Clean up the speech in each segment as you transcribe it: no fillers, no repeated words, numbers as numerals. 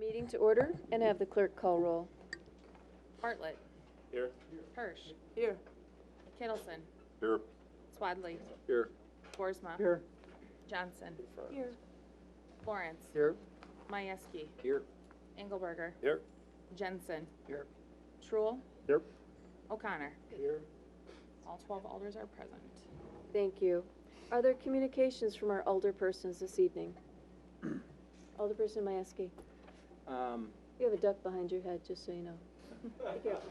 Meeting to order and have the clerk call roll. Bartlett. Here. Hirsch. Here. Kittleson. Here. Swadley. Here. Boersma. Here. Johnson. Here. Lawrence. Here. Majewski. Here. Engelberger. Here. Jensen. Here. Truel. Here. O'Connor. Here. All 12 alders are present. Thank you. Are there communications from our alderpersons this evening? Alderperson Majewski. You have a duck behind your head, just so you know. Be careful.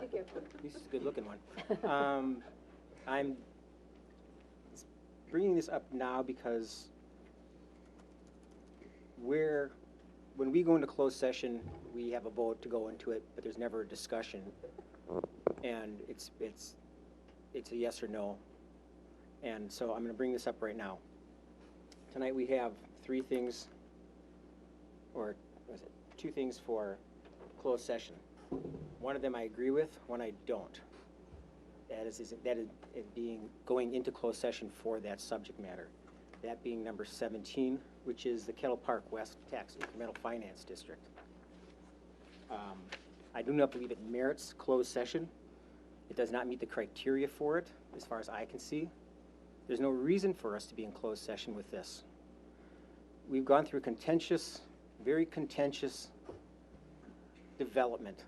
Be careful. This is a good-looking one. I'm bringing this up now because when we go into closed session, we have a vote to go into it, but there's never a discussion, and it's a yes or no. And so I'm going to bring this up right now. Tonight we have three things, or was it two things for closed session. One of them I agree with, one I don't. That is going into closed session for that subject matter. That being number 17, which is the Kettle Park West Tax Incremental Finance District. I do not believe it merits closed session. It does not meet the criteria for it, as far as I can see. There's no reason for us to be in closed session with this. We've gone through contentious, very contentious development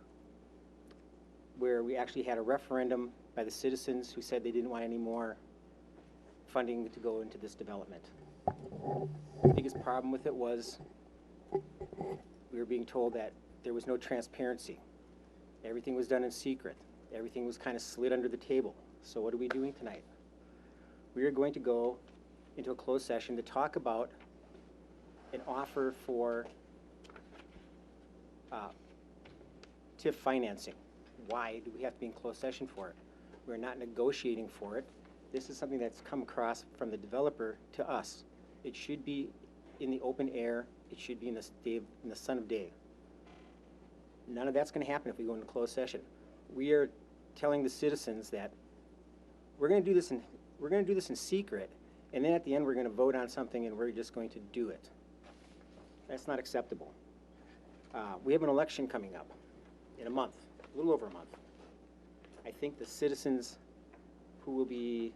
where we actually had a referendum by the citizens who said they didn't want any more funding to go into this development. The biggest problem with it was we were being told that there was no transparency. Everything was done in secret. Everything was kind of slid under the table. So what are we doing tonight? We are going to go into a closed session to talk about an offer for TIF financing. Why do we have to be in closed session for it? We're not negotiating for it. This is something that's come across from the developer to us. It should be in the open air. It should be in the sun of day. None of that's going to happen if we go into closed session. We are telling the citizens that we're going to do this in secret, and then at the end we're going to vote on something and we're just going to do it. That's not acceptable. We have an election coming up in a month, a little over a month. I think the citizens who will be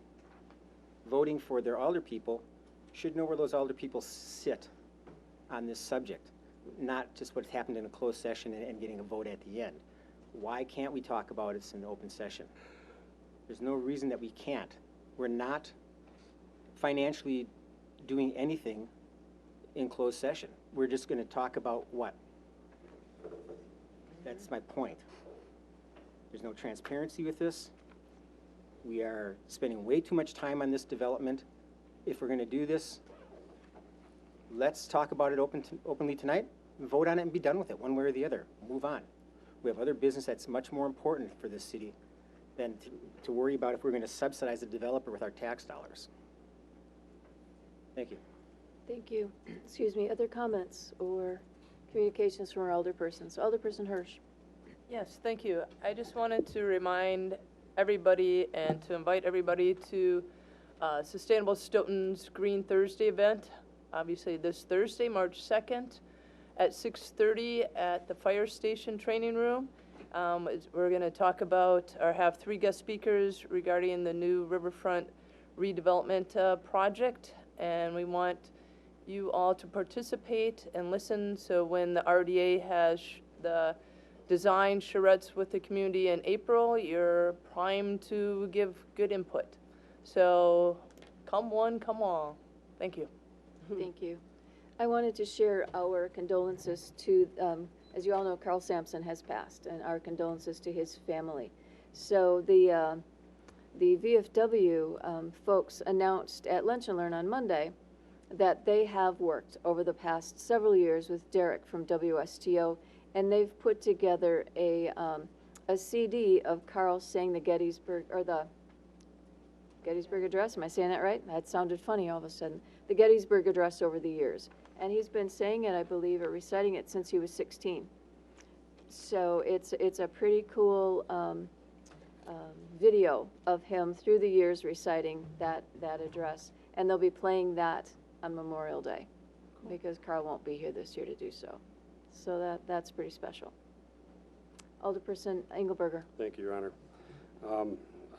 voting for their alderpeople should know where those alderpeople sit on this subject, not just what's happened in a closed session and getting a vote at the end. Why can't we talk about it in the open session? There's no reason that we can't. We're not financially doing anything in closed session. We're just going to talk about what? That's my point. There's no transparency with this. We are spending way too much time on this development. If we're going to do this, let's talk about it openly tonight, vote on it, and be done with it one way or the other. Move on. We have other business that's much more important for this city than to worry about if we're going to subsidize the developer with our tax dollars. Thank you. Thank you. Excuse me, other comments or communications from our alderpersons? Alderperson Hirsch. Yes, thank you. I just wanted to remind everybody and to invite everybody to Sustainable Stoughton's Green Thursday event, obviously this Thursday, March 2nd at 6:30 at the fire station training room. We're going to talk about or have three guest speakers regarding the new riverfront redevelopment project, and we want you all to participate and listen, so when the RDA has the design charrettes with the community in April, you're primed to give good input. So come one, come all. Thank you. Thank you. I wanted to share our condolences to, as you all know, Carl Sampson has passed, and our condolences to his family. So the VFW folks announced at Lunch and Learn on Monday that they have worked over the past several years with Derek from WSTO, and they've put together a CD of Carl saying the Gettysburg Address. Am I saying that right? That sounded funny all of a sudden. The Gettysburg Address over the years. And he's been saying it, I believe, or reciting it since he was 16. So it's a pretty cool video of him through the years reciting that address. And they'll be playing that on Memorial Day because Carl won't be here this year to do so. So that's pretty special. Alderperson Engelberger. Thank you, Your Honor.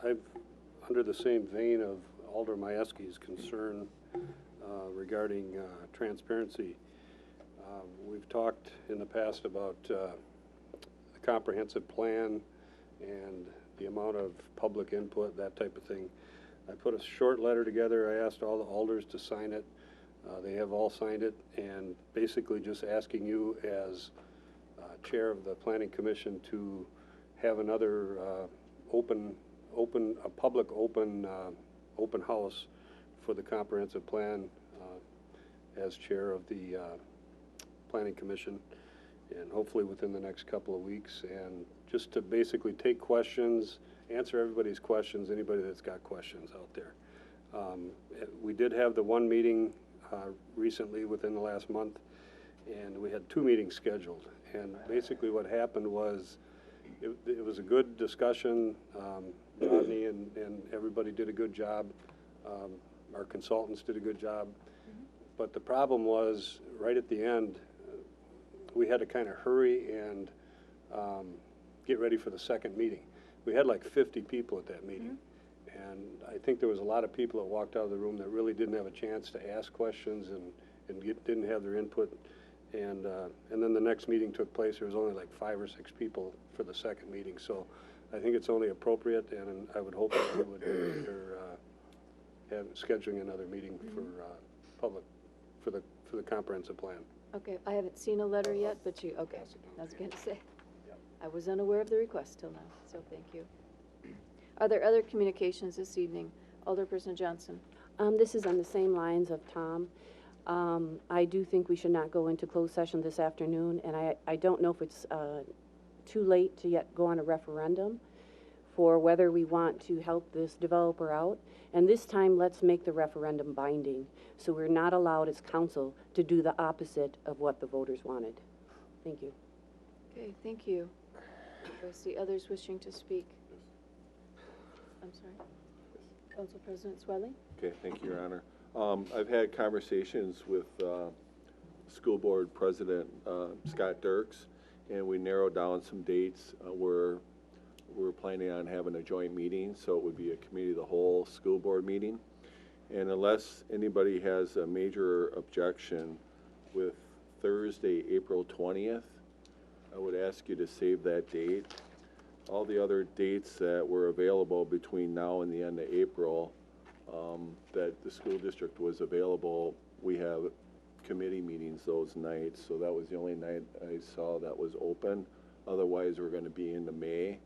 I've, under the same vein of Alder Majewski's concern regarding transparency, we've talked in the past about the comprehensive plan and the amount of public input, that type of thing. I put a short letter together. I asked all the alders to sign it. They have all signed it, and basically just asking you as chair of the Planning Commission to have another public open house for the comprehensive plan as chair of the Planning Commission, and hopefully within the next couple of weeks, and just to basically take questions, answer everybody's questions, anybody that's got questions out there. We did have the one meeting recently within the last month, and we had 2 meetings scheduled. And basically what happened was it was a good discussion. Rodney and everybody did a good job. Our consultants did a good job. But the problem was, right at the end, we had to kind of hurry and get ready for the second meeting. We had like 50 people at that meeting. And I think there was a lot of people that walked out of the room that really didn't have a chance to ask questions and didn't have their input. And then the next meeting took place. There was only like 5 or 6 people for the second meeting. So I think it's only appropriate, and I would hope that we would consider scheduling another meeting for public, for the comprehensive plan. Okay, I haven't seen a letter yet, but you, okay, I was going to say. I was unaware of the request till now, so thank you. Are there other communications this evening? Alderperson Johnson. This is on the same lines of Tom. I do think we should not go into closed session this afternoon, and I don't know if it's too late to yet go on a referendum for whether we want to help this developer out. And this time, let's make the referendum binding, so we're not allowed as council to do the opposite of what the voters wanted. Thank you. Okay, thank you. Do I see others wishing to speak? I'm sorry. Council President Swedling? Okay, thank you, Your Honor. I've had conversations with School Board President Scott Dirks, and we narrowed down some dates where we're planning on having a joint meeting, so it would be a committee of the whole school board meeting. And unless anybody has a major objection with Thursday, April 20th, I would ask you to save that date. All the other dates that were available between now and the end of April that the school district was available, we have committee meetings those nights, so that was the only night I saw that was open. Otherwise, we're going to be into May,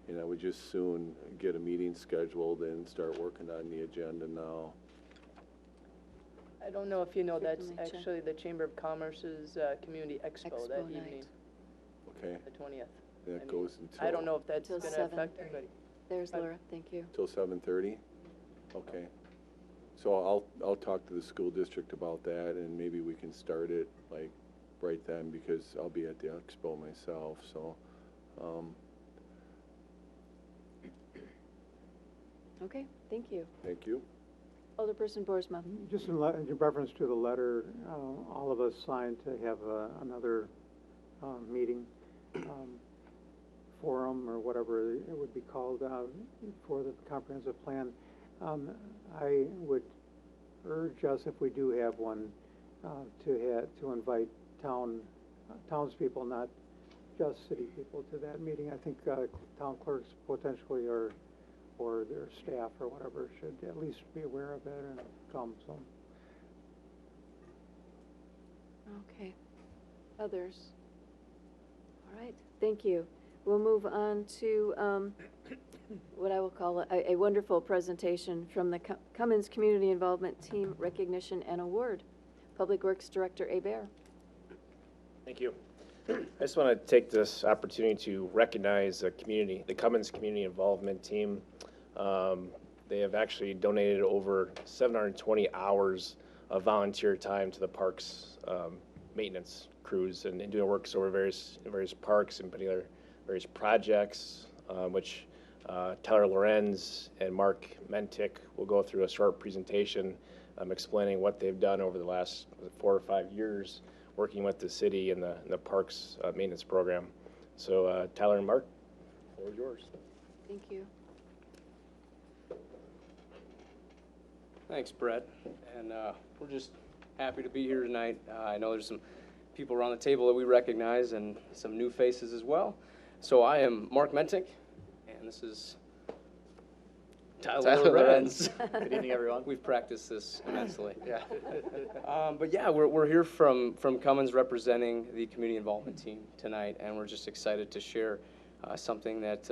and I would just soon get a meeting scheduled and start working on the agenda now. I don't know if you know, that's Certainly, Chair. actually the Chamber of Commerce's Community Expo that Expo night. Okay, evening, the 20th. that goes until. I don't know if that's Till going to 7. affect anybody. There's Laura, thank you. Till 7:30? Okay. So I'll talk to the school district about that, and maybe we can start it like right then, because I'll be at the expo myself, so. Okay, thank you. Thank you. Alderperson Boersma. Just in reference to the letter, all of us signed to have another meeting, forum, or whatever it would be called, for the comprehensive plan. I would urge us, if we do have one, to invite townspeople, not just city people, to that meeting. I think town clerks potentially, or their staff or whatever, should at least be aware of it and come. So. Okay. Others? All right, thank you. We'll move on to what I will call a wonderful presentation from the Cummins Community Involvement Team Recognition and Award. Public Works Director Bear. Thank you. I just want to take this opportunity to recognize the Cummins Community Involvement Team. They have actually donated over 720 hours of volunteer time to the parks maintenance crews and doing works over various parks and putting together various projects, which Tyler Lorenz and Mark Mentick will go through a short presentation explaining what they've done over the last 4 or 5 years working with the city and the parks maintenance program. So Tyler and Mark, the floor is yours. Thank you. Thanks, Brett. And we're just happy to be here tonight. I know there's some people around the table that we recognize and some new faces as well. So I am Mark Mentink, and this is Tyler Lorenz. Good evening, everyone. We've practiced this immensely. Yeah. But yeah, we're here from Cummins representing the community involvement team tonight, and we're just excited to share something that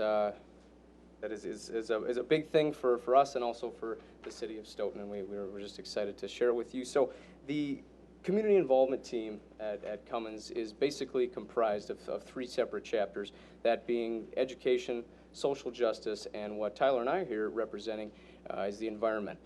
is a big thing for us and also for the city of Stoughton, and we're just excited to share it with you. So the community involvement team at Cummins is basically comprised of three separate chapters, that being education, social justice, and what Tyler and I are here representing is the environment.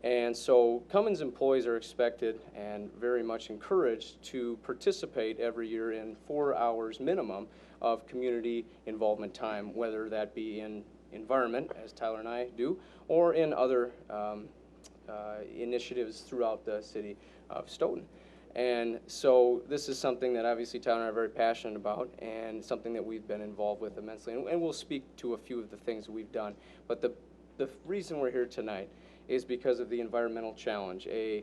And so Cummins employees are expected and very much encouraged to participate every year in 4 hours minimum of community involvement time, whether that be in environment, as Tyler and I do, or in other initiatives throughout the city of Stoughton. And so this is something that obviously Tyler and I are very passionate about, and something that we've been involved with immensely. And we'll speak to a few of the things we've done. But the reason we're here tonight is because of the environmental challenge, a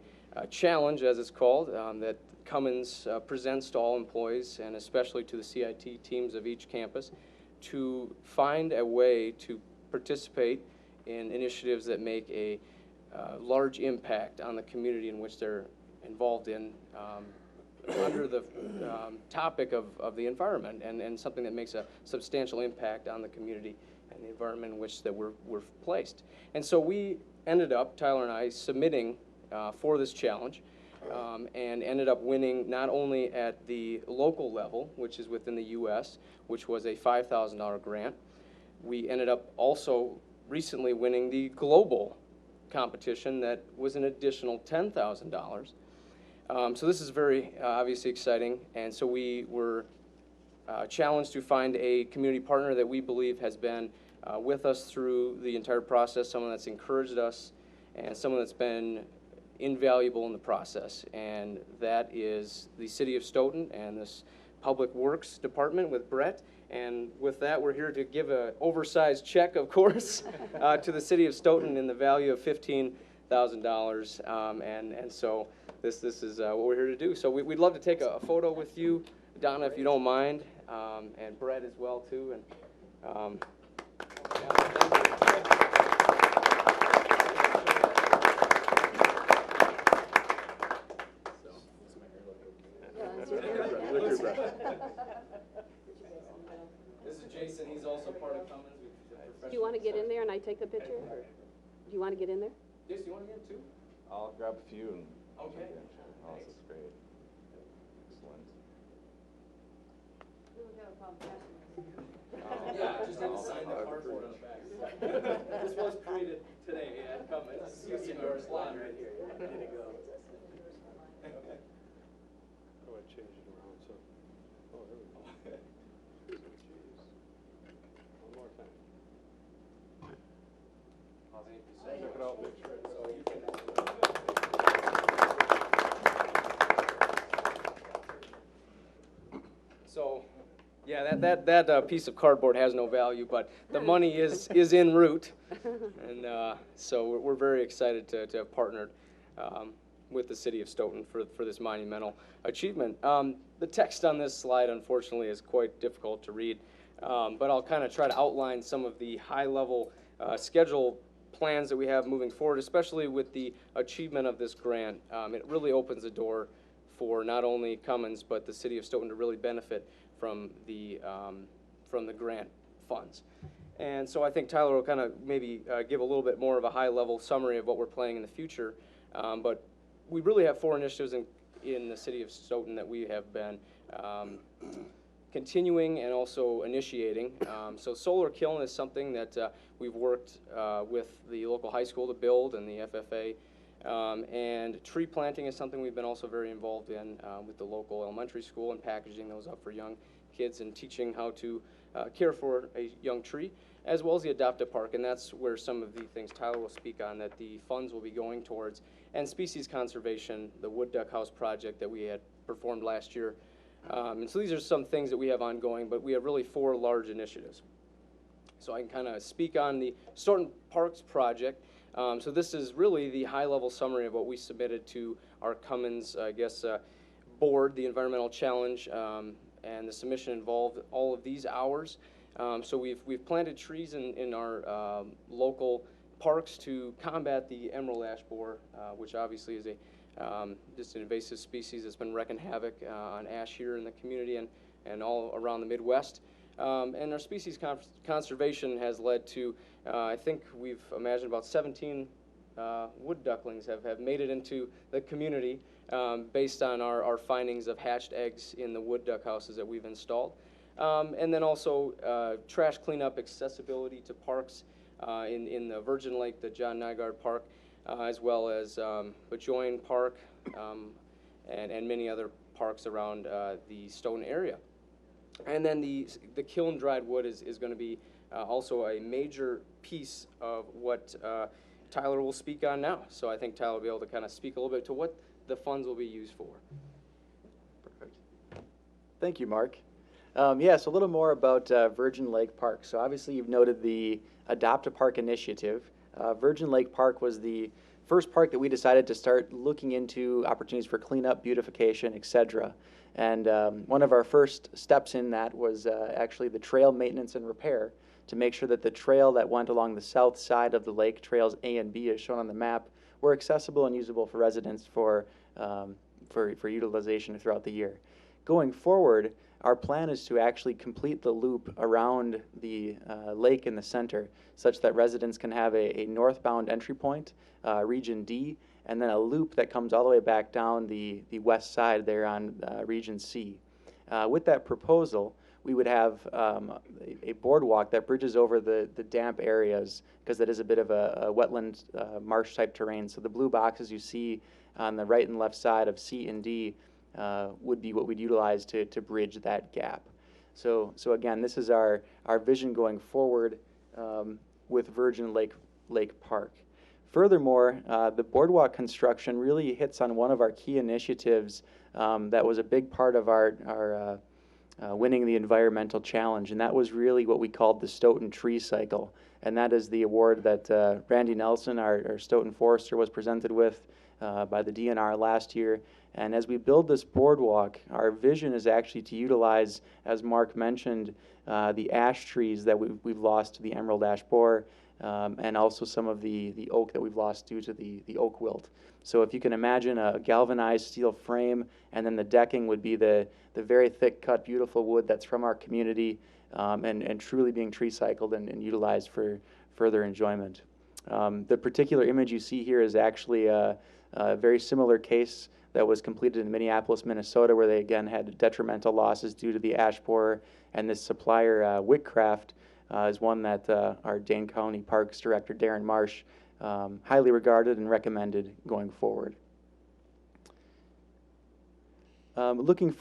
challenge, as it's called, that Cummins presents to all employees, and especially to the CIT teams of each campus, to find a way to participate in initiatives that make a large impact on the community in which they're involved in, under the topic of the environment, and something that makes a substantial impact on the community and the environment in which that we're placed. And so we ended up, Tyler and I, submitting for this challenge, and ended up winning not only at the local level, which is within the U.S., which was a $5,000 grant. We ended up also recently winning the global competition that was an additional $10,000. So this is very obviously exciting, and so we were challenged to find a community partner that we believe has been with us through the entire process, someone that's encouraged us, and someone that's been invaluable in the process, and that is the City of Stoughton and this Public Works Department with Brett. And with that, we're here to give an oversized check, of course, to the City of Stoughton in the value of $15,000, and so this is what we're here to do. So we'd love to take a photo with you, Donna, if you don't mind, and Brett as well too. And yeah, thank you. This is Jason. He's also part of Cummins. Do you want to get in there and I take the picture? Or do you want to get in there? Jason, you want to get in too? I'll grab a few and. Okay. Oh, this is great. Excellent. Yeah, just need to sign the cardboard on the back. This was created today at Cummins, using our slot right here. Ready to go. How do I change it around? So, oh, there we go. Jeez. One more time. Check it out, make sure it's all you can. So, yeah, that piece of cardboard has no value, but the money is en route, and so we're very excited to have partnered with the City of Stoughton for this monumental achievement. The text on this slide, unfortunately, is quite difficult to read, but I'll kind of try to outline some of the high-level schedule plans that we have moving forward, especially with the achievement of this grant. It really opens the door for not only Cummins, but the City of Stoughton to really benefit from the grant funds. And so I think Tyler will kind of maybe give a little bit more of a high-level summary of what we're planning in the future. But we really have 4 initiatives in the City of Stoughton that we have been continuing and also initiating. So solar kiln is something that we've worked with the local high school to build, and the FFA. And tree planting is something we've been also very involved in with the local elementary school, and packaging those up for young kids and teaching how to care for a young tree, as well as the Adopt a Park. And that's where some of the things Tyler will speak on that the funds will be going towards, and species conservation, the wood duck house project that we had performed last year. And so these are some things that we have ongoing, but we have really 4 large initiatives. So I can kind of speak on the Stoughton Parks project. So this is really the high-level summary of what we submitted to our Cummins, board, the environmental challenge, and the submission involved all of these hours. So we've planted trees in our local parks to combat the emerald ash borer, which obviously is just an invasive species that's been wreaking havoc on ash here in the community and all around the Midwest. And our species conservation has led to, I think we've imagined about 17 wood ducklings have made it into the community based on our findings of hatched eggs in the wood duck houses that we've installed. And then also trash cleanup, accessibility to parks in the Virgin Lake, the John Nygaard Park, as well as Bejoin Park and many other parks around the Stoughton area. And then the kiln dried wood is going to be also a major piece of what Tyler will speak on now. So I think Tyler will be able to kind of speak a little bit to what the funds will be used for. Perfect. Thank you, Mark. Yes, a little more about Virgin Lake Park. So obviously you've noted the Adopt a Park initiative. Virgin Lake Park was the first park that we decided to start looking into opportunities for cleanup, beautification, etc. And one of our first steps in that was actually the trail maintenance and repair to make sure that the trail that went along the south side of the lake, trails A and B as shown on the map, were accessible and usable for residents for utilization throughout the year. Going forward, our plan is to actually complete the loop around the lake in the center such that residents can have a northbound entry point, Region D, and then a loop that comes all the way back down the west side there on Region C. With that proposal, we would have a boardwalk that bridges over the damp areas because that is a bit of a wetland marsh type terrain. So the blue boxes you see on the right and left side of C and D would be what we'd utilize to bridge that gap. So again, this is our vision going forward with Virgin Lake Park. Furthermore, the boardwalk construction really hits on one of our key initiatives that was a big part of our winning the environmental challenge, and that was really what we called the Stoughton Tree Cycle. And that is the award that Randy Nelson, our Stoughton Forester, was presented with by the DNR last year. And as we build this boardwalk, our vision is actually to utilize, as Mark mentioned, the ash trees that we've lost to the emerald ash borer, and also some of the oak that we've lost due to the oak wilt. So if you can imagine a galvanized steel frame, and then the decking would be the very thick cut, beautiful wood that's from our community, and truly being tree cycled and utilized for further enjoyment. The particular image you see here is actually a very similar case that was completed in Minneapolis, Minnesota, where they again had detrimental losses due to the ash borer, and this supplier, Whitcraft, is one that our Dane County Parks Director, Darren Marsh, highly regarded and recommended going forward. Looking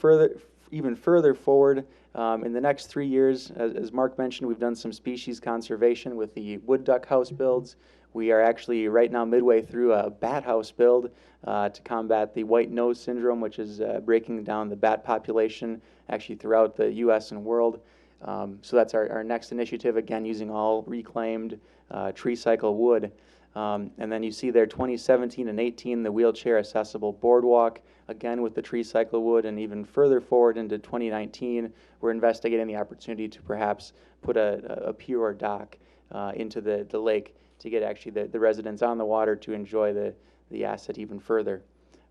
even further forward, in the next 3 years, as Mark mentioned, we've done some species conservation with the wood duck house builds. We are actually right now midway through a bat house build to combat the white nose syndrome, which is breaking down the bat population actually throughout the U.S. and world. So that's our next initiative, again, using all reclaimed tree cycle wood. And then you see there 2017 and 18, the wheelchair accessible boardwalk, again with the tree cycle wood, and even further forward into 2019, we're investigating the opportunity to perhaps put a pier or dock into the lake to get actually the residents on the water to enjoy the asset even further.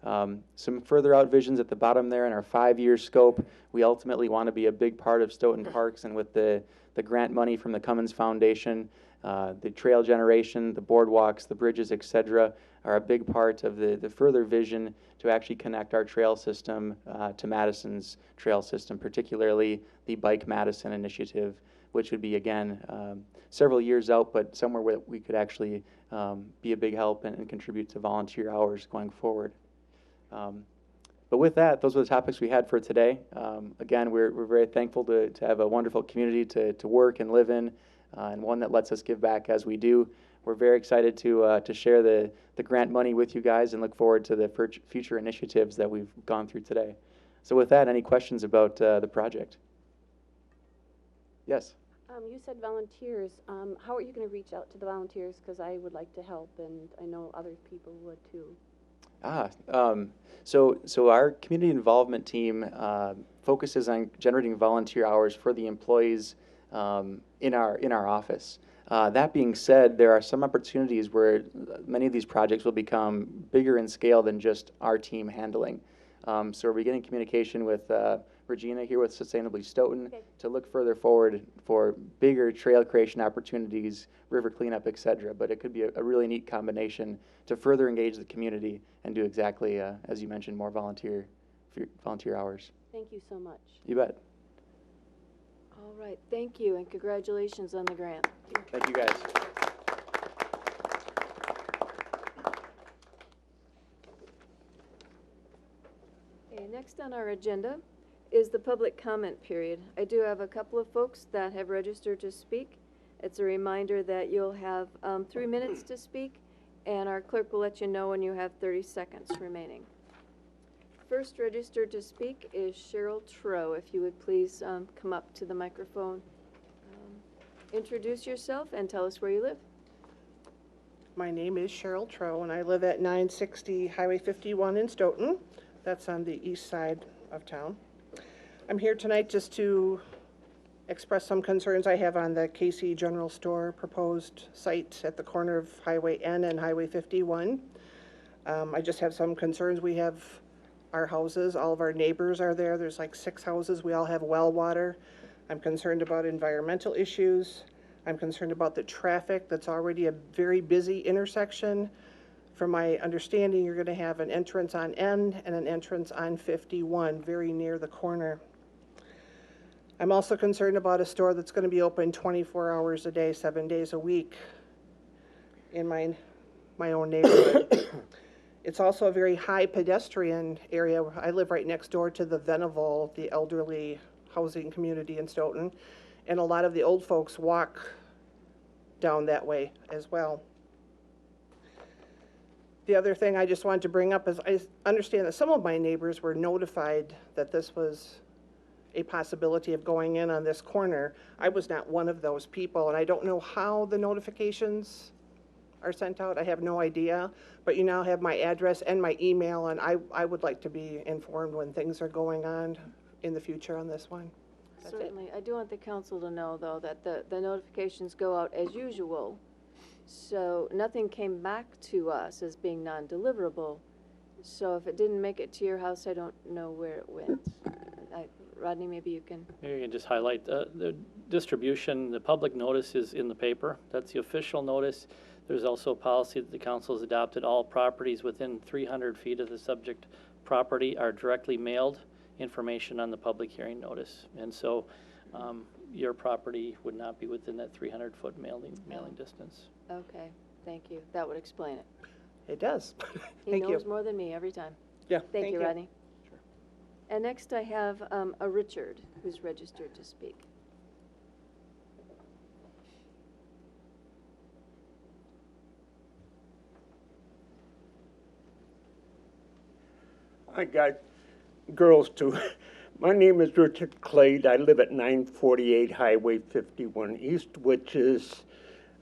Some further out visions at the bottom there in our 5-year scope. We ultimately want to be a big part of Stoughton Parks, and with the grant money from the Cummins Foundation, the trail generation, the boardwalks, the bridges, etc., are a big part of the further vision to actually connect our trail system to Madison's trail system, particularly the Bike Madison initiative, which would be, again, several years out, but somewhere where we could actually be a big help and contribute to volunteer hours going forward. But with that, those are the topics we had for today. Again, we're very thankful to have a wonderful community to work and live in, and one that lets us give back as we do. we're very excited to share the grant money with you guys and look forward to the future initiatives that we've gone through today. So with that, any questions about the project? Yes? You said volunteers. How are you going to reach out to the volunteers? Because I would like to help, and I know other people would too. So our community involvement team focuses on generating volunteer hours for the employees in our office. That being said, there are some opportunities where many of these projects will become bigger in scale than just our team handling. So we're beginning communication with Regina here with Sustainably Stoughton to look further forward for bigger trail creation opportunities, river cleanup, et cetera. But it could be a really neat combination to further engage the community and do exactly, as you mentioned, more volunteer hours. Thank you so much. You bet. All right, thank you, and congratulations on the grant. Thank you, guys. Okay, next on our agenda is the public comment period. I do have a couple of folks that have registered to speak. It's a reminder that you'll have 3 minutes to speak, and our clerk will let you know when you have 30 seconds remaining. First registered to speak is Cheryl Trow. If you would please come up to the microphone. Introduce yourself and tell us where you live. My name is Cheryl Trow, and I live at 960 Highway 51 in Stoughton. That's on the east side of town. I'm here tonight just to express some concerns I have on the Casey General Store proposed site at the corner of Highway N and Highway 51. I just have some concerns. We have our houses, all of our neighbors are there. There's like 6 houses. We all have well water. I'm concerned about environmental issues. I'm concerned about the traffic. That's already a very busy intersection. From my understanding, you're going to have an entrance on N and an entrance on 51, very near the corner. I'm also concerned about a store that's going to be open 24 hours a day, 7 days a week in my own neighborhood. It's also a very high pedestrian area. I live right next door to the Venable, the elderly housing community in Stoughton, and a lot of the old folks walk down that way as well. The other thing I just wanted to bring up is I understand that some of my neighbors were notified that this was a possibility of going in on this corner. I was not one of those people, and I don't know how the notifications are sent out. I have no idea, but you now have my address and my email, and I would like to be informed when things are going on in the future on this one. That's it. Certainly. I do want the council to know, though, that the notifications go out as usual. So nothing came back to us as being non-deliverable. So if it didn't make it to your house, I don't know where it went. Rodney, maybe you can. Maybe you can just highlight the distribution. The public notice is in the paper. That's the official notice. There's also a policy that the council has adopted. All properties within 300 feet of the subject property are directly mailed information on the public hearing notice. And so your property would not be within that 300-foot mailing distance. Okay, thank you. That would explain it. It does. He Thank knows you. more than me every time. Yeah. Thank you, Rodney. Sure. And next I have a Richard who's registered to speak. I got girls too. My name is Richard Clade. I live at 948 Highway 51 East, which is,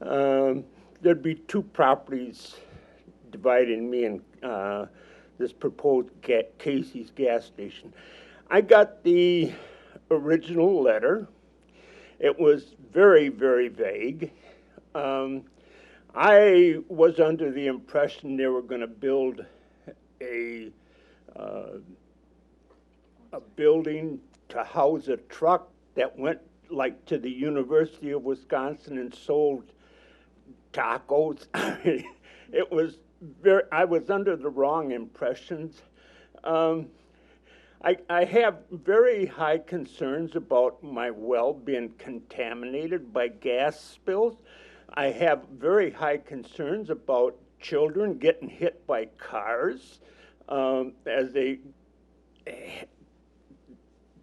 there'd be 2 properties dividing me and this proposed Casey's gas station. I got the original letter. It was very, very vague. I was under the impression they were going to build a building to house a truck that went like to the University of Wisconsin and sold tacos. It was I was under the wrong impressions. I have very high concerns about my well being contaminated by gas spills. I have very high concerns about children getting hit by cars as they.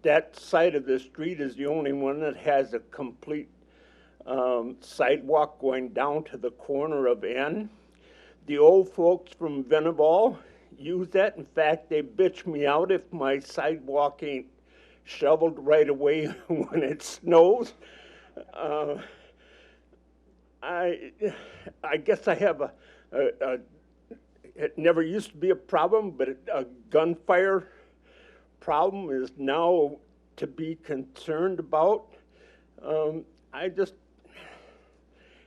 That side of the street is the only one that has a complete sidewalk going down to the corner of N. The old folks from Venable use that. In fact, they bitch me out if my sidewalk ain't shoveled right away when it snows. I guess I have it never used to be a problem, but a gunfire problem is now to be concerned about. I just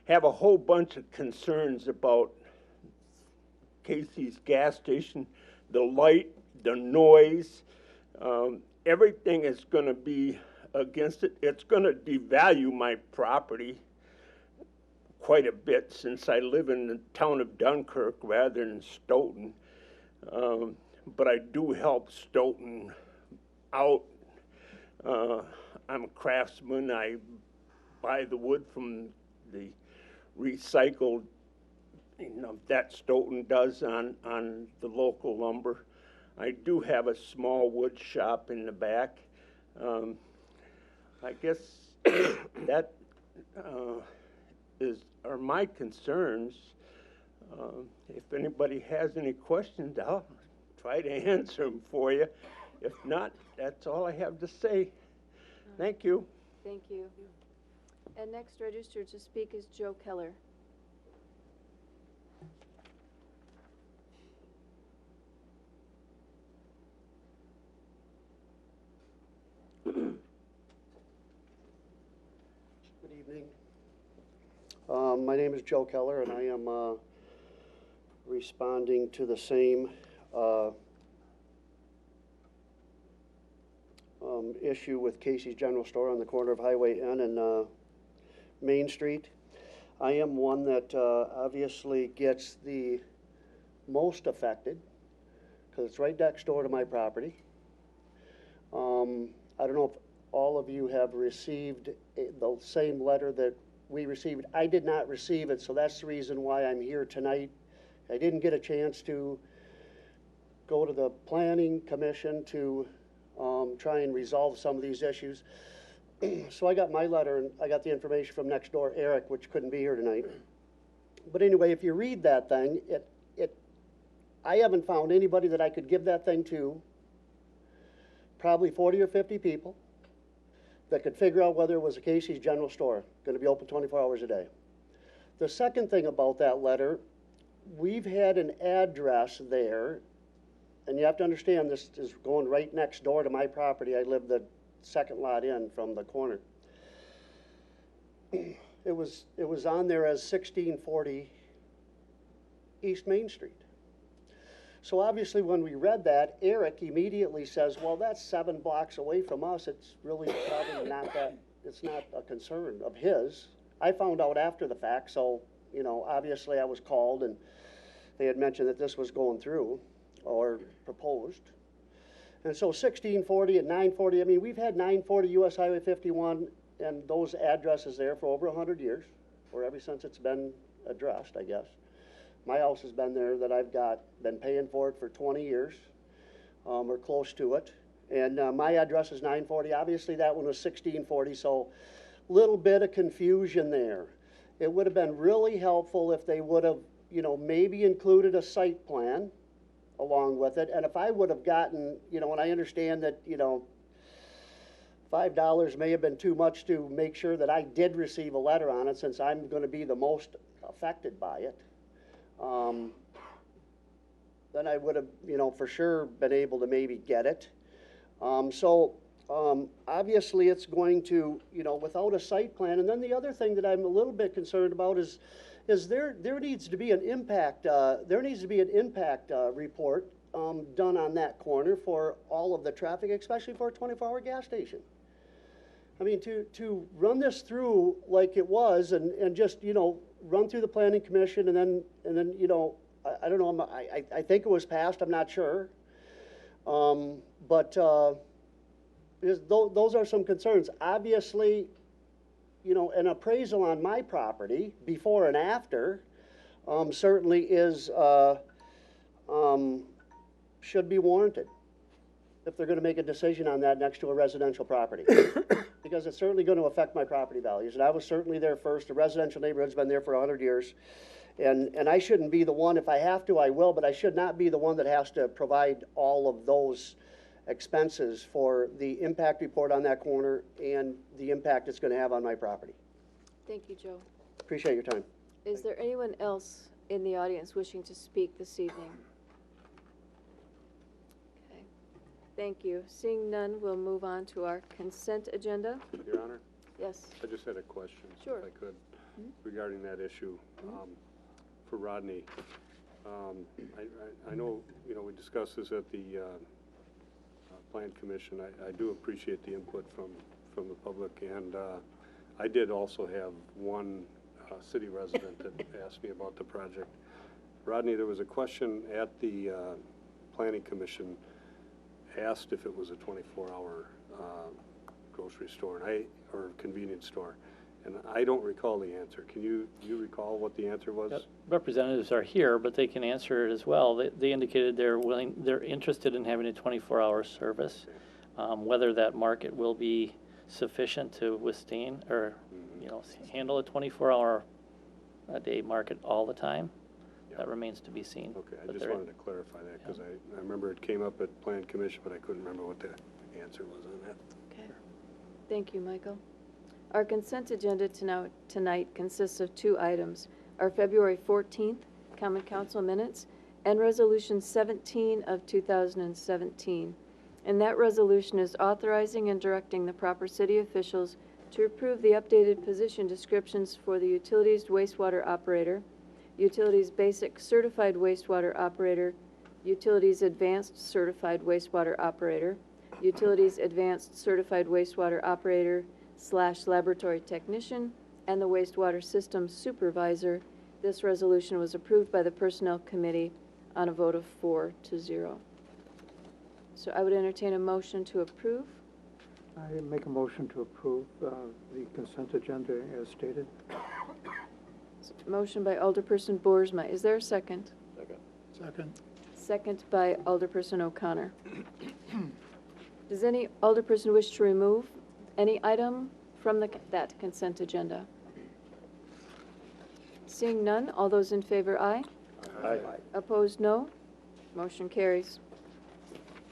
have a whole bunch of concerns about Casey's gas station, the light, the noise, everything is going to be against it. It's going to devalue my property quite a bit since I live in the town of Dunkirk rather than Stoughton. But I do help Stoughton out. I'm a craftsman. I buy the wood from the recycled, that Stoughton does on the local lumber. I do have a small wood shop in the back. I guess that are my concerns. If anybody has any questions, I'll try to answer them for you. If not, that's all I have to say. Thank you. Thank you. And next registered to speak is Joe Keller. Good evening. My name is Joe Keller, and I am responding to the same issue with Casey's General Store on the corner of Highway N and Main Street. I am one that obviously gets the most affected because it's right next door to my property. I don't know if all of you have received the same letter that we received. I did not receive it, so that's the reason why I'm here tonight. I didn't get a chance to go to the Planning Commission to try and resolve some of these issues. So I got my letter and I got the information from next door, Eric, which couldn't be here tonight. But anyway, if you read that thing, I haven't found anybody that I could give that thing to, probably 40 or 50 people, that could figure out whether it was a Casey's General Store, going to be open 24 hours a day. The second thing about that letter, we've had an address there, and you have to understand this is going right next door to my property. I live the second lot in from the corner. It was on there as 1640 East Main Street. So obviously when we read that, Eric immediately says, well, that's 7 blocks away from us. It's really probably not that, it's not a concern of his. I found out after the fact, so, obviously I was called and they had mentioned that this was going through or proposed. And so 1640 and 940, I mean, we've had 940 US Highway 51 and those addresses there for over 100 years, or ever since it's been addressed, I guess. My house has been there that I've been paying for it for 20 years, or close to it. And my address is 940. Obviously that one was 1640, so a little bit of confusion there. It would have been really helpful if they would have, maybe included a site plan along with it. And if I would have gotten, and I understand that, $5 may have been too much to make sure that I did receive a letter on it since I'm going to be the most affected by it. Then I would have, for sure been able to maybe get it. Obviously it's going to, without a site plan. And then the other thing that I'm a little bit concerned about is there needs to be an impact, report done on that corner for all of the traffic, especially for a 24-hour gas station. I mean, to run this through like it was and just, run through the Planning Commission and then I don't know, I think it was passed, I'm not sure. But those are some concerns. Obviously, an appraisal on my property before and after certainly is should be warranted if they're going to make a decision on that next to a residential property. because it's certainly going to affect my property values. And I was certainly there first. The residential neighborhood's been there for 100 years. And I shouldn't be the one, if I have to, I will, but I should not be the one that has to provide all of those expenses for the impact report on that corner and the impact it's going to have on my property. Thank you, Joe. Appreciate your time. Is there anyone else in the audience wishing to speak this evening? Okay, thank you. Seeing none, we'll move on to our consent agenda. Your Honor, Yes, I just had a question, Sure. if I could, regarding that issue. For Rodney, I know, we discussed this at the Plan Commission. I do appreciate the input from the public, and I did also have one city resident that asked me about the project. Rodney, there was a question at the Planning Commission, asked if it was a 24-hour grocery store or convenience store. And I don't recall the answer. Can you recall what the answer was? Representatives are here, but they can answer it as well. They indicated they're interested in having a 24-hour service. Whether that market will be sufficient to withstand or, handle a 24-hour a day market all the time, that remains to be seen. Okay, I But just wanted to clarify that, because I remember it came up at Plan Commission, but I couldn't remember what the answer was on that. okay. Thank you, Michael. Our consent agenda tonight consists of 2 items. Our February 14th Common Council minutes and Resolution 17 of 2017. And that resolution is authorizing and directing the proper city officials to approve the updated position descriptions for the Utilities Wastewater Operator, Utilities Basic Certified Wastewater Operator, Utilities Advanced Certified Wastewater Operator, Utilities Advanced Certified Wastewater Operator / Laboratory Technician, and the Wastewater Systems Supervisor. This resolution was approved by the Personnel Committee on a vote of 4-0. So I would entertain a motion to approve. I make a motion to approve the consent agenda as stated. Motion by Alderperson Boersma. Is there a second? Second. Second by Alderperson O'Connor. Does any alderperson wish to remove any item from that consent agenda? Seeing none, all those in favor, aye. Aye. Opposed, no. Motion carries.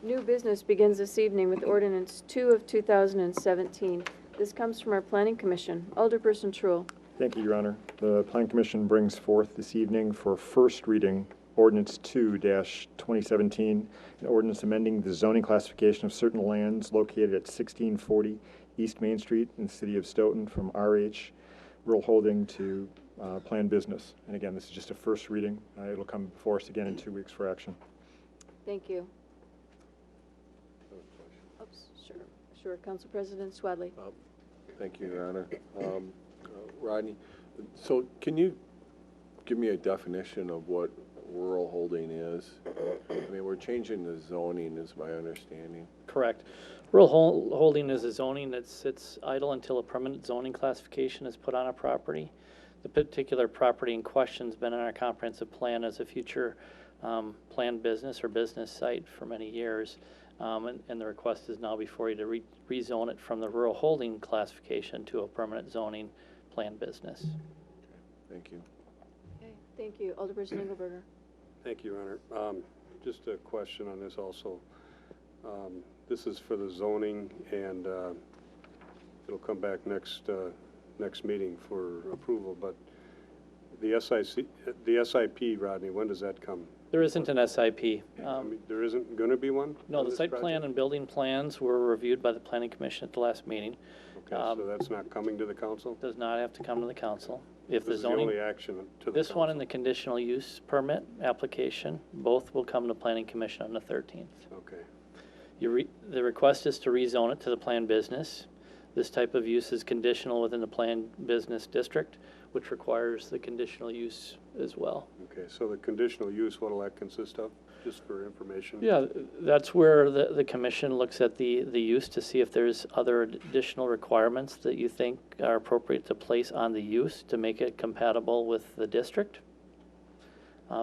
New business begins this evening with Ordinance 2 of 2017. This comes from our Planning Commission. Alderperson Truill. Thank you, Your Honor. The Planning Commission brings forth this evening for first reading Ordinance 2-2017, an ordinance amending the zoning classification of certain lands located at 1640 East Main Street in the city of Stoughton from RH rural holding to planned business. And again, this is just a first reading. It'll come before us again in 2 weeks for action. Thank you. Oops, sure. Council President Swadley. Thank you, Your Honor. Rodney, so can you give me a definition of what rural holding is? I mean, we're changing the zoning, is my understanding. Correct. Rural holding is a zoning that sits idle until a permanent zoning classification is put on a property. The particular property in question has been on our comprehensive plan as a future planned business or business site for many years. And the request is now before you to rezone it from the rural holding classification to a permanent zoning planned business. Thank you. Okay, thank you. Alderperson Engelberger. Thank you, Your Honor. Just a question on this also. This is for the zoning, and it'll come back next meeting for approval, but the SIP, Rodney, when does that come? There isn't an SIP. I mean, there isn't going to be one? No, on the this site project? plan and building plans were reviewed by the Planning Commission at the last meeting. Okay, so that's not coming to the council? Does not have to come to the council. If the This is the zoning, only action to the this one and council. the conditional use permit application, both will come to Planning Commission on the 13th. Okay. The request is to rezone it to the planned business. This type of use is conditional within the planned business district, which requires the conditional use as well. Okay, so the conditional use, what'll that consist of, just for information? Yeah, that's where the commission looks at the use to see if there's other additional requirements that you think are appropriate to place on the use to make it compatible with the district.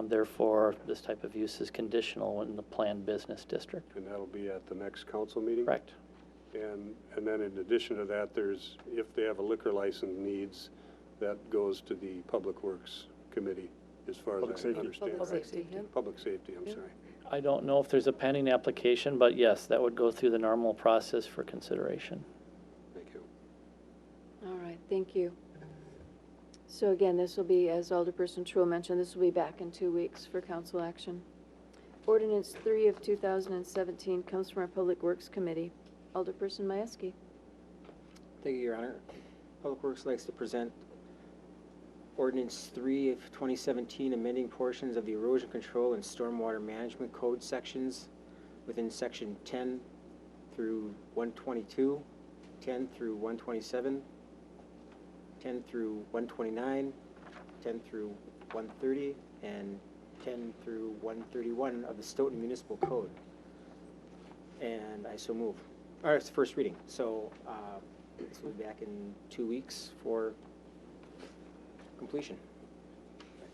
Therefore, this type of use is conditional in the planned business district. And that'll be at the next council meeting? Correct. And then in addition to that, there's, if they have a liquor license needs, that goes to the Public Works Committee, as far Public as I safety. understand. Public safety, yep. Public safety, I'm Yep. sorry. I don't know if there's a pending application, but yes, that would go through the normal process for consideration. Thank you. All right, thank you. So again, this will be, as Alderperson Truill mentioned, this will be back in 2 weeks for council action. Ordinance 3 of 2017 comes from our Public Works Committee. Alderperson Majewski. Thank you, Your Honor. Public Works likes to present Ordinance 3 of 2017, amending portions of the Erosion Control and Stormwater Management Code sections within Section 10 through 122, 10 through 127, 10 through 129, 10 through 130, and 10 through 131 of the Stoughton Municipal Code. And I so move. All right, it's the first reading. So this will be back in 2 weeks for completion.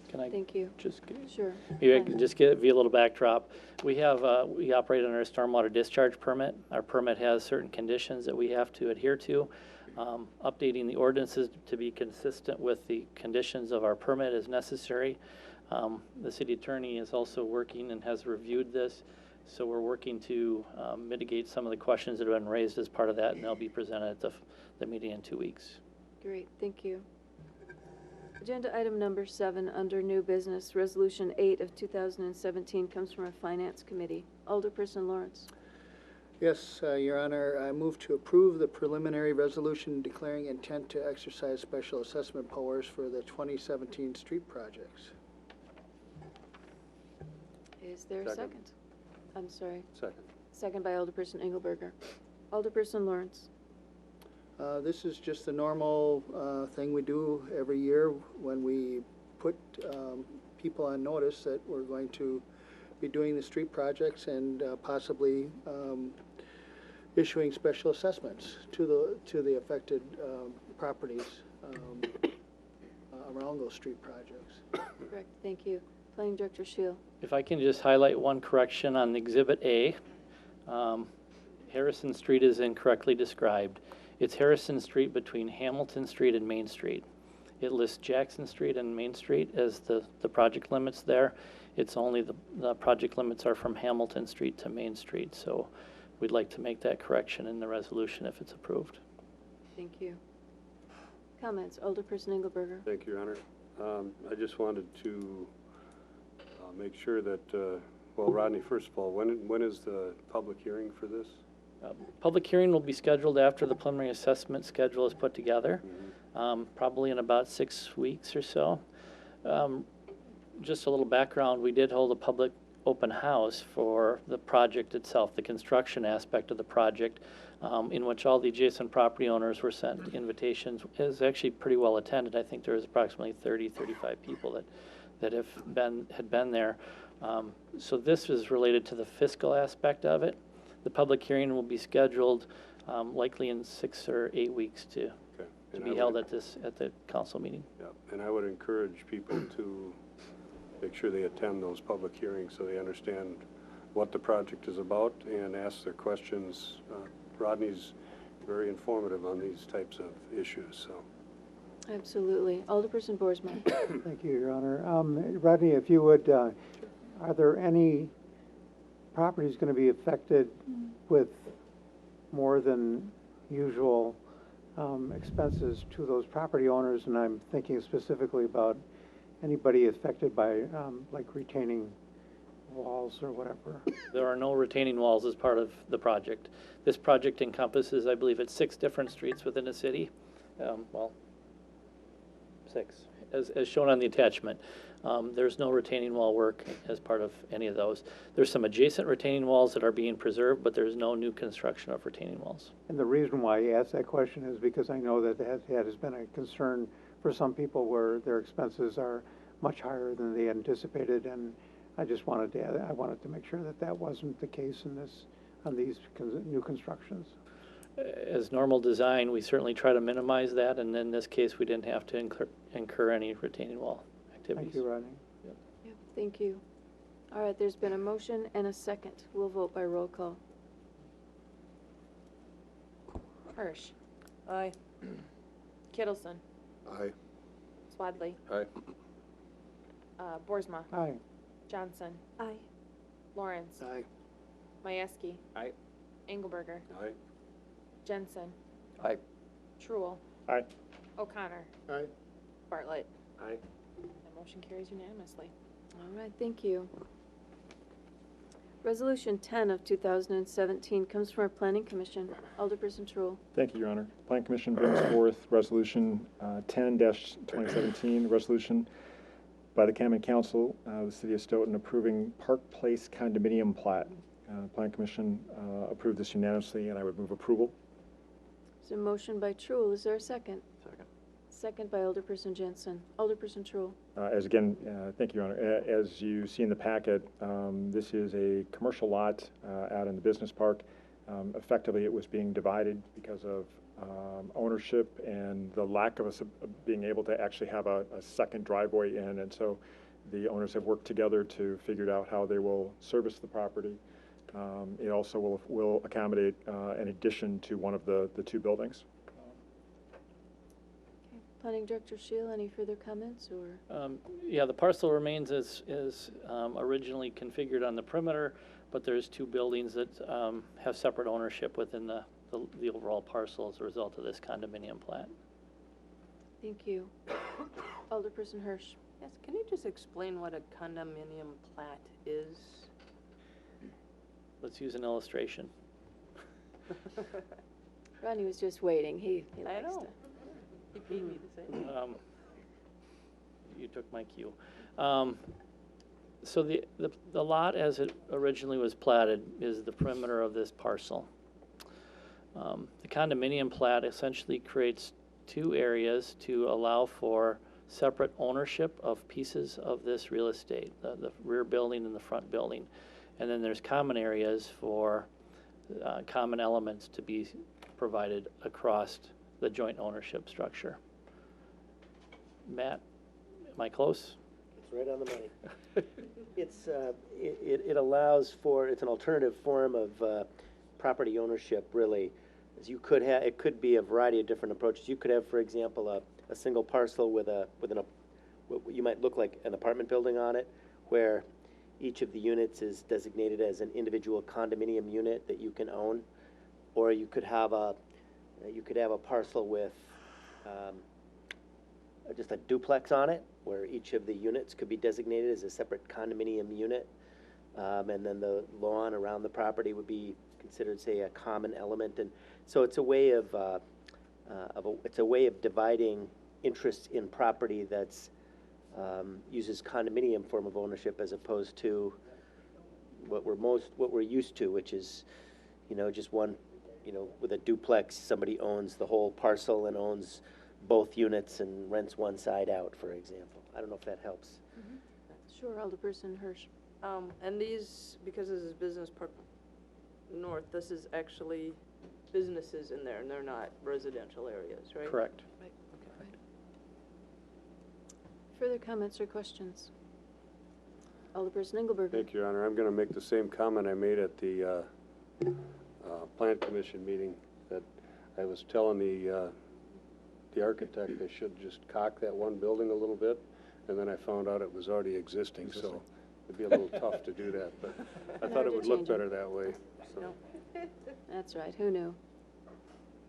Can I Thank you. just Sure. maybe I can just give you a little backdrop. We have, we operate under a stormwater discharge permit. Our permit has certain conditions that we have to adhere to. Updating the ordinances to be consistent with the conditions of our permit is necessary. The city attorney is also working and has reviewed this, so we're working to mitigate some of the questions that have been raised as part of that, and they'll be presented at the meeting in 2 weeks. Great, thank you. Agenda item number 7, under new business, Resolution 8 of 2017 comes from our Finance Committee. Alderperson Lawrence. Yes, Your Honor, I move to approve the preliminary resolution declaring intent to exercise special assessment powers for the 2017 street projects. Is there a Second. second? I'm sorry. Second. Second by Alderperson Engelberger. Alderperson Lawrence. This is just the normal thing we do every year when we put people on notice that we're going to be doing the street projects and possibly issuing special assessments to the affected properties around those street projects. Correct, thank you. Planning Director Shield. If I can just highlight one correction on Exhibit A. Harrison Street is incorrectly described. It's Harrison Street between Hamilton Street and Main Street. It lists Jackson Street and Main Street as the project limits there. It's only the project limits are from Hamilton Street to Main Street, so we'd like to make that correction in the resolution if it's approved. Thank you. Comments, Alderperson Engelberger. Thank you, Your Honor. I just wanted to make sure that, well, Rodney, first of all, when is the public hearing for this? Public hearing will be scheduled after the preliminary assessment schedule is put together, probably in about 6 weeks or so. Just a little background, we did hold a public open house for the project itself, the construction aspect of the project, in which all the adjacent property owners were sent invitations. It was actually pretty well attended. I think there was approximately 30, 35 people that had been there. So this is related to the fiscal aspect of it. The public hearing will be scheduled likely in 6 or 8 weeks to be held at the council meeting. Yeah, and I would encourage people to make sure they attend those public hearings so they understand what the project is about and ask their questions. Rodney's very informative on these types of issues, so. Absolutely. Alderperson Boersma. Thank you, Your Honor. Rodney, if you would, are there any properties going to be affected with more than usual expenses to those property owners? And I'm thinking specifically about anybody affected by like retaining walls or whatever. There are no retaining walls as part of the project. This project encompasses, I believe, it's 6 different streets within the city. Well, 6, as shown on the attachment. There's no retaining wall work as part of any of those. There's some adjacent retaining walls that are being preserved, but there's no new construction of retaining walls. And the reason why I asked that question is because I know that that has been a concern for some people where their expenses are much higher than they anticipated, and I just wanted to add, I wanted to make sure that that wasn't the case on these new constructions. As normal design, we certainly try to minimize that, and in this case, we didn't have to incur any retaining wall activities. Thank you, Rodney. Yep, thank you. All right, there's been a motion and a second. We'll vote by roll call. Hirsch. Aye. Kittleson. Aye. Swadley. Aye. Boersma. Aye. Johnson. Aye. Lawrence. Aye. Mieski. Aye. Engelberger. Aye. Jensen. Aye. Truul. Aye. O'Connor. Aye. Bartlett. Aye. The motion carries unanimously. All right, thank you. Resolution 10 of 2017 comes from our Planning Commission. Alderperson Truul. Thank you, Your Honor. Plan Commission brings forth Resolution 10-2017, resolution by the Common Council of the City of Stoughton approving Park Place condominium plat. Plan Commission approved this unanimously, and I would move approval. There's a motion by Truul. Is there a second? Second. Second by Alderperson Jensen. Alderperson Truul. Thank you, Your Honor. As you see in the packet, this is a commercial lot out in the business park. Effectively, it was being divided because of ownership and the lack of us being able to actually have a second driveway in. And so the owners have worked together to figure out how they will service the property. It also will accommodate an addition to one of the two buildings. Planning Director Shield, any further comments or? Yeah, the parcel remains as originally configured on the perimeter, but there's two buildings that have separate ownership within the overall parcel as a result of this condominium plat. Thank you. Alderperson Hirsch. Yes, can you just explain what a condominium plat is? Let's use an illustration. Ronnie was just waiting. He I likes know. to. He paid me the same. You took my cue. So the lot as it originally was platted is the perimeter of this parcel. The condominium plat essentially creates two areas to allow for separate ownership of pieces of this real estate, the rear building and the front building. And then there's common areas for common elements to be provided across the joint ownership structure. Matt, am I close? It's right on the money. It allows for, it's an alternative form of property ownership, really. As you could have, it could be a variety of different approaches. You could have, for example, a single parcel with what you might look like an apartment building on it, where each of the units is designated as an individual condominium unit that you can own. Or you could have a parcel with just a duplex on it, where each of the units could be designated as a separate condominium unit, and then the lawn around the property would be considered, say, a common element. And so it's a way of dividing interests in property that's uses condominium form of ownership as opposed to what we're used to, which is, just one. With a duplex, somebody owns the whole parcel and owns both units and rents one side out, for example. I don't know if that helps. Sure, Alderperson Hirsch. And these, because this is Business Park North, this is actually businesses in there, and they're not residential areas, right? Correct. Right, okay. Further comments or questions? Alderperson Engelberger. Thank you, Your Honor. I'm going to make the same comment I made at the Plan Commission meeting, that I was telling the architect they should just cock that one building a little bit, and then I found out it was already existing, so it'd be a little tough to do that, but I thought it would look better that way. So. That's right. Who knew?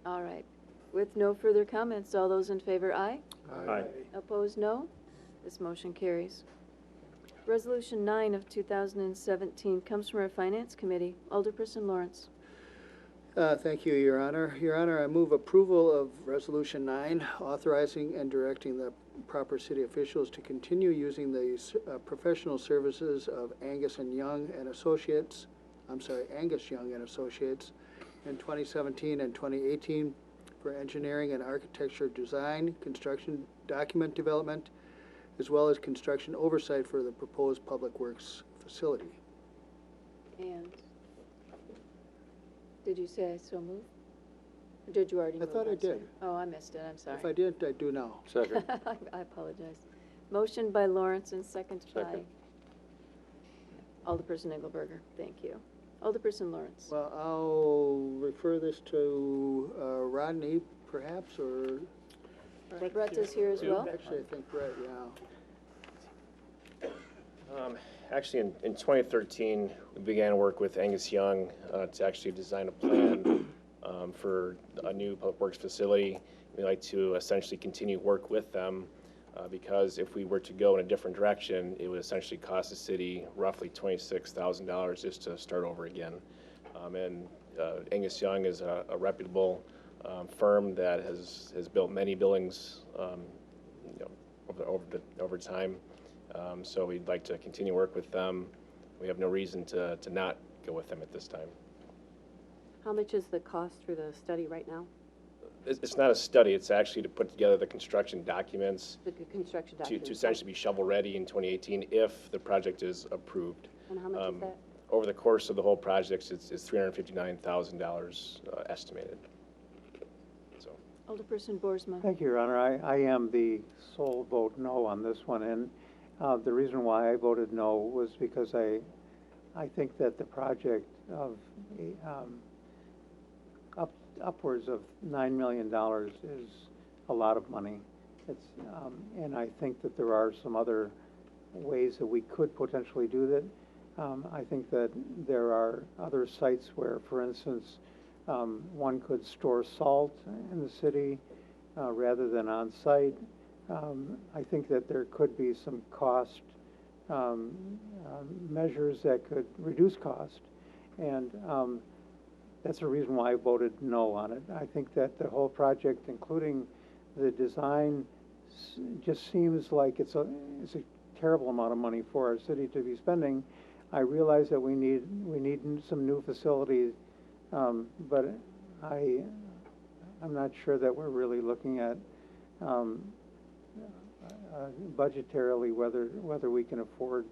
All right. With no further comments, all those in favor, aye? Aye. Opposed, no? This motion carries. Resolution 9 of 2017 comes from our Finance Committee. Alderperson Lawrence. Thank you, Your Honor. Your Honor, I move approval of Resolution 9, authorizing and directing the proper city officials to continue using the professional services of Angus Young and Associates in 2017 and 2018 for engineering and architecture design, construction document development, as well as construction oversight for the proposed public works facility. And did you say I so move? Or did you already move? I thought I did. Oh, I missed it. I'm sorry. If I didn't, I do now. Second. I apologize. Motion by Lawrence and second by Alderperson Engelberger. Thank you. Alderperson Lawrence. Well, I'll refer this to Rodney, perhaps, or Brett is here as well. actually, I think Brett, yeah. Actually, in 2013, we began work with Angus Young to actually design a plan for a new public works facility. We'd like to essentially continue work with them because if we were to go in a different direction, it would essentially cost the city roughly $26,000 just to start over again. And Angus Young is a reputable firm that has built many buildings over time. So we'd like to continue work with them. We have no reason to not go with them at this time. How much is the cost for the study right now? It's not a study, it's actually to put together the construction documents The construction documents? to essentially be shovel-ready in 2018 if the project is approved. And how much is that? Over the course of the whole project, it's $359,000 estimated. So. Alderperson Boersma. Thank you, Your Honor. I am the sole vote no on this one, and the reason why I voted no was because I think that the project of upwards of $9 million is a lot of money. It's and I think that there are some other ways that we could potentially do that. I think that there are other sites where, for instance, one could store salt in the city rather than on site. I think that there could be some cost measures that could reduce cost, and that's the reason why I voted no on it. I think that the whole project, including the design, just seems like it's a terrible amount of money for our city to be spending. I realize that we need some new facilities, but I'm not sure that we're really looking at budgetarily whether we can afford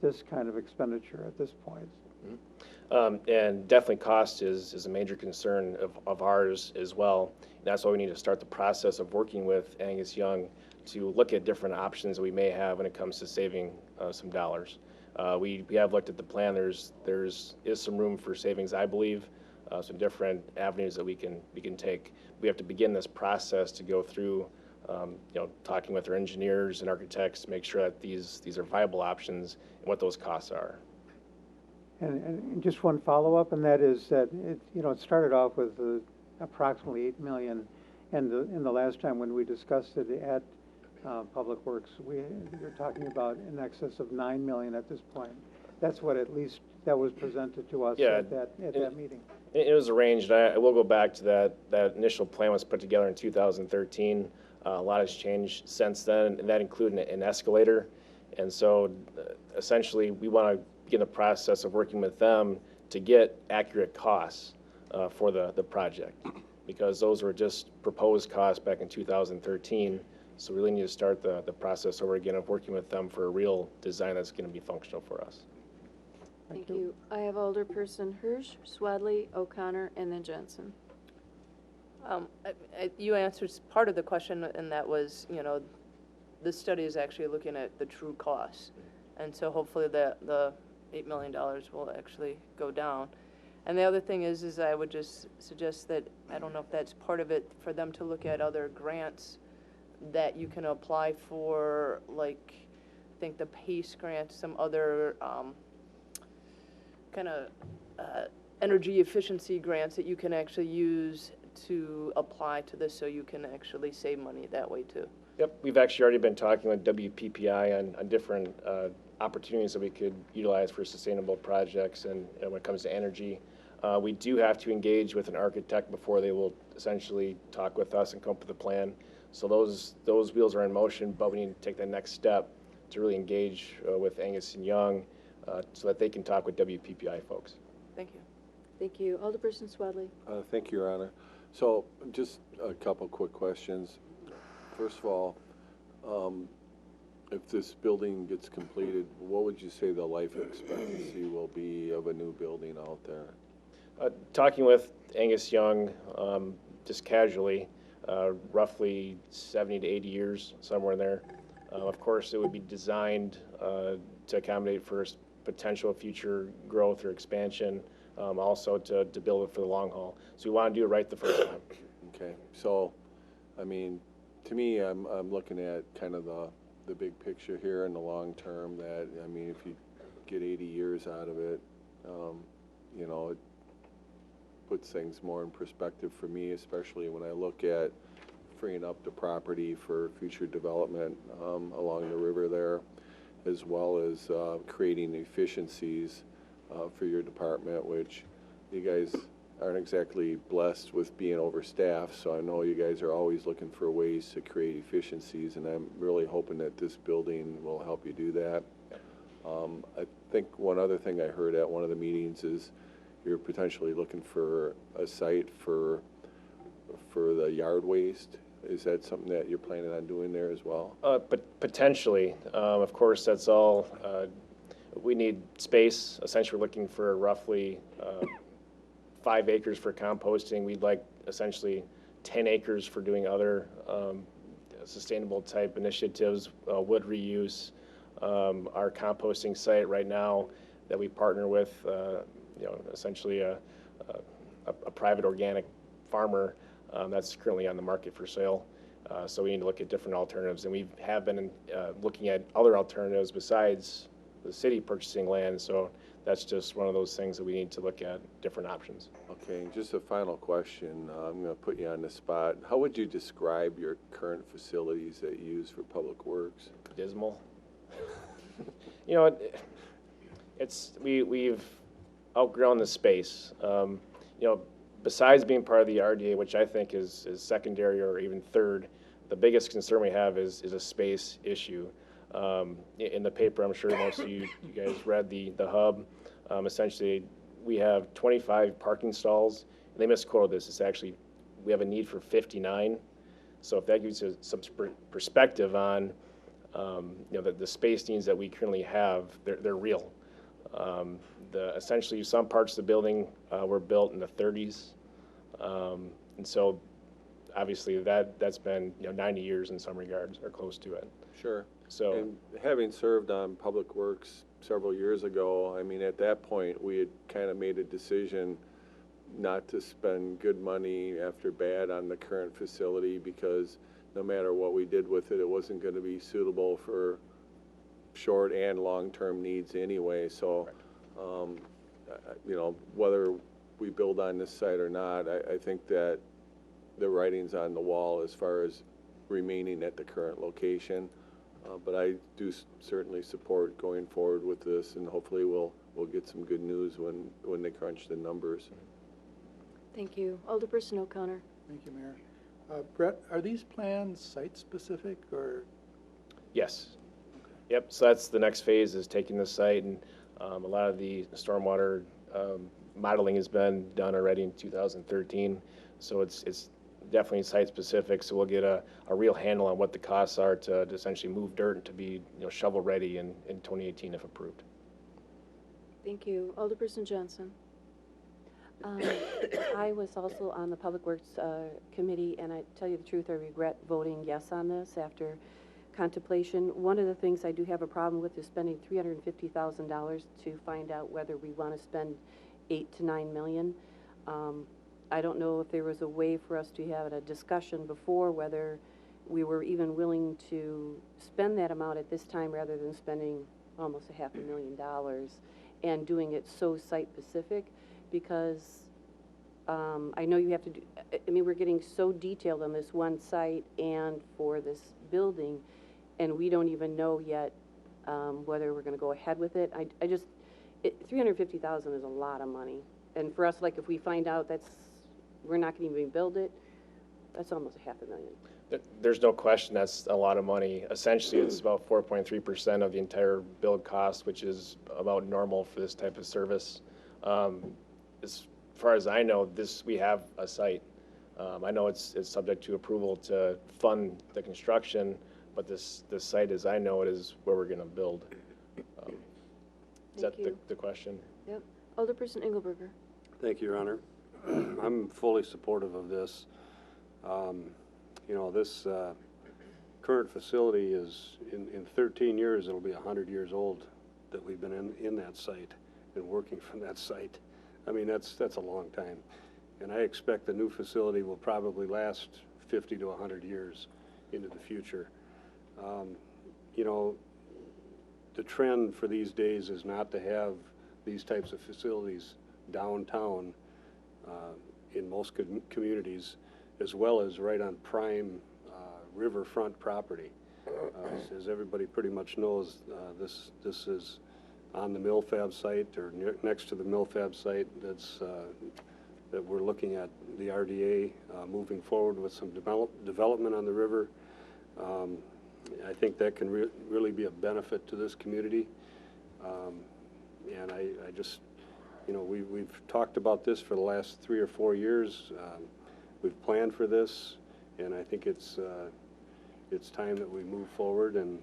this kind of expenditure at this point. And definitely cost is a major concern of ours as well. And that's why we need to start the process of working with Angus Young to look at different options that we may have when it comes to saving some dollars. We have looked at the plan. There is some room for savings, I believe, some different avenues that we can take. We have to begin this process to go through talking with our engineers and architects to make sure that these are viable options and what those costs are. And just one follow-up, and that is that it started off with approximately $8 million, and in the last time when we discussed it at Public Works, we were talking about in excess of $9 million at this point. That's what at least that was presented to us at that meeting. It was arranged. I will go back to that initial plan was put together in 2013. A lot has changed since then, and that included an escalator. And so essentially we want to begin the process of working with them to get accurate costs for the project, because those were just proposed costs back in 2013. So we really need to start the process over again of working with them for a real design that's going to be functional for us. Thank you. I have Alderperson Hirsch, Swadley, O'Connor, and then Jensen. You answered part of the question, and that was, this study is actually looking at the true costs. And so hopefully the $8 million will actually go down. And the other thing is I would just suggest that, I don't know if that's part of it, for them to look at other grants that you can apply for, like, I think the PACE grant, some other kind of energy efficiency grants that you can actually use to apply to this, so you can actually save money that way too. Yep, we've actually already been talking with WPPI on different opportunities that we could utilize for sustainable projects and when it comes to energy. We do have to engage with an architect before they will essentially talk with us and come up with a plan. So those wheels are in motion, but we need to take the next step to really engage with Angus and Young so that they can talk with WPPI folks. Thank you. Thank you. Alderperson Swadley. Thank you, Your Honor. So just a couple quick questions. First of all, if this building gets completed, what would you say the life expectancy will be of a new building out there? Talking with Angus Young, just casually, roughly 70 to 80 years, somewhere in there. Of course, it would be designed to accommodate for potential future growth or expansion. also to build it for the long haul. So we want to do it right the first time. Okay, so, I mean, to me, I'm looking at kind of the big picture here in the long term that, I mean, if you get 80 years out of it, you know, it puts things more in perspective for me, especially when I look at freeing up the property for future development along the river there, as well as creating efficiencies for your department, which you guys aren't exactly blessed with being overstaffed, so I know you guys are always looking for ways to create efficiencies, and I'm really hoping that this building will help you do that. I think one other thing I heard at one of the meetings is you're potentially looking for a site for the yard waste. Is that something that you're planning on doing there as well? But potentially, of course, that's all. We need space. Essentially, we're looking for roughly 5 acres for composting. We'd like essentially 10 acres for doing other sustainable type initiatives, wood reuse. Our composting site right now that we partner with, you know, essentially a private organic farmer that's currently on the market for sale. So we need to look at different alternatives, and we have been looking at other alternatives besides the city purchasing land. So that's just one of those things that we need to look at, different options. Okay, just a final question. I'm going to put you on the spot. How would you describe your current facilities that you use for public works? Dismal. You know, we've outgrown the space. You know, besides being part of the RDA, which I think is secondary or even third, the biggest concern we have is a space issue. In the paper, I'm sure most of you guys read the hub. Essentially, we have 25 parking stalls. They misquoted this. It's actually, we have a need for 59. So if that gives you some perspective on, you know, the space needs that we currently have, they're real. Essentially, some parts of the building were built in the 30s. And so obviously that's been, you know, 90 years in some regards or close to it. Sure. So, and having served on Public Works several years ago, I mean, at that point, we had kind of made a decision not to spend good money after bad on the current facility, because no matter what we did with it, it wasn't going to be suitable for short and long-term needs anyway. So, you know, whether we build on this site or not, I think that the writing's on the wall as far as remaining at the current location. But I do certainly support going forward with this, and hopefully we'll get some good news when they crunch the numbers. Thank you. Alderperson O'Connor. Thank you, Mayor. Brett, are these plans site-specific or? Yes. Okay. Yep, so that's the next phase, is taking the site, and a lot of the stormwater modeling has been done already in 2013. So it's definitely site-specific, so we'll get a real handle on what the costs are to essentially move dirt and to be, you know, shovel-ready in 2018 if approved. Thank you. Alderperson Johnson. I was also on the Public Works Committee, and I tell you the truth, I regret voting yes on this after contemplation. One of the things I do have a problem with is spending $350,000 to find out whether we want to spend $8 to $9 million. I don't know if there was a way for us to have a discussion before whether we were even willing to spend that amount at this time rather than spending almost $500,000 and doing it so site-specific, because I know you have to do, I mean, we're getting so detailed on this one site and for this building, and we don't even know yet whether we're going to go ahead with it. I just, $350,000 is a lot of money. And for us, like, if we find out we're not going to even build it, that's almost $500,000. There's no question that's a lot of money. Essentially, it's about 4.3% of the entire build cost, which is about normal for this type of service. As far as I know, we have a site. I know it's subject to approval to fund the construction, but this site, as I know it, is where we're going to build. Is that the question? Yep. Alderperson Engelberger. Thank you, Your Honor. I'm fully supportive of this. You know, this current facility is, in 13 years, it'll be 100 years old that we've been in that site and working from that site. I mean, that's a long time. And I expect the new facility will probably last 50 to 100 years into the future. You know, the trend for these days is not to have these types of facilities downtown in most communities, as well as right on prime riverfront property. As everybody pretty much knows, this is on the mill fab site or next to the mill fab site. That we're looking at the RDA moving forward with some development on the river. I think that can really be a benefit to this community. And I just, you know, we've talked about this for the last 3 or 4 years. We've planned for this, and I think it's time that we move forward and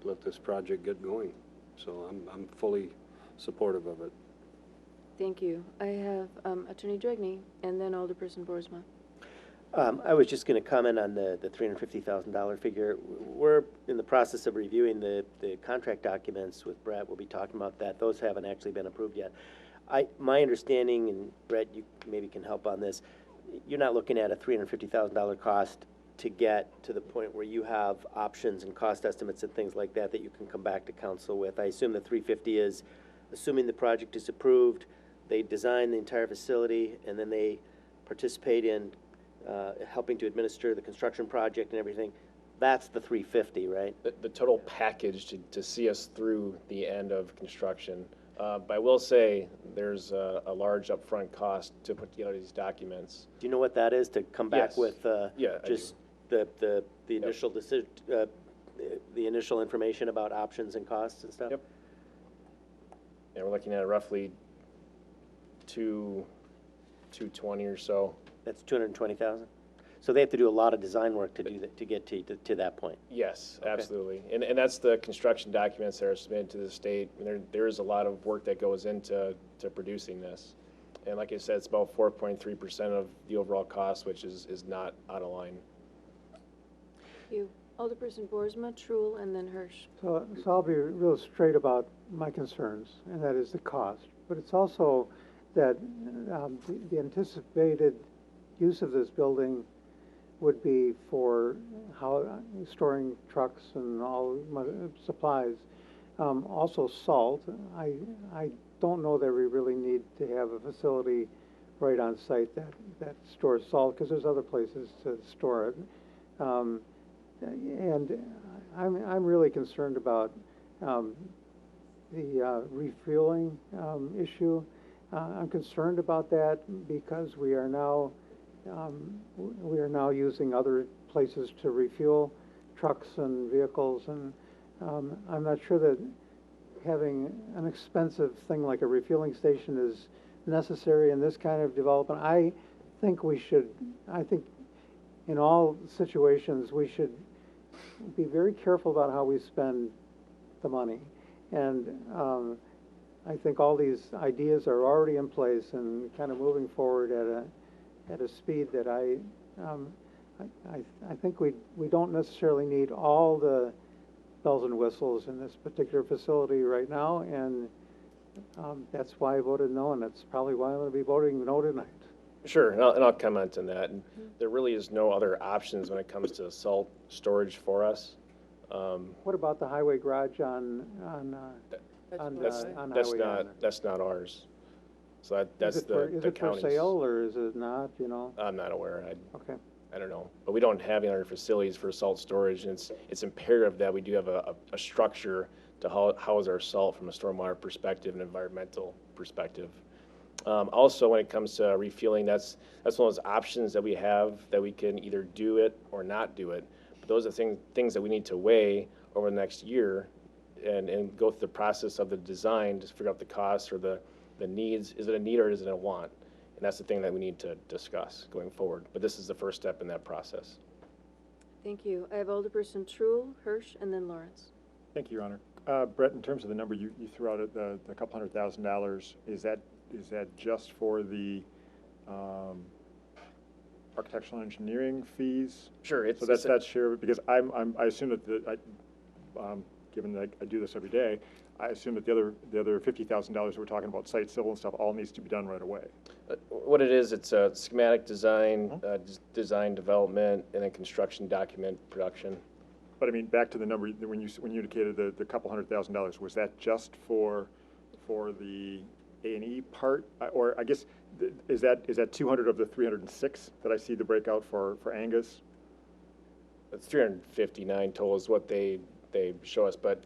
let this project get going. So I'm fully supportive of it. Thank you. I have Attorney Dragney and then Alderperson Boersma. I was just going to comment on the $350,000 figure. We're in the process of reviewing the contract documents with Brett. We'll be talking about that. Those haven't actually been approved yet. My understanding, and Brett, you maybe can help on this, you're not looking at a $350,000 cost to get to the point where you have options and cost estimates and things like that that you can come back to council with. I assume the $350 is assuming the project is approved, they design the entire facility, and then they participate in helping to administer the construction project and everything. That's the $350, right? The total package to see us through the end of construction. But I will say there's a large upfront cost to put together these documents. Do you know what that is, to come back Yes. with Yeah, just the initial decision, the initial information about options and costs and stuff? Yep. And we're looking at roughly 220 or so. That's 220,000. So they have to do a lot of design work to do that, to get to that point. Yes, Okay. absolutely. And that's the construction documents that are submitted to the state. And there is a lot of work that goes into producing this. And like I said, it's about 4.3% of the overall cost, which is not out of line. Thank you. Alderperson Boersma, Truul, and then Hirsch. So I'll be real straight about my concerns, and that is the cost. But it's also that the anticipated use of this building would be for storing trucks and all supplies. Also salt. I don't know that we really need to have a facility right on site that stores salt, because there's other places to store it. And I'm really concerned about the refueling issue. I'm concerned about that because we are now using other places to refuel trucks and vehicles, and I'm not sure that having an expensive thing like a refueling station is necessary in this kind of development. I think in all situations we should be very careful about how we spend the money. And I think all these ideas are already in place and kind of moving forward at a speed that I think we don't necessarily need all the bells and whistles in this particular facility right now, and that's why I voted no, and that's probably why I'm going to be voting no tonight. Sure, and I'll comment on that. And there really is no other options when it comes to salt storage for us. What about the highway garage on Highway? That's not ours. So that's the county's. Is it for sale or is it not? You know. I'm not aware. Okay. I don't know, but we don't have any other facilities for salt storage, and it's imperative that we do have a structure to house our salt from a stormwater perspective and environmental perspective. Also, when it comes to refueling, that's one of those options that we have that we can either do it or not do it. But those are things that we need to weigh over the next year and go through the process of the design to figure out the costs or the needs. Is it a need or is it a want? And that's the thing that we need to discuss going forward. But this is the first step in that process. Thank you. I have Alderperson Truul, Hirsch, and then Lawrence. Thank you, Your Honor. Brett, in terms of the number you threw out, the couple $100,000, is that just for the architectural engineering fees? Sure. So that's share, because I assume that given that I do this every day, I assume that the other $50,000 we're talking about, site civil and stuff, all needs to be done right away. What it is, it's a schematic design, design development, and then construction document production. But I mean, back to the number, when you indicated the couple $100,000, was that just for the A&E part? Or I guess, is that 200 of the 306 that I see the breakout for Angus? It's 359 total is what they show us, but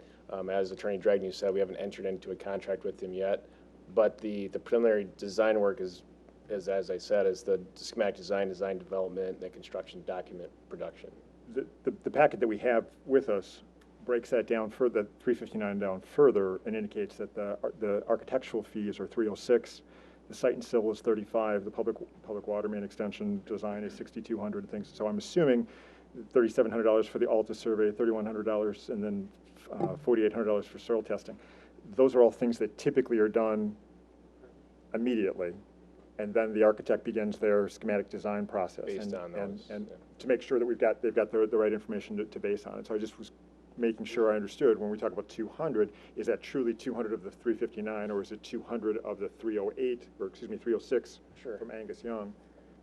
as Attorney Dragnew said, we haven't entered into a contract with them yet. But the preliminary design work is as I said, is the schematic design development, and the construction document production. The packet that we have with us breaks that down further, 359 down further, and indicates that the architectural fees are 306, the site and civil is 35, the public water main extension design is 6,200 things. So I'm assuming $3,700 for the Alta survey, $3,100, and then $4,800 for soil testing. Those are all things that typically are done immediately, and then the architect begins their schematic design process. Based on those, and to make sure that they've got the right information to base on it. So I just was making sure I understood when we talk about 200, is that truly 200 of the 359, or is it 200 of the 308, or excuse me, 306 from Angus Young?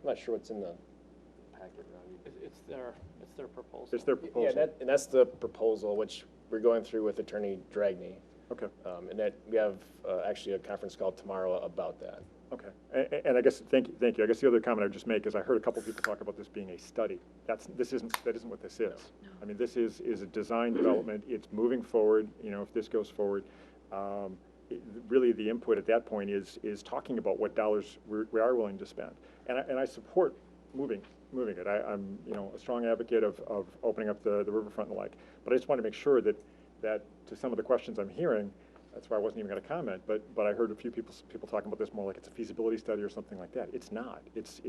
I'm not sure what's in the packet, Ron. It's their proposal. It's their proposal. Yeah, and that's the proposal, which we're going through with Attorney Dragnew. Okay. And that we have actually a conference call tomorrow about that. Okay, and I guess, thank you. I guess the other comment I would just make is I heard a couple people talk about this being a study. That isn't what this is. No. I mean, this is a design development. It's moving forward. You know, if this goes forward, really the input at that point is talking about what dollars we are willing to spend. And I support moving it. I'm a strong advocate of opening up the riverfront and the like. But I just want to make sure that to some of the questions I'm hearing, that's why I wasn't even going to comment, but I heard a few people talking about this more like it's a feasibility study or something like that. It's not. It's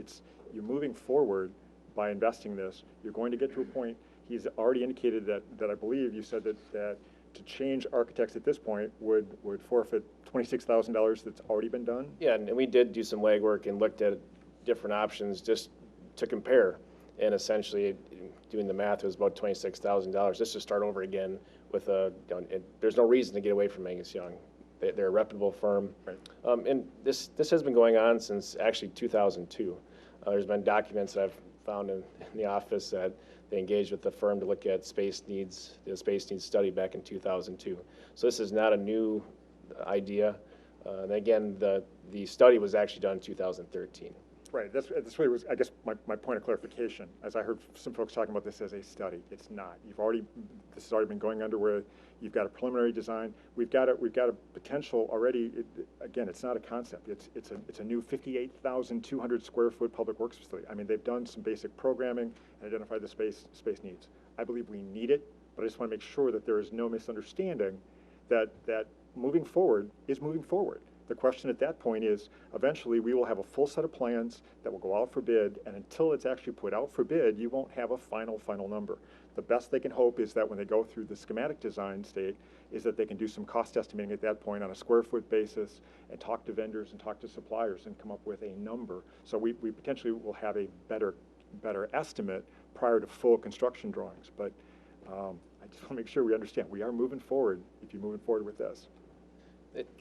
you're moving forward by investing this. You're going to get to a point. He's already indicated that I believe you said that to change architects at this point would forfeit $26,000 that's already been done. Yeah, and we did do some legwork and looked at different options just to compare, and essentially doing the math, it was about $26,000 just to start over again with there's no reason to get away from Angus Young. They're a reputable firm. Right. And this has been going on since actually 2002. There's been documents that I've found in the office that they engaged with the firm to look at the space needs study back in 2002. So this is not a new idea. And again, the study was actually done in 2013. Right, that's really was, I guess, my point of clarification. As I heard some folks talking about this as a study, it's not. This has already been going underway. You've got a preliminary design. We've got a potential already. Again, it's not a concept. It's a new 58,200 square foot public works facility. I mean, they've done some basic programming and identified the space needs. I believe we need it, but I just want to make sure that there is no misunderstanding that moving forward is moving forward. The question at that point is, eventually we will have a full set of plans that will go out for bid, and until it's actually put out for bid, you won't have a final number. The best they can hope is that when they go through the schematic design state, is that they can do some cost estimating at that point on a square foot basis and talk to vendors and talk to suppliers and come up with a number. So we potentially will have a better estimate prior to full construction drawings. But I just want to make sure we understand, we are moving forward if you're moving forward with this.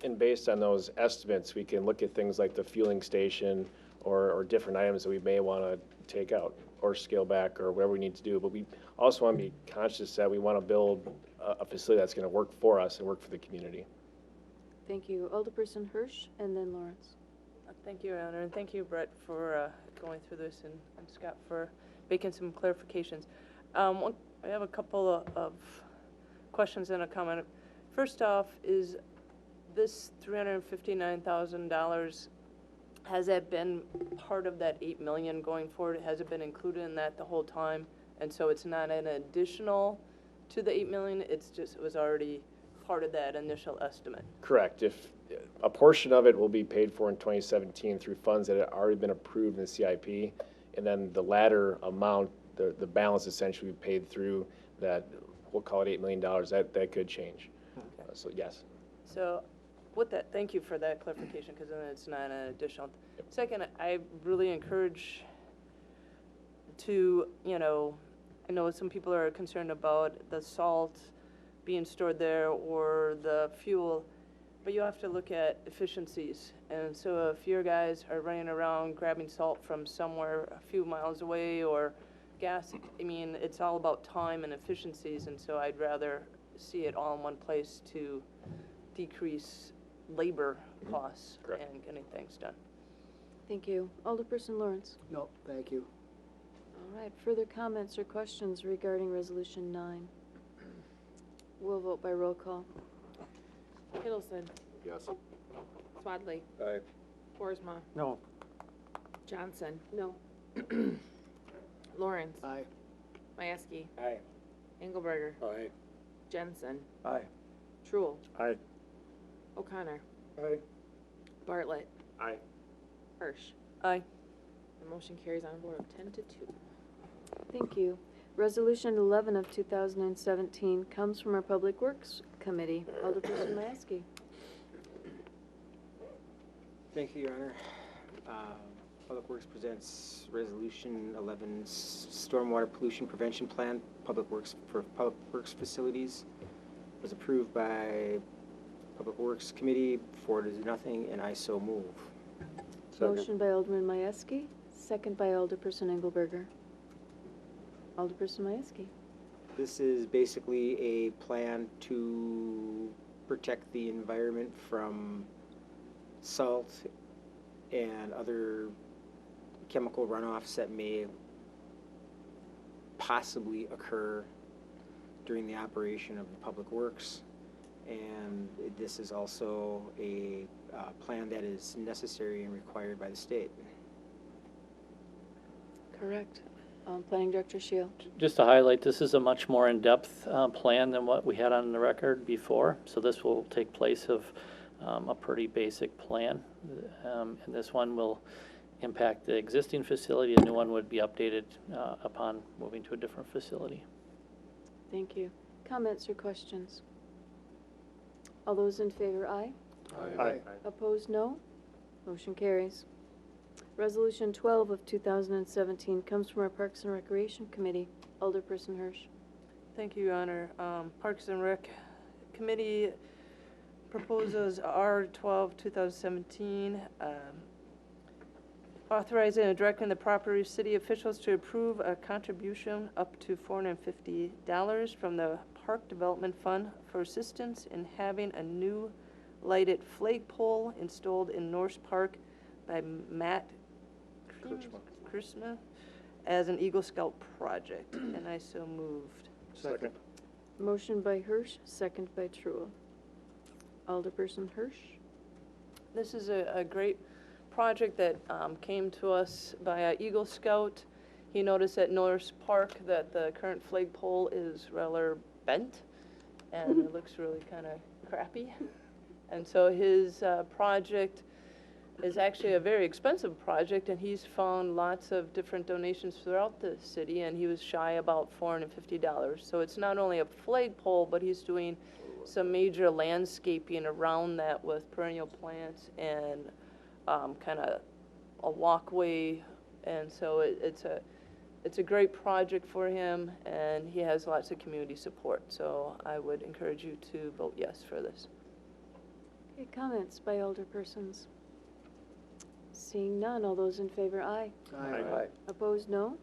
And based on those estimates, we can look at things like the fueling station or different items that we may want to take out or scale back or whatever we need to do. But we also want to be conscious that we want to build a facility that's going to work for us and work for the community. Thank you. Alderperson Hirsch and then Lawrence. Thank you, Honor, and thank you, Brett, for going through this, and Scott for making some clarifications. I have a couple of questions and a comment. First off, is this $359,000, has that been part of that $8 million going forward? Has it been included in that the whole time? And so it's not an additional to the $8 million, it was already part of that initial estimate? Correct. If a portion of it will be paid for in 2017 through funds that had already been approved in the CIP, and then the latter amount, the balance essentially be paid through that, we'll call it $8 million, that could change. Okay. So yes. So with that, thank you for that clarification, because then it's not an additional. Yep. Second, I really encourage to, I know some people are concerned about the salt being stored there or the fuel, but you have to look at efficiencies. And so if your guys are running around grabbing salt from somewhere a few miles away or gas, I mean, it's all about time and efficiencies, and so I'd rather see it all in one place to decrease labor costs and getting things done. Thank you. Alderperson Lawrence. No, thank you. All right, further comments or questions regarding Resolution 9? We'll vote by roll call. Kittleson. Yes. Swadley. Aye. Boersma. No. Johnson. No. Lawrence. Aye. Mieski. Aye. Engelberger. Aye. Jensen. Aye. Truul. Aye. O'Connor. Aye. Bartlett. Aye. Hirsch. Aye. The motion carries on a vote of 10 to 2. Thank you. Resolution 11 of 2017 comes from our Public Works Committee. Alderperson Maskey. Thank you, Your Honor. Public Works presents Resolution 11, Stormwater Pollution Prevention Plan, Public Works for Public Works Facilities. Was approved by Public Works Committee, 4-0, and I so move. Motion by Alderman Mieski, second by Alderperson Engelberger. Alderperson Mieski. This is basically a plan to protect the environment from salt and other chemical runoffs that may possibly occur during the operation of the Public Works. And this is also a plan that is necessary and required by the state. Correct. Planning Director Shield. Just to highlight, this is a much more in-depth plan than what we had on the record before. So this will take place of a pretty basic plan. And this one will impact the existing facility. A new one would be updated upon moving to a different facility. Thank you. Comments or questions? All those in favor, aye. Aye. Opposed, no. Motion carries. Resolution 12 of 2017 comes from our Parks and Recreation Committee. Alderperson Hirsch. Thank you, Your Honor. Parks and Rec Committee proposes R12 2017, authorizing and directing the proper city officials to approve a contribution up to $450 from the Park Development Fund for assistance in having a new lighted flagpole installed in Norse Park by Matt Krishna as an Eagle Scout project, and I so moved. Second. Motion by Hirsch, second by Truul. Alderperson Hirsch. This is a great project that came to us by Eagle Scout. He noticed at Norris Park that the current flagpole is rather bent, and it looks really kind of crappy. And so his project is actually a very expensive project, and he's found lots of different donations throughout the city, and he was shy about $450. So it's not only a flagpole, but he's doing some major landscaping around that with perennial plants and kind of a walkway, and so it's a great project for him, and he has lots of community support. So I would encourage you to vote yes for this. Okay, comments by alderpersons? Seeing none, all those in favor, aye. Aye. Opposed, no.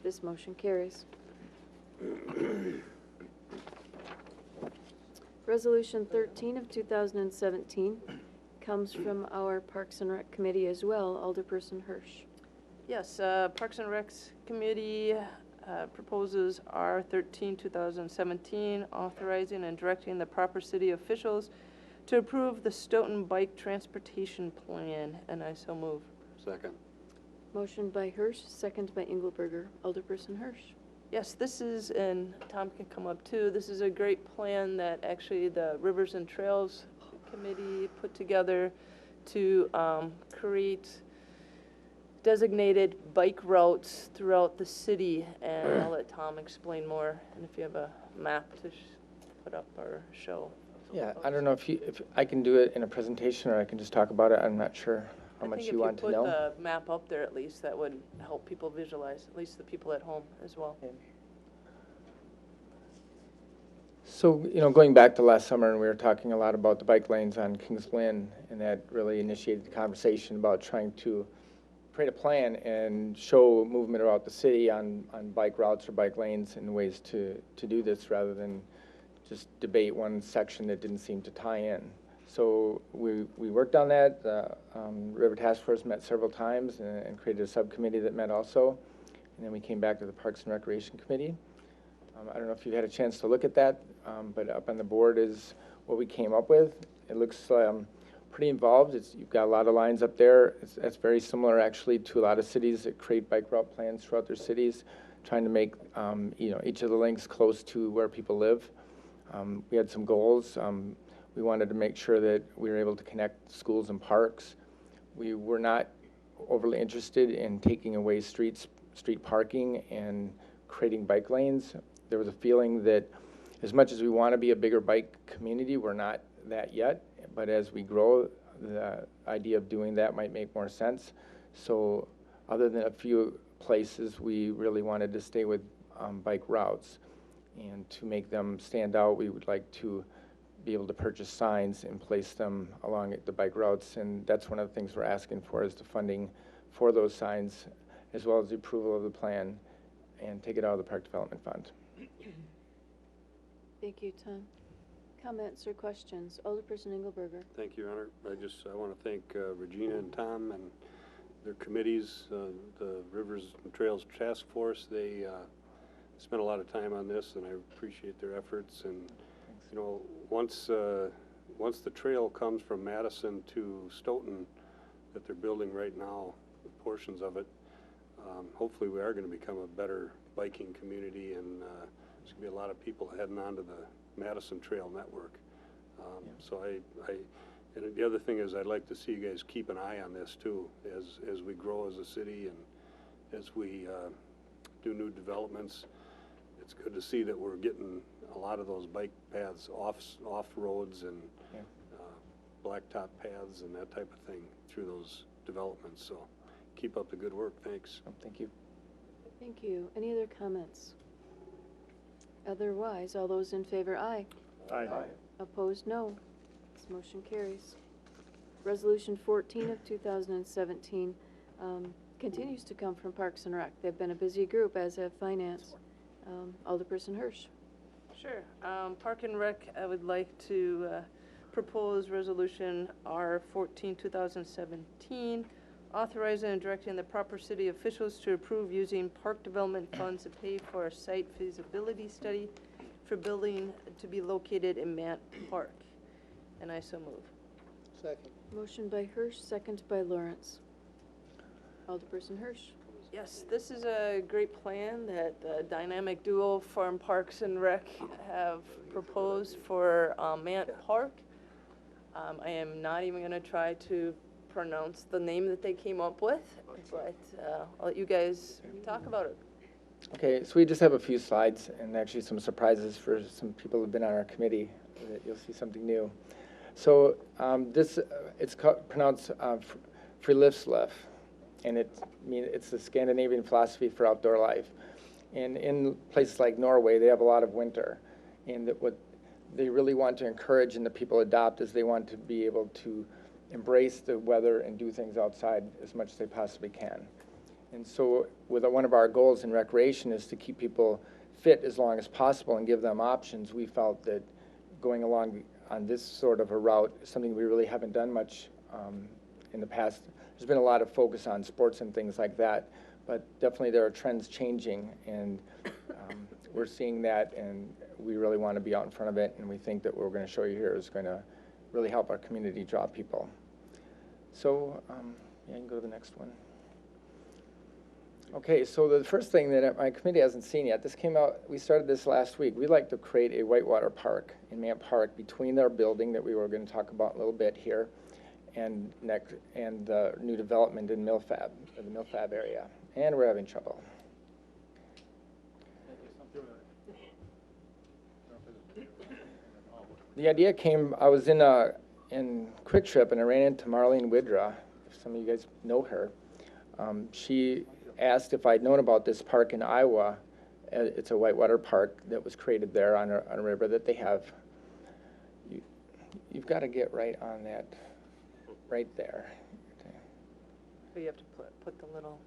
This motion carries. Resolution 13 of 2017 comes from our Parks and Rec Committee as well. Alderperson Hirsch. Yes, Parks and Recs Committee proposes R13 2017, authorizing and directing the proper city officials to approve the Stoughton Bike Transportation Plan, and I so move. Second. Motion by Hirsch, second by Engelberger. Alderperson Hirsch. Yes, this is, and Tom can come up too, this is a great plan that actually the Rivers and Trails Committee put together to create designated bike routes throughout the city, and I'll let Tom explain more, and if you have a map to put up or show. Yeah, I don't know if I can do it in a presentation or I can just talk about it. I'm not sure how much you want to know. I think if you put the map up there at least, that would help people visualize, at least the people at home as well. So, going back to last summer, and we were talking a lot about the bike lanes on Kings Lynn, and that really initiated the conversation about trying to create a plan and show movement around the city on bike routes or bike lanes and ways to do this rather than just debate one section that didn't seem to tie in. So we worked on that. The River Task Force met several times and created a subcommittee that met also. And then we came back to the Parks and Recreation Committee. I don't know if you had a chance to look at that, but up on the board is what we came up with. It looks pretty involved. You've got a lot of lines up there. It's very similar actually to a lot of cities that create bike route plans throughout their cities, trying to make each of the links close to where people live. We had some goals. We wanted to make sure that we were able to connect schools and parks. We were not overly interested in taking away street parking and creating bike lanes. There was a feeling that as much as we want to be a bigger bike community, we're not that yet. But as we grow, the idea of doing that might make more sense. So other than a few places, we really wanted to stay with bike routes. And to make them stand out, we would like to be able to purchase signs and place them along the bike routes. And that's one of the things we're asking for, is the funding for those signs, as well as the approval of the plan, and take it out of the Park Development Fund. Thank you, Tom. Comments or questions? Alderperson Engelberger. Thank you, Your Honor. I want to thank Regina and Tom and their committees, the Rivers and Trails Task Force. They spent a lot of time on this, and I appreciate their efforts. And once the trail comes from Madison to Stoughton, that they're building right now, portions of it, hopefully we are going to become a better biking community, and there's going to be a lot of people heading onto the Madison Trail Network. So and the other thing is, I'd like to see you guys keep an eye on this too, as we grow as a city and as we do new developments. It's good to see that we're getting a lot of those bike paths off roads and blacktop paths and that type of thing through those developments. So keep up the good work. Thanks. Thank you. Thank you. Any other comments? Otherwise, all those in favor, aye. Aye. Opposed, no. This motion carries. Resolution 14 of 2017 continues to come from Parks and Rec. They've been a busy group, as have Finance. Alderperson Hirsch. Sure. Park and Rec, I would like to propose Resolution R14, 2017, authorizing and directing the proper city officials to approve using park development funds to pay for a site feasibility study for building to be located in Mant Park. And I so move. Second. Motion by Hirsch, second by Lawrence. Alderperson Hirsch. Yes, this is a great plan that the dynamic duo from Parks and Rec have proposed for Mant Park. I am not even going to try to pronounce the name that they came up with, but I'll let you guys talk about it. Okay, so we just have a few slides and actually some surprises for some people who've been on our committee, that you'll see something new. So it's pronounced Friluftsliv, and it's the Scandinavian philosophy for outdoor life. And in places like Norway, they have a lot of winter, and what they really want to encourage and the people adopt is they want to be able to embrace the weather and do things outside as much as they possibly can. And so one of our goals in recreation is to keep people fit as long as possible and give them options. We felt that going along on this sort of a route is something we really haven't done much in the past. There's been a lot of focus on sports and things like that, but definitely there are trends changing, and we're seeing that, and we really want to be out in front of it, and we think that what we're going to show you here is going to really help our community draw people. So, yeah, you can go to the next one. Okay, so the first thing that my committee hasn't seen yet, this came out, we started this last week. We'd like to create a whitewater park in Mant Park between our building that we were going to talk about in a little bit here and the new development in the Milfab area. And we're having trouble. The idea came, I was in Quick Trip and I ran into Marlene Widra, if some of you guys know her. She asked if I'd known about this park in Iowa It's a whitewater park that was created there on a river that they have. You've got to get right on that, right there. So you have to put the little.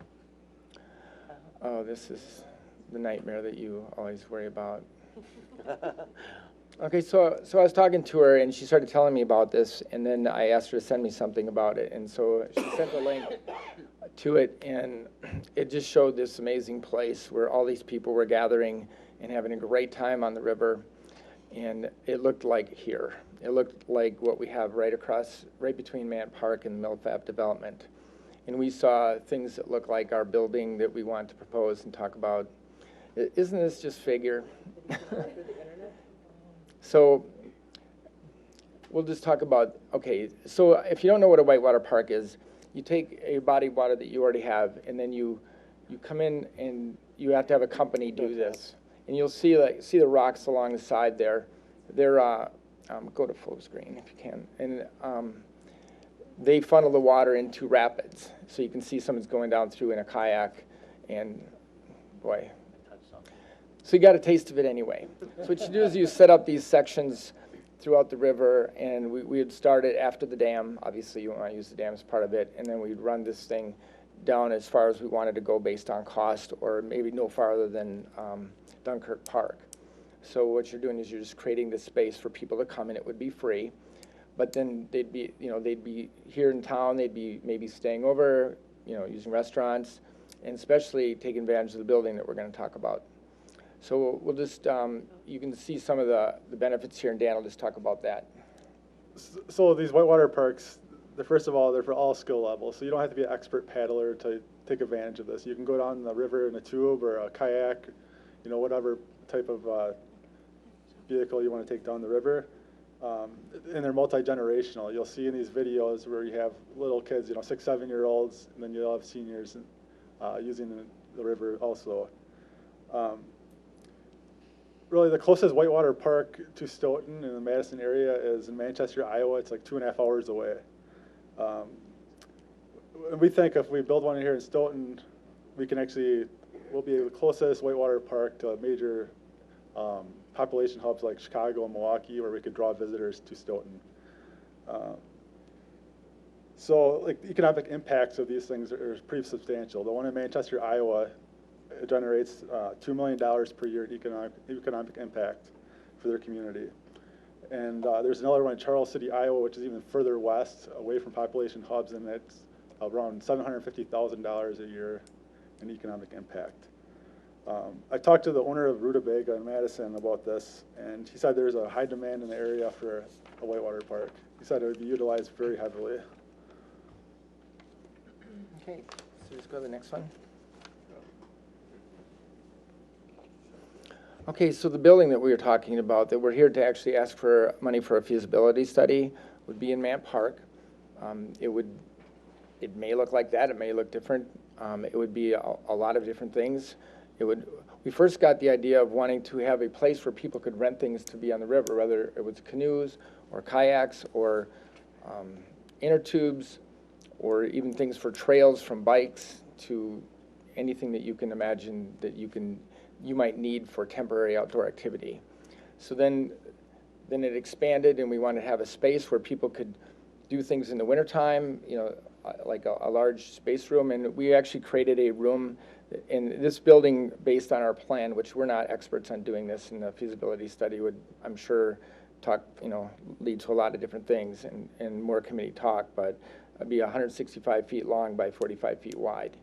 Oh, this is the nightmare that you always worry about. Okay, so I was talking to her, and she started telling me about this, and then I asked her to send me something about it, and so she sent a link to it, and it just showed this amazing place where all these people were gathering and having a great time on the river, and it looked like here. It looked like what we have right between Mant Park and the Millfab development. And we saw things that look like our building that we want to propose and talk about. Isn't this just figure? So we'll just talk about, okay, so if you don't know what a whitewater park is, you take a body of water that you already have, and then you come in and you have to have a company do this. And you'll see the rocks along the side there. They're, go to full screen if you can. And they funnel the water into rapids. So you can see someone's going down through in a kayak, and boy. So you got a taste of it anyway. So what you do is you set up these sections throughout the river, and we would start it after the dam. Obviously, you want to use the dam as part of it, and then we'd run this thing down as far as we wanted to go based on cost, or maybe no farther than Dunkirk Park. So what you're doing is you're just creating this space for people to come, and it would be free. But then they'd be here in town. They'd be maybe staying over, using restaurants, and especially taking advantage of the building that we're going to talk about. So we'll just, you can see some of the benefits here, and Dan will just talk about that. So these whitewater parks, first of all, they're for all skill levels, so you don't have to be an expert paddler to take advantage of this. You can go down the river in a tube or a kayak, whatever type of vehicle you want to take down the river. And they're multi-generational. You'll see in these videos where you have little kids, 6, 7-year-olds, and then you'll have seniors using the river also. Really, the closest whitewater park to Stoughton in the Madison area is in Manchester, Iowa. It's like 2.5 hours away. We think if we build one here in Stoughton, we'll be the closest whitewater park to a major population hubs like Chicago and Milwaukee, where we could draw visitors to Stoughton. So the economic impacts of these things are pretty substantial. The one in Manchester, Iowa, it generates $2 million per year in economic impact for their community. And there's another one in Charles City, Iowa, which is even further west, away from population hubs, and it's around $750,000 a year in economic impact. I talked to the owner of Rutabaga in Madison about this, and he said there's a high demand in the area for a whitewater park. He said it would be utilized very heavily. Okay, so let's go to the next one. Okay, so the building that we were talking about, that we're here to actually ask for money for a feasibility study, would be in Mant Park. It may look like that, it may look different. It would be a lot of different things. We first got the idea of wanting to have a place where people could rent things to be on the river, whether it was canoes or kayaks or inner tubes, or even things for trails from bikes to anything that you can imagine that you might need for temporary outdoor activity. So then it expanded, and we wanted to have a space where people could do things in the wintertime, like a large space room. And we actually created a room in this building based on our plan, which we're not experts on doing this, and the feasibility study would, I'm sure, lead to a lot of different things and more committee talk, but it'd be 165 feet long by 45 feet wide.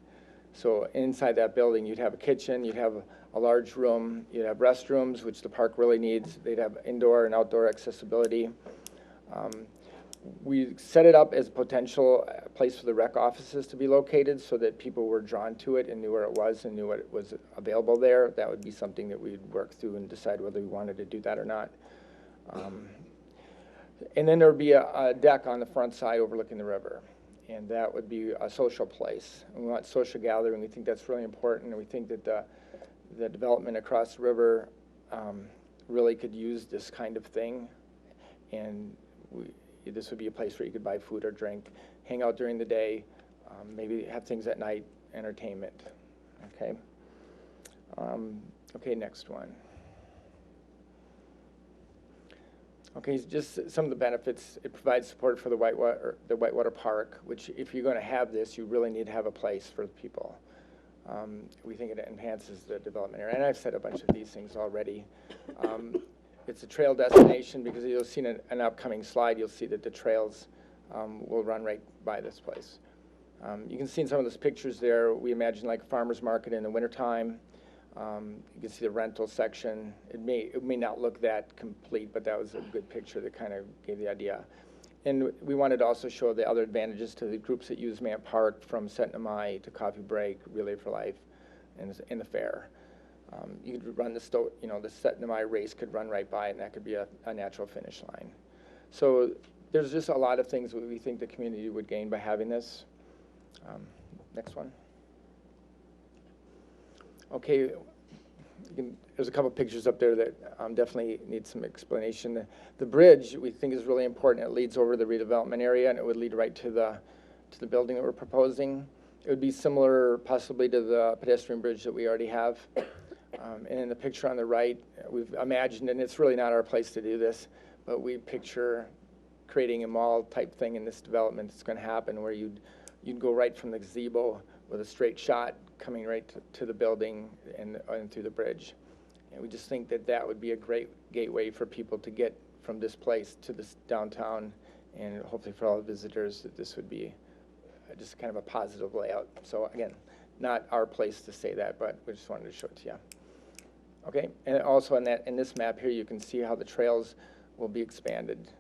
So inside that building, you'd have a kitchen, you'd have a large room, you'd have restrooms, which the park really needs. They'd have indoor and outdoor accessibility. We set it up as a potential place for the rec offices to be located so that people were drawn to it and knew where it was and knew what was available there. That would be something that we'd work through and decide whether we wanted to do that or not. And then there would be a deck on the front side overlooking the river. And that would be a social place. And we want social gathering. We think that's really important. And we think that the development across the river really could use this kind of thing. And this would be a place where you could buy food or drink, hang out during the day, maybe have things at night, entertainment. Okay. Okay, next one. Okay, just some of the benefits. It provides support for the Whitewater Park, which if you're going to have this, you really need to have a place for the people. We think it enhances the development area, and I've said a bunch of these things already. It's a trail destination because you'll see in an upcoming slide, you'll see that the trails will run right by this place. You can see in some of those pictures there, we imagine like a farmer's market in the wintertime. You can see the rental section. It may not look that complete, but that was a good picture that kind of gave the idea. And we wanted to also show the other advantages to the groups that use Mant Park, from Set Mai to Coffee Break, Relay for Life, and the fair. You could run the Set Mai race could run right by it, and that could be a natural finish line. So there's just a lot of things that we think the community would gain by having this. Next one. Okay, there's a couple pictures up there that definitely need some explanation. The bridge we think is really important. It leads over the redevelopment area, and it would lead right to the building that we're proposing. It would be similar possibly to the pedestrian bridge that we already have. And in the picture on the right, we've imagined, and it's really not our place to do this, but we picture creating a mall type thing in this development that's going to happen, where you'd go right from the gazebo with a straight shot coming right to the building and through the bridge. And we just think that that would be a great gateway for people to get from this place to this downtown, and hopefully for all the visitors that this would be just kind of a positive layout. So again, not our place to say that, but we just wanted to show it to you. Okay, and also in this map here, you can see how the trails will be expanded.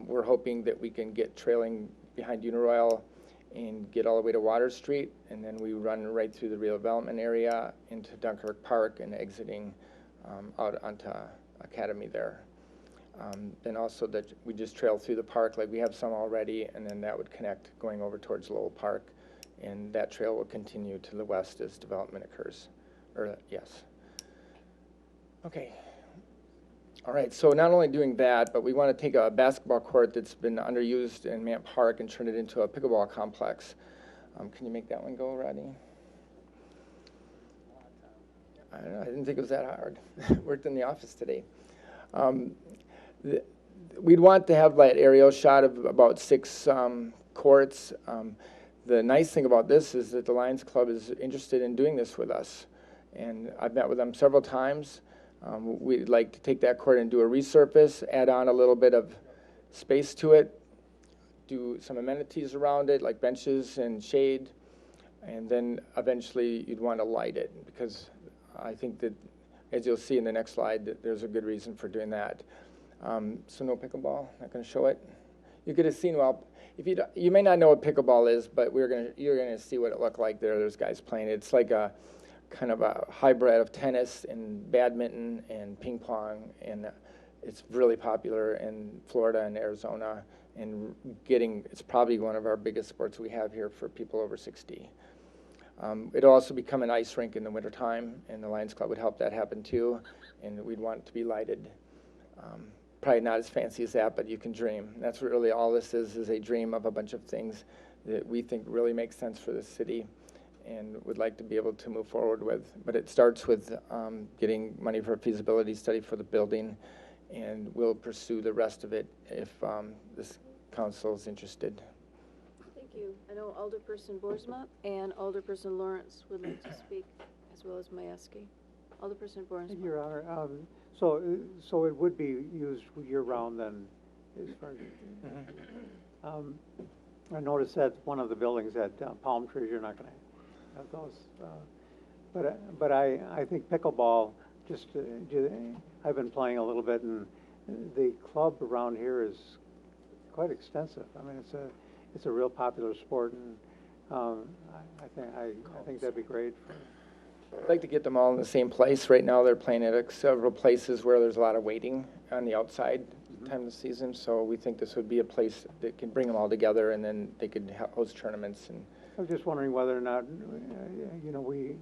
We're hoping that we can get trailing behind Uniroyal and get all the way to Water Street, and then we run right through the redevelopment area into Dunkirk Park and exiting out onto Academy there. Then also that we just trail through the park like we have some already, and then that would connect going over towards Lowell Park, and that trail will continue to the west as development occurs. Yes. Okay. All right, so not only doing that, but we want to take a basketball court that's been underused in Mant Park and turn it into a pickleball complex. Can you make that one go, Rodney? I don't know, I didn't think it was that hard. Worked in the office today. We'd want to have that aerial shot of about 6 courts. The nice thing about this is that the Lions Club is interested in doing this with us. And I've met with them several times. We'd like to take that court and do a resurface, add on a little bit of space to it, do some amenities around it, like benches and shade, and then eventually you'd want to light it, because I think that, as you'll see in the next slide, that there's a good reason for doing that. So no pickleball, not going to show it. You could have seen, well, if you may not know what pickleball is, but you're going to see what it looked like there. There's guys playing it. It's like a kind of a hybrid of tennis and badminton and ping pong, and it's really popular in Florida and Arizona, and it's probably one of our biggest sports we have here for people over 60. It'll also become an ice rink in the wintertime, and the Lions Club would help that happen too, and we'd want it to be lighted. Probably not as fancy as that, but you can dream. And that's what really all this is a dream of a bunch of things that we think really make sense for the city and would like to be able to move forward with. But it starts with getting money for a feasibility study for the building, and we'll pursue the rest of it if this council is interested. Thank you. I know Alderperson Boersma and Alderperson Lawrence would like to speak, as well as Majewski. Alderperson Boersma. Your Honor, so it would be used year-round then, as far as, I noticed that one of the buildings at Palm Trees, you're not going to have those. But I think pickleball, I've been playing a little bit, and the club around here is quite extensive. I mean, it's a real popular sport, and I think that'd be great. I'd like to get them all in the same place. Right now they're playing at several places where there's a lot of waiting on the outside time of the season, so we think this would be a place that can bring them all together, and then they could host tournaments. And I was just wondering whether or not, we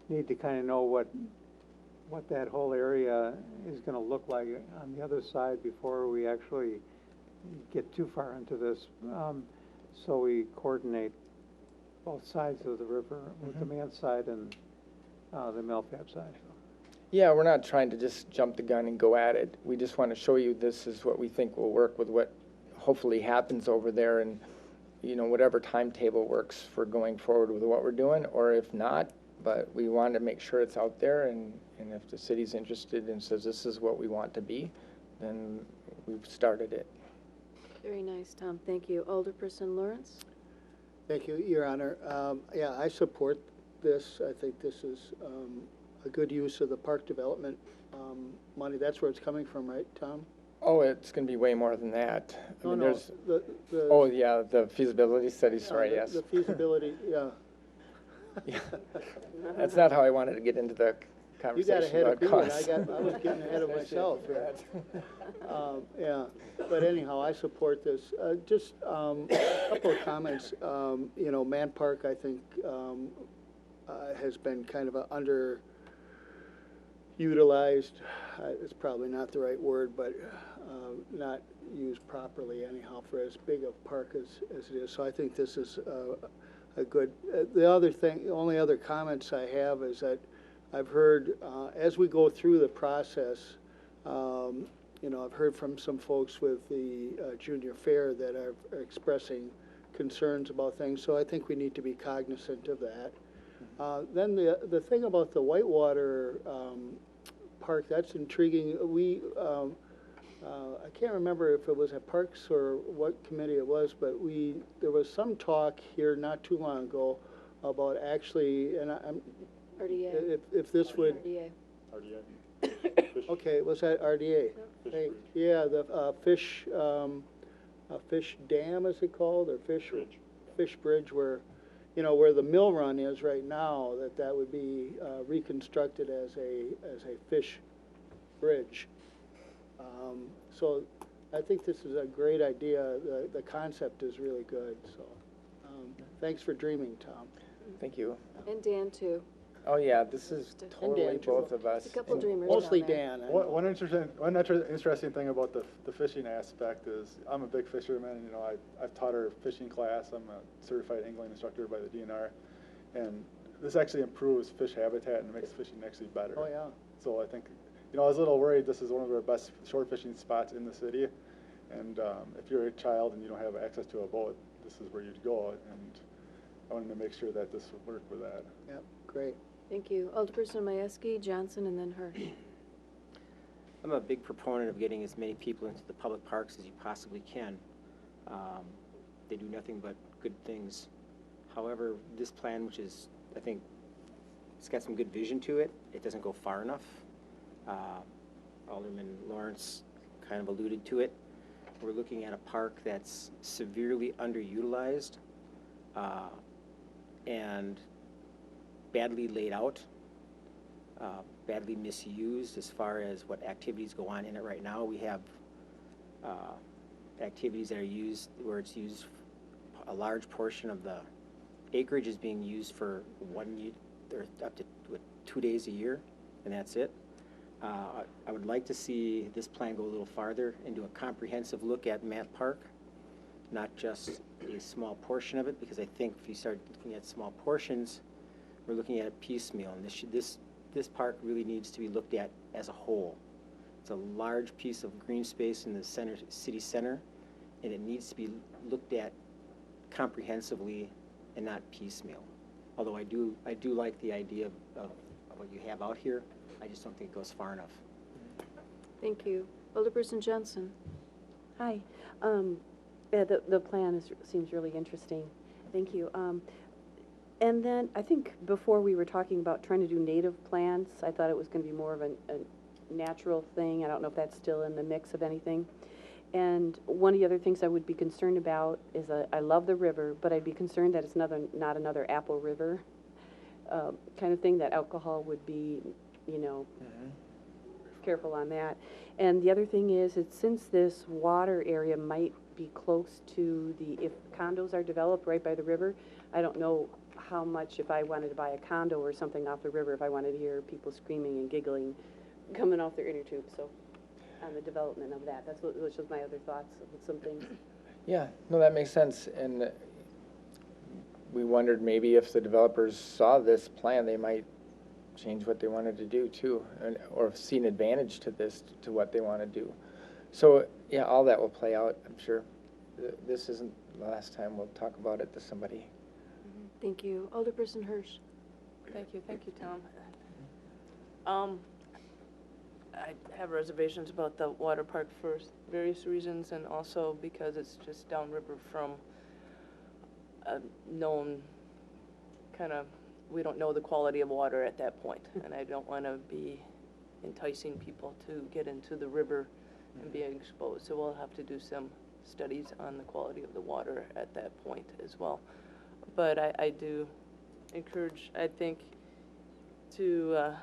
need to kind of know what that whole area is going to look like on the other side before we actually get too far into this, so we coordinate both sides of the river with the Mant side and the Melfab side. Yeah, we're not trying to just jump the gun and go at it. We just want to show you this is what we think will work with what hopefully happens over there, and, you know, whatever timetable works for going forward with what we're doing, or if not, but we want to make sure it's out there, and if the city's interested and says this is what we want to be, then we've started it. Very nice, Tom. Thank you. Alderperson Lawrence? Thank you, Your Honor. Yeah, I support this. I think this is a good use of the park development money. That's where it's coming from, right, Tom? Oh, it's going to be way more than that. I mean, No, there's, the oh, yeah, the feasibility study, sorry, yes. The feasibility, yeah. Yeah. That's not how I wanted to get into the You conversation got ahead about of me, costs. and I was getting ahead of myself here. Yeah, but anyhow, I support this. Just a couple of comments. You know, Man Park, I think, has been kind of a underutilized, it's probably not the right word, but not used properly anyhow for as big a park as it is. So I think this is a good, the only other comments I have is that I've heard, as we go through the process, you know, I've heard from some folks with the junior fair that are expressing concerns about things, so I think we need to be cognizant of that. Then the thing about the Whitewater Park, that's intriguing. I can't remember if it was at Parks or what committee it was, but there was some talk here not too long ago about actually, and I'm, RDA. if this would, RDA. okay, was that RDA? Hey, yeah, the fish dam, is it called, or fish bridge, where, you know, where the mill run is right now, that would be reconstructed as a fish bridge. So I think this is a great idea. The concept is really good. So thanks for dreaming, Tom. Thank you. And Dan, too. Oh, yeah, this is totally Dan, too. both of us. A couple dreamers Mostly down there. Dan. One interesting thing about the fishing aspect is I'm a big fisherman. You know, I've taught our fishing class. I'm a certified angling instructor by the DNR, and this actually improves fish habitat and makes fishing actually better. Oh, yeah. So I think, you know, I was a little worried. This is one of our best shore fishing spots in the city, and if you're a child and you don't have access to a boat, this is where you'd go. And I wanted to make sure that this would work with that. Yep, great. Thank you. Alderperson Majewski, Johnson, and then her. I'm a big proponent of getting as many people into the public parks as you possibly can. They do nothing but good things. However, this plan, which is, I think, it's got some good vision to it, it doesn't go far enough. Alderman Lawrence kind of alluded to it. We're looking at a park that's severely underutilized and badly laid out, badly misused as far as what activities go on in it right now. We have activities that are used where it's used, a large portion of the acreage is being used for or up to 2 days a year, and that's it. I would like to see this plan go a little farther and do a comprehensive look at Mant Park, not just a small portion of it, because I think if you start looking at small portions, we're looking at a piecemeal, and this park really needs to be looked at as a whole. It's a large piece of green space in the city center, and it needs to be looked at comprehensively and not piecemeal. Although I do like the idea of what you have out here, I just don't think it goes far enough. Thank you. Alderperson Johnson. Hi. Yeah, the plan seems really interesting. Thank you. And then I think before we were talking about trying to do native plants, I thought it was going to be more of a natural thing. I don't know if that's still in the mix of anything. And one of the other things I would be concerned about is I love the river, but I'd be concerned that it's not another Apple River kind of thing, that alcohol would be, you know, careful on that. And the other thing is, since this water area might be close to if condos are developed right by the river, I don't know how much, if I wanted to buy a condo or something off the river, if I wanted to hear people screaming and giggling coming off their inner tube. So on the development of that, that's was just my other thoughts of some things. Yeah, no, that makes sense. And we wondered maybe if the developers saw this plan, they might change what they wanted to do too, or see an advantage to this, to what they want to do. So, yeah, all that will play out, I'm sure. This isn't the last time we'll talk about it to somebody. Thank you. Alderperson Hirsch. Thank you, Tom. I have reservations about the water park for various reasons, and also because it's just downriver from a known kind of, we don't know the quality of water at that point, and I don't want to be enticing people to get into the river and being exposed. So we'll have to do some studies on the quality of the water at that point as well. But I do encourage, I think, to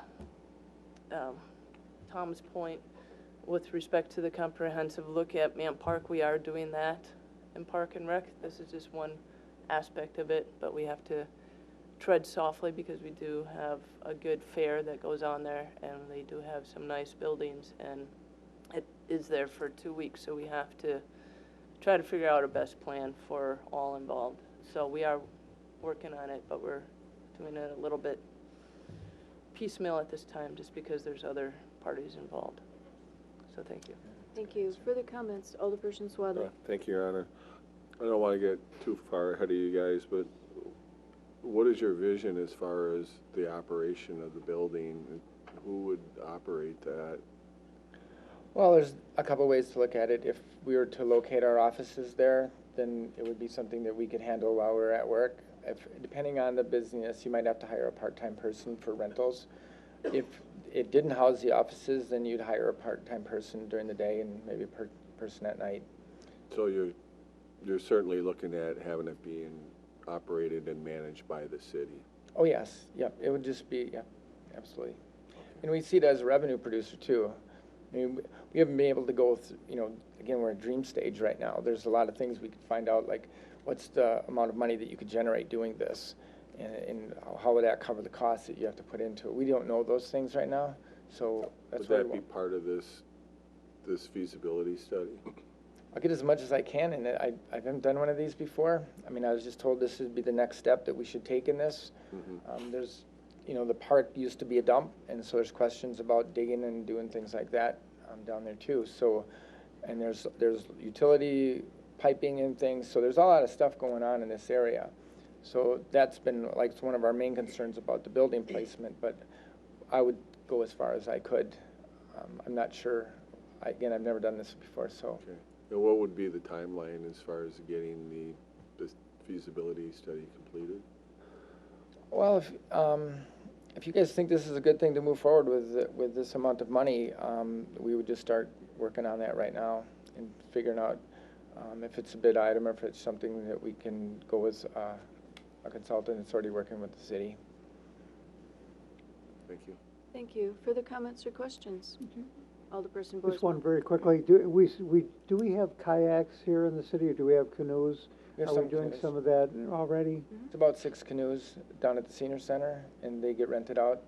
Tom's point with respect to the comprehensive look at Man Park, we are doing that in Park and Rec. This is just one aspect of it, but we have to tread softly because we do have a good fair that goes on there, and they do have some nice buildings, and it is there for 2 weeks, so we have to try to figure out a best plan for all involved. So we are working on it, but we're doing it a little bit piecemeal at this time just because there's other parties involved. So thank you. Thank you. Further comments? Alderperson Swadley. Thank you, Your Honor. I don't want to get too far ahead of you guys, but what is your vision as far as the operation of the building? Who would operate that? Well, there's a couple ways to look at it. If we were to locate our offices there, then it would be something that we could handle while we're at work. Depending on the business, you might have to hire a part-time person for rentals. If it didn't house the offices, then you'd hire a part-time person during the day and maybe a person at night. So you're certainly looking at having it being operated and managed by the city? Oh, yes. Yep. It would just be, yeah, absolutely. And we see it as a revenue producer, too. I mean, we haven't been able to go through, again, we're at dream stage right now. There's a lot of things we could find out, like what's the amount of money that you could generate doing this, and how would that cover the costs that you have to put into it. We don't know those things right now, so that's why would that be part of this feasibility study? I'll get as much as I can, and I haven't done one of these before. I mean, I was just told this would be the next step that we should take in this. There's, the park used to be a dump, and so there's questions about digging and doing things like that down there too. So, and there's utility piping and things. So there's a lot of stuff going on in this area. So that's been like one of our main concerns about the building placement. But I would go as far as I could. I'm not sure. Again, I've never done this before, so. Okay. And what would be the timeline as far as getting the feasibility study completed? Well, if you guys think this is a good thing to move forward with this amount of money, we would just start working on that right now and figuring out if it's a bid item or if it's something that we can go with a consultant that's already working with the city. Thank you. Thank you. Further comments or questions? Alderperson Boismore. Just one very quickly. Do we have kayaks here in the city, or do we have canoes? Are we doing some of that already? It's about 6 canoes down at the senior center, and they get rented out.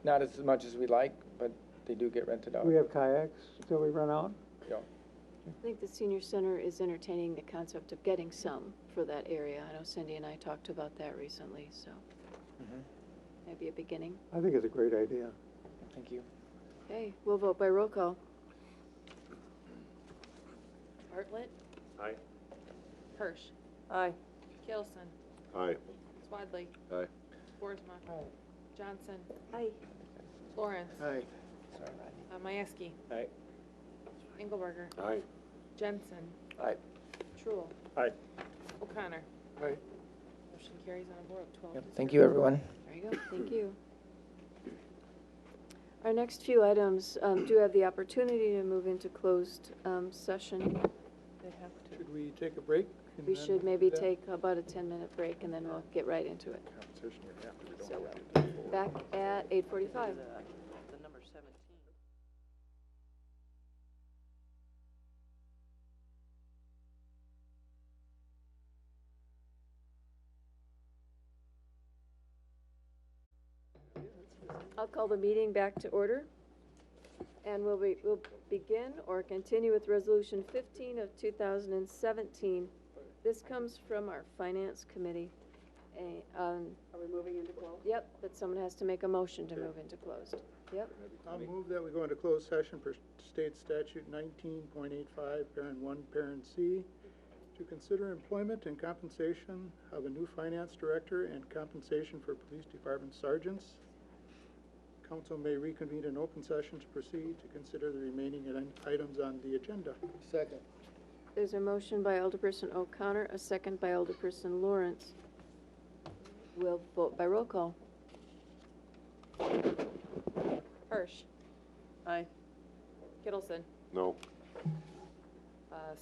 Not as much as we like, but they do get rented out. Do we have kayaks till we run out? Yeah. I think the senior center is entertaining the concept of getting some for that area. I know Cindy and I talked about that recently, so maybe a beginning. I think it's a great idea. Thank you. Okay, we'll vote by roll call. Bartlett, Aye. Hirsch, Aye. Kielsen, Aye. Swadley, Aye. Boersma, Johnson, Aye. Lawrence, Aye. Mayeski, Aye. Engelberger, Aye. Jensen, Aye. True, Aye. O'Connor. Aye. Motion carries on a vote of 12 Yep. to Thank 0. you, everyone. There you go. Thank you. Our next few items do have the opportunity to move into closed session. They have to. Should we take a break? and We then should maybe do that? take about a 10-minute break, and then we'll get right into it. Competition would happen. We don't So, have to. back at 8:45. The number 17. I'll call the meeting back to order, and we'll begin or continue with Resolution 15 of 2017. This comes from our Finance Committee, Are we moving into closed? Yep, but someone has to make a motion to move into closed. Yep. I'll move that we go into closed session per state statute 19.85, parent 1, parent C, to consider employment and compensation of a new finance director and compensation for police department sergeants. Council may reconvene in open session to proceed to consider the remaining items on the agenda. Second. There's a motion by Alderperson O'Connor, a second by Alderperson Lawrence. We'll vote by roll call. Hirsch. Aye. Kittleson. No.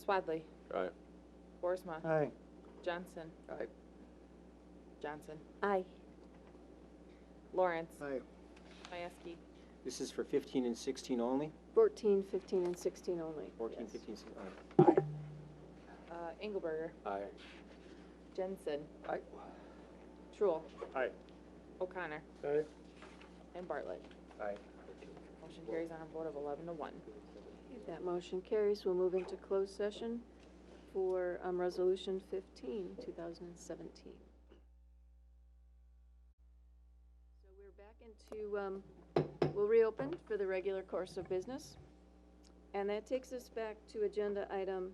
Swadley. Aye. Boersma. Aye. Johnson. Aye. Johnson. Aye. Lawrence. Aye. Mayeski. This is for 15 and 16 only? 14, 15, and 16 only. 14, Yes. 15, 16, Engelberger. Aye. Jensen. Aye. Truul. Aye. O'Connor. Aye. And Bartlett. Aye. Motion carries on a vote of 11 to 1. If that motion carries, we'll move into closed session for Resolution 15, 2017. So we're back into, we'll reopen for the regular course of business. And that takes us back to agenda item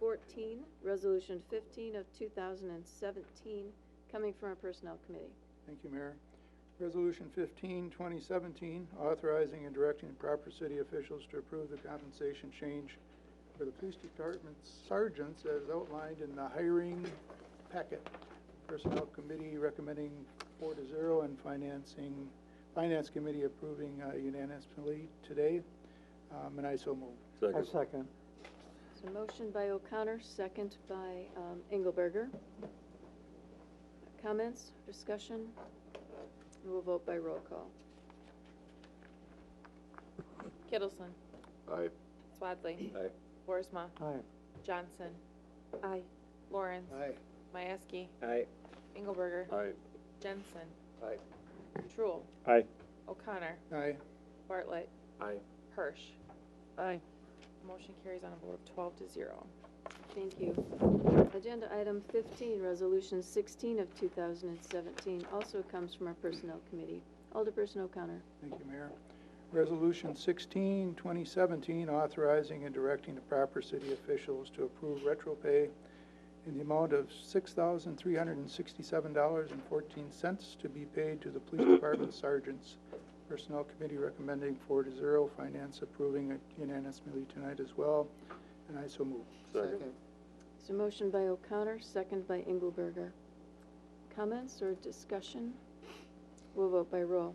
14, Resolution 15 of 2017, coming from our Personnel Committee. Thank you, Mayor. Resolution 15, 2017, authorizing and directing the proper city officials to approve the compensation change for the police department sergeants as outlined in the hiring packet. Personnel Committee recommending 4-0 and Finance Committee approving unanimously today. And I so move. I second. So motion by O'Connor, second by Engelberger. Comments, discussion? We'll vote by roll call. Kittleson. Aye. Swadley. Aye. Boersma. Aye. Johnson. Aye. Lawrence. Aye. Mayeski. Aye. Engelberger. Aye. Jensen. Aye. Truul. Aye. O'Connor. Aye. Bartlett. Aye. Hirsch. Aye. Motion carries on a vote of 12 to 0. Thank you. Agenda item 15, Resolution 16 of 2017, also comes from our Personnel Committee. Alderperson O'Connor. Thank you, Mayor. Resolution 16, 2017, authorizing and directing the proper city officials to approve retro pay in the amount of $6,367.14 to be paid to the police department sergeants. Personnel Committee recommending 4-0, Finance approving it unanimously tonight as well, and I so move. Second. So motion by O'Connor, second by Engelberger. Comments or discussion? We'll vote by roll.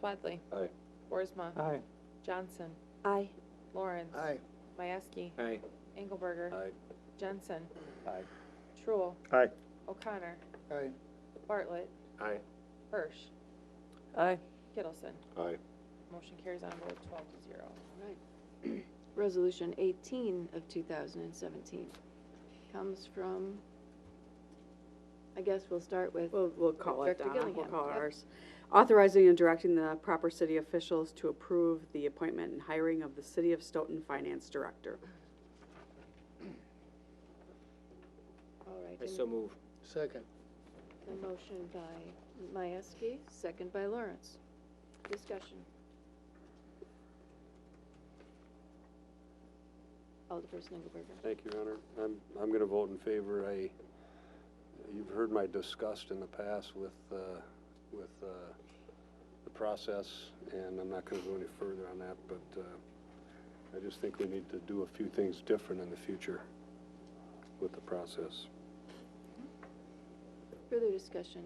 Swadley. Aye. Boersma. Aye. Johnson. Aye. Lawrence. Aye. Mayeski. Aye. Engelberger. Aye. Jensen. Aye. Truul. Aye. O'Connor. Aye. Bartlett. Aye. Hirsch. Aye. Kittleson. Aye. Motion carries on a vote of 12 to 0. Right. Resolution 18 of 2017 comes from, I guess we'll start with. We'll call it Director Donna. We'll Gillingham. call Yep. ours. Authorizing and directing the proper city officials to approve the appointment and hiring of the City of Stoughton Finance Director. All right. I so move. Second. A motion by Mayeski, second by Lawrence. Discussion. Alderperson Engelberger. Thank you, Your Honor. I'm going to vote in favor. You've heard my disgust in the past with the process, and I'm not going to go any further on that, but I just think we need to do a few things different in the future with the process. Further discussion.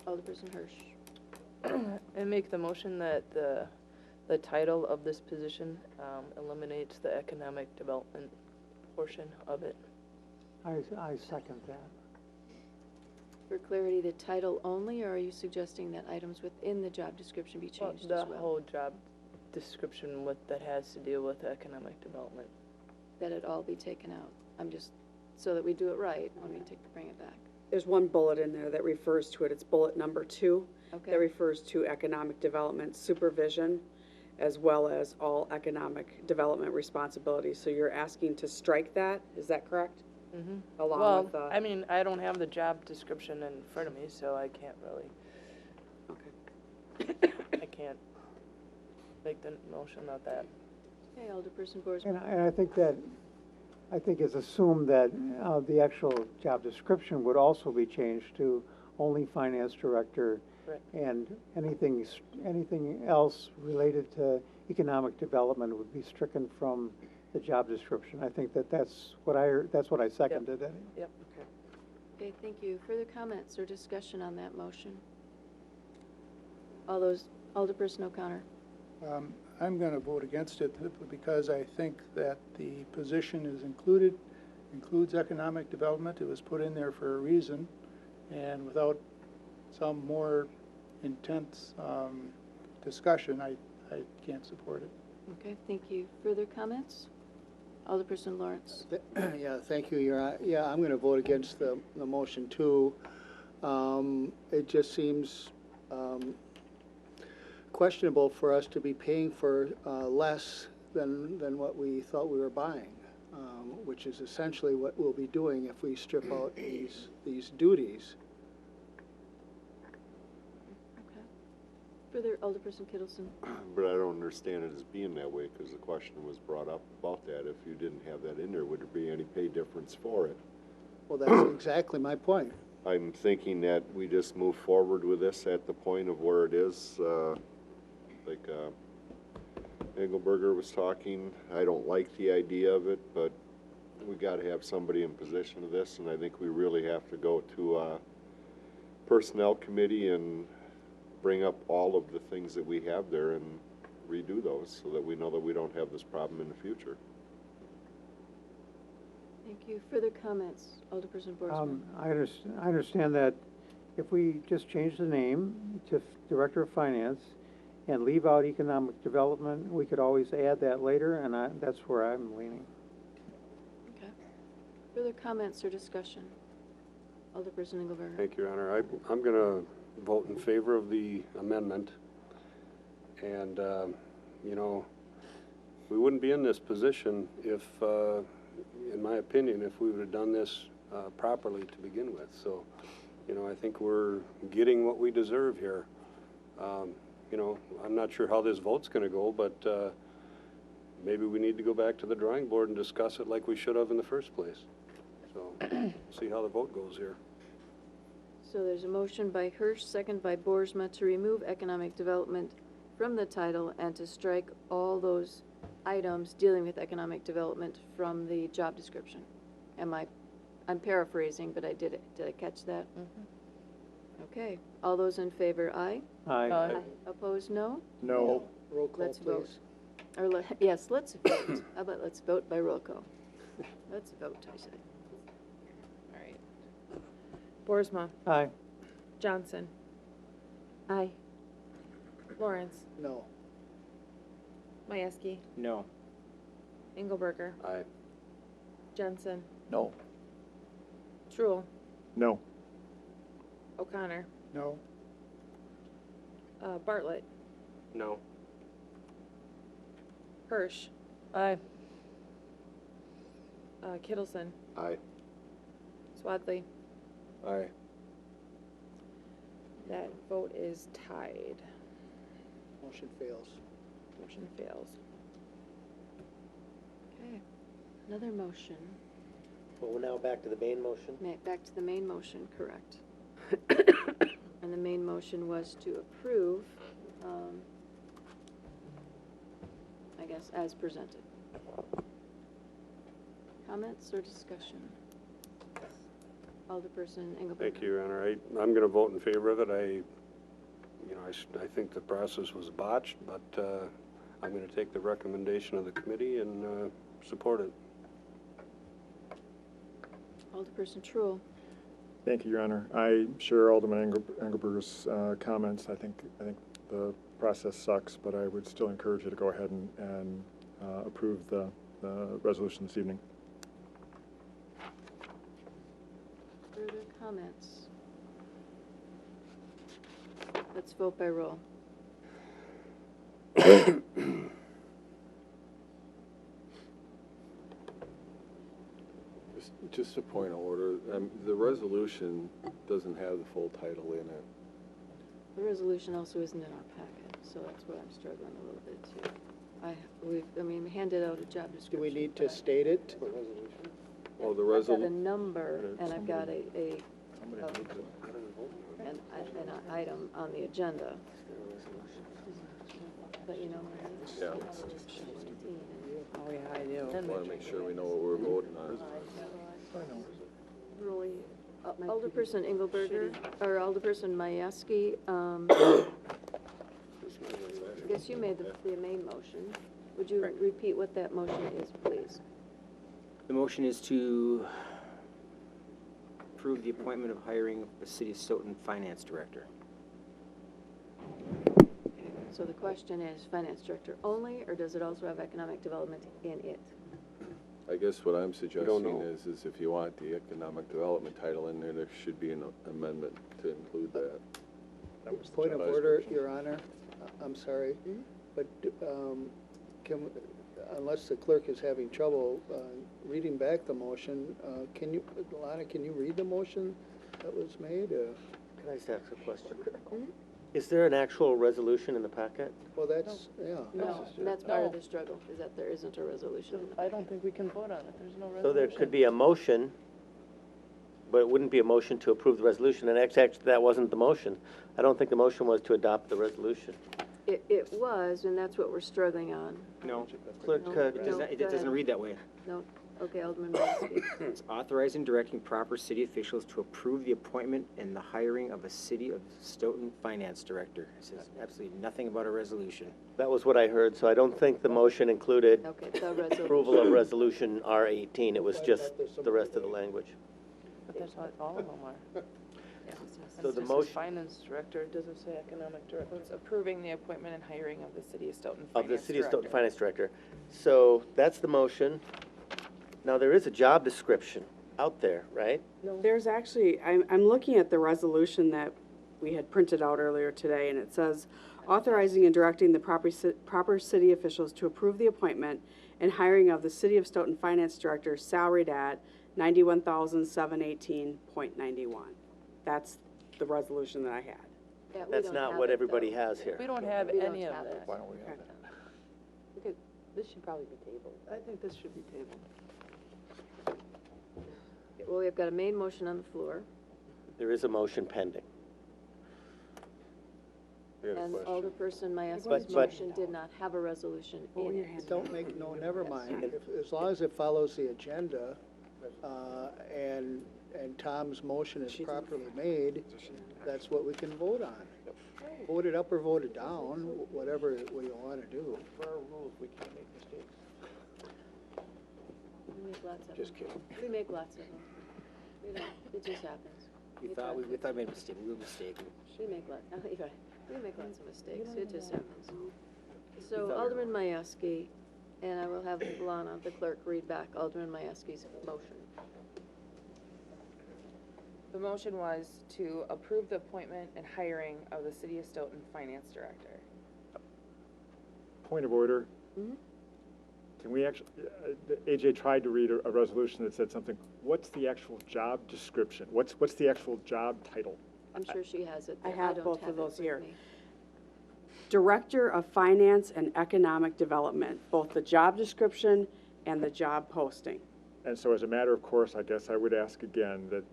Alderperson Hirsch. I make the motion that the title of this position eliminates the economic development portion of it. I second that. For clarity, the title only, or are you suggesting that items within the job description be changed The as well? whole job description that has to deal with economic development. That it all be taken out? I'm just, so that we do it right when we bring it back. There's one bullet in there that refers to it. It's bullet number 2. Okay. That refers to economic development supervision as well as all economic development responsibilities. So you're asking to strike that, is that correct? Along Well, with I mean, I don't have the job description in front of me, so I can't really. Okay. I can't make the motion of that. Okay, Alderperson Boersma. And I think it's assumed that the actual job description would also be changed to only finance director. Right. And anything else related to economic development would be stricken from the job description. I think that's what I seconded. Yep. Yep. Okay, thank you. Further comments or discussion on that motion? All those, Alderperson O'Connor. I'm going to vote against it because I think that the position includes economic development. It was put in there for a reason, and without some more intense discussion, I can't support it. Okay, thank you. Further comments? Alderperson Lawrence. Yeah, thank you, Yeah, I'm going to vote against the motion too. It just seems questionable for us to be paying for less than what we thought we were buying, which is essentially what we'll be doing if we strip out these duties. Okay. Further, Alderperson Kittleson. But I don't understand it as being that way, because the question was brought up about that. If you didn't have that in there, would there be any pay difference for it? Well, that's exactly my point. I'm thinking that we just move forward with this at the point of where it is, like Engelberger was talking. I don't like the idea of it, but we got to have somebody in position of this, and I think we really have to go to personnel committee and bring up all of the things that we have there and redo those so that we know that we don't have this problem in the future. Thank you. Further comments? Alderperson Boersma. I understand that if we just change the name to Director of Finance and leave out economic development, we could always add that later, and that's where I'm leaning. Okay. Further comments or discussion? Alderperson Engelberger. Thank you, Your Honor. I'm going to vote in favor of the amendment. And, you know, we wouldn't be in this position if, in my opinion, if we would have done this properly to begin with. So, you know, I think we're getting what we deserve here. You know, I'm not sure how this vote's going to go, but maybe we need to go back to the drawing board and discuss it like we should have in the first place. So, see how the vote goes here. So there's a motion by Hirsch, second by Boersma, to remove economic development from the title and to strike all those items dealing with economic development from the job description. I'm paraphrasing, but did I catch that? Okay. All those in favor, aye? Aye. Aye. Opposed, no? No. Roll call, Let's vote. please. Or, yes, let's vote. How about let's vote by roll call? Let's vote, I said. All right. Boersma. Aye. Johnson. Aye. Lawrence. No. Majewski. No. Engelberger. Aye. Jensen. No. Truel. No. O'Connor. No. Bartlett. No. Hirsch. Aye. Kittleson. Aye. Swadley. Aye. That vote is tied. Motion fails. Motion fails. Okay. Another motion. Well, we're now back to the main motion. Back to the main motion, correct. And the main motion was to approve, I guess, as presented. Comments or discussion? Alderperson Engelberger. Thank you, Your Honor. I'm going to vote in favor of it. I think the process was botched, but I'm going to take the recommendation of the committee and support it. Alderperson Truel. Thank you, Your Honor. I share Alderman Engelberger's comments. I think the process sucks, but I would still encourage you to go ahead and approve the resolution this evening. Further comments? Let's vote by roll. Just a point of order, the resolution doesn't have the full title in it. The resolution also isn't in our packet, so that's where I'm struggling a little bit too. We handed out a job description. Do we need to state it? Oh, the I've got a resolution, number, and I've got an item on the agenda. But you know, yeah. Oh, yeah, I do. I want to make sure we know what we're voting on. Alderperson Engelberger, or Alderperson Majewski, I guess you made the main motion. Would you repeat what that motion is, please? The motion is to approve the appointment of hiring of the City of Stoughton Finance Director. So the question is finance director only, or does it also have economic development in it? I guess what I'm know. suggesting is if you want the economic development title in there should be an amendment to include that. Point of order, Your Honor. I'm sorry, but unless the clerk is having trouble reading back the motion, Lana, can you read the motion that was made? Can I just ask a question? Is there an actual resolution in the packet? Well, that's, yeah. No, that's part of the struggle, is that there isn't a resolution. I don't think we can vote on it, there's no resolution. So there could be a motion, but it wouldn't be a motion to approve the resolution, and actually that wasn't the motion. I don't think the motion was to adopt the resolution. It was, and that's what we're struggling on. No, Clerk, it doesn't read that way. No, okay, Alderman Majewski. It's authorizing and directing proper city officials to approve the appointment and the hiring of a City of Stoughton Finance Director. It says absolutely nothing about a resolution. That was what I heard, so I don't think the motion included Okay, the resolution. approval of Resolution R18. It was just the rest of the language. But that's what all of them are. So the It says motion finance director, it doesn't say economic director. It's approving the appointment and hiring of the City of Stoughton of Finance the City of Stoughton Director. Finance Director. So that's the motion. Now, there is a job description out there, right? There's actually, I'm looking at the resolution that we had printed out earlier today, and it says, authorizing and directing the proper city officials to approve the appointment and hiring of the City of Stoughton Finance Director salaried at $91,718.91. That's the resolution that I had. Yeah, we That's don't not have what it, everybody though. has here. We don't have We don't any of have that. it. Okay, this should probably be tabled. I think this should be tabled. Well, we've got a main motion on the floor, There is a motion pending. I got a and question. Alderperson Majewski's But- motion did not have a resolution in it. Don't make, no, never mind. As long as it follows the agenda, and Tom's motion is properly made, that's what we can vote on. Vote it up or vote it down, whatever we want to do. For our rules, we can't make mistakes. We make lots of them. Just kidding. We make lots of them. We don't, it just happens. We thought we made a mistake. We were mistaken. We make lots, we make lots of mistakes, it just happens. So Alderman Majewski, and I will have Lana, the clerk, read back Alderman Majewski's motion. The motion was to approve the appointment and hiring of the City of Stoughton Finance Director. Point of order. Can we actually, AJ tried to read a resolution that said something. What's the actual job description? What's the actual job title? I'm sure she has it. I there. have don't both of it those with here. me. Director of Finance and Economic Development, both the job description and the job posting. And so as a matter of course, I guess I would ask again that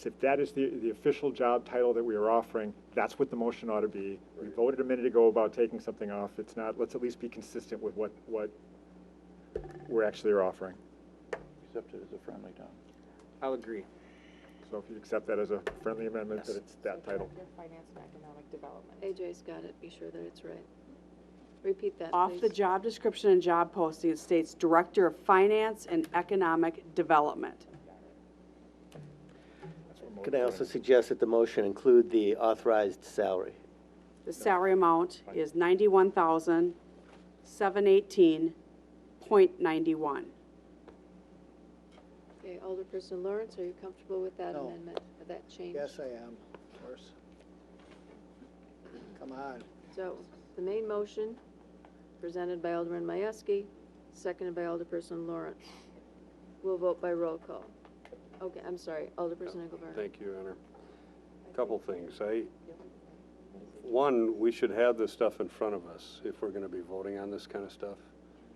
if that is the official job title that we are offering, that's what the motion ought to be. We voted a minute ago about taking something off. It's not, let's at least be consistent with what we're actually offering. Accept it as a friendly Tom. I'll agree. So if you accept that as a friendly amendment, that it's that title. Director of Finance and Economic Development. AJ's got it, be sure that it's right. Repeat that, Off please. the job description and job posting, it states Director of Finance and Economic Development. Could I also suggest that the motion include the authorized salary? The salary amount is $91,718.91. Okay, Alderperson Lawrence, are you comfortable with that No. amendment, with that change? Yes, I am, of course. Come on. So, the main motion, presented by Alderman Majewski, seconded by Alderperson Lawrence. We'll vote by roll call. Okay, I'm sorry, Alderperson Engelberg. Thank you, Your Honor. Couple things. One, we should have this stuff in front of us if we're gonna be voting on this kind of stuff.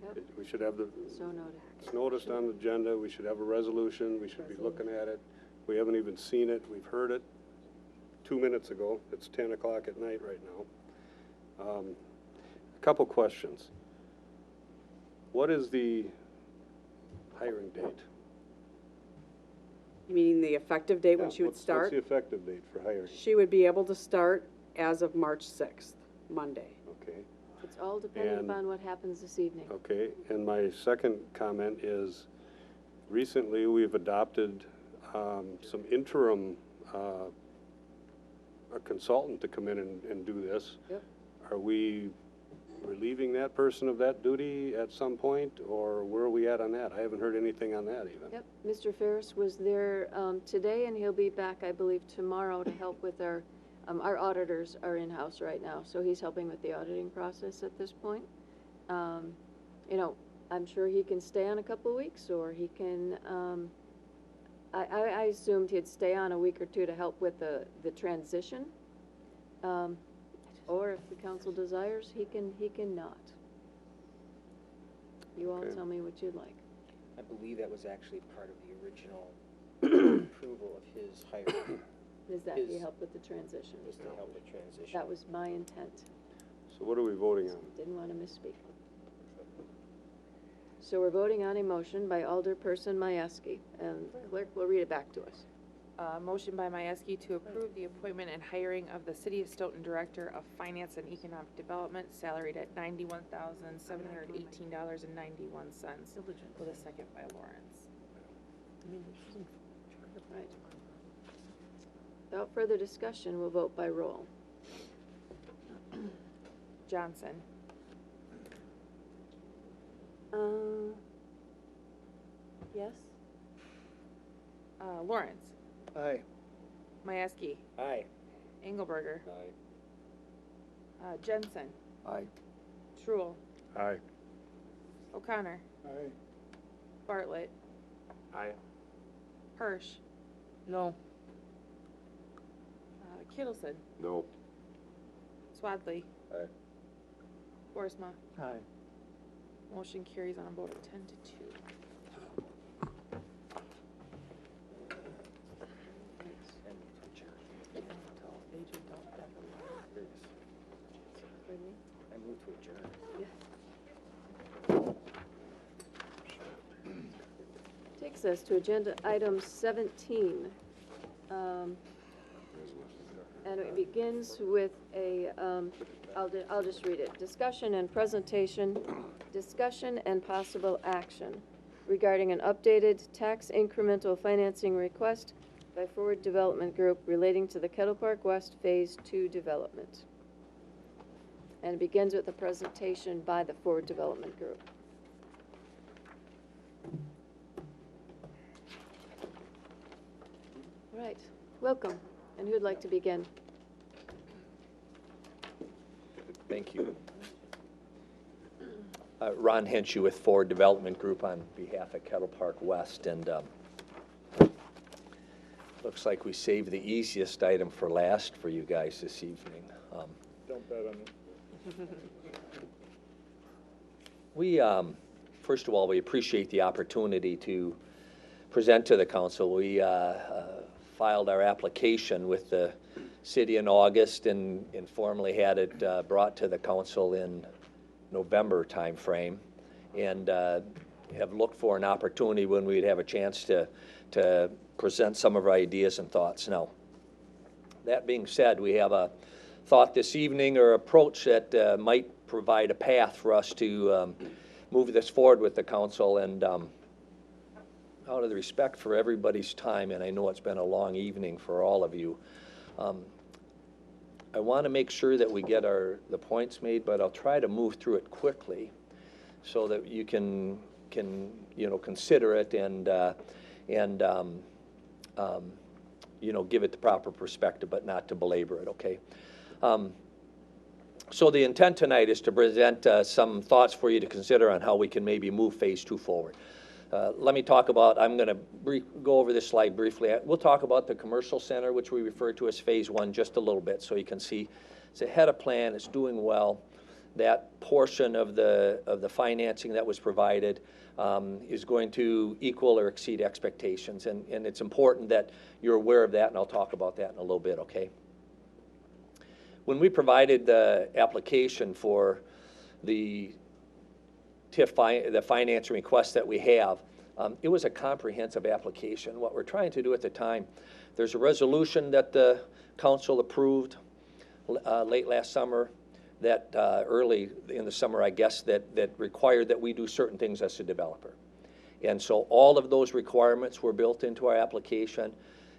Yep. We should have So noted. it's noticed on the agenda, we should have a resolution, we should be looking at it. We haven't even seen it, we've heard it 2 minutes ago. It's 10 o'clock at night right now. A couple questions. What is the hiring date? You mean the effective date when Yeah, she would what's start? the effective date for hiring? She would be able to start as of March 6th, Monday. Okay. It's all dependent And- upon what happens this evening. Okay, and my second comment is, recently we've adopted some interim, a consultant to come in and do this. Yep. Are we relieving that person of that duty at some point, or where are we at on that? I haven't heard anything on that even. Yep, Mr. Ferris was there today, and he'll be back, I believe, tomorrow to help with our auditors are in-house right now, so he's helping with the auditing process at this point. You know, I'm sure he can stay on a couple of weeks, or he can, I assumed he'd stay on a week or two to help with the transition. Or if the council desires, he can not. You all Okay. tell me what you'd like. I believe that was actually part of the original approval of his hiring, Is that he His- helped with the transition? was to help with transition. That was my intent. So what are we voting on? Didn't want to misspeak. So we're voting on a motion by Alderperson Majewski, and clerk will read it back to us. Motion by Majewski to approve the appointment and hiring of the City of Stoughton Director of Finance and Economic Development, salaried at $91,718.91, with a second by Lawrence. Right. Without further discussion, we'll vote by roll. Johnson. Yes? Lawrence. Aye. Majewski. Aye. Engelberger. Jensen. Aye. Truul. Aye. O'Connor. Aye. Bartlett. Aye. Hirsch. No. Kittleson. No. Swadley. Aye. Borisma. Aye. Motion carries on a vote of 10-2. I move to adjourn. Takes us to agenda item 17. And it begins with a, I'll just read it. Discussion and possible action regarding an updated tax incremental financing request by Forward Development Group relating to the Kettle Park West Phase 2 development. And it begins with a presentation by the Forward Development Group. All right, welcome. And who'd like to begin? Thank you. Ron Henshaw with Forward Development Group on behalf of Kettle Park West, and looks like we saved the easiest item for last for you guys this evening. Don't bet on it. We, first of all, we appreciate the opportunity to present to the council. We filed our application with the city in August and informally had it brought to the council in November timeframe, and have looked for an opportunity when we'd have a chance to present some of our ideas and thoughts. Now, that being said, we have a thought this evening or approach that might provide a path for us to move this forward with the council, and out of the respect for everybody's time, and I know it's been a long evening for all of you, I want to make sure that we get the points made, but I'll try to move through it quickly so that you can consider it and give it the proper perspective, but not to belabor it, okay? So the intent tonight is to present some thoughts for you to consider on how we can maybe move Phase 2 forward. Let me talk about, I'm going to go over this slide briefly. We'll talk about the commercial center, which we refer to as phase one, just a little bit, so you can see it's ahead of plan, it's doing well. That portion of the financing that was provided is going to equal or exceed expectations, and it's important that you're aware of that, and I'll talk about that in a little bit, okay? When we provided the application for the TIF, the financing request that we have, it was a comprehensive application. What we're trying to do at the time, there's a resolution that the council approved late last summer, that early in the summer, I guess, that required that we do certain things as a developer. And so all of those requirements were built into our application.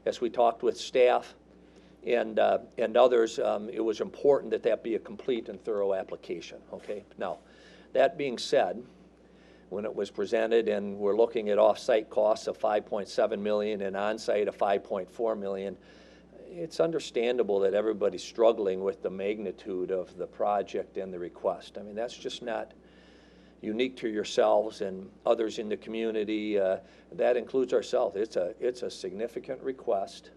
As we talked with staff and others, it was important that that be a complete and thorough application, okay? Now, that being said, when it was presented and we're looking at off-site costs of $5.7 million and on-site of $5.4 million, it's understandable that everybody's struggling with the magnitude of the project and the request. I mean, that's just not unique to yourselves and others in the community. That includes ourselves. It's a significant request,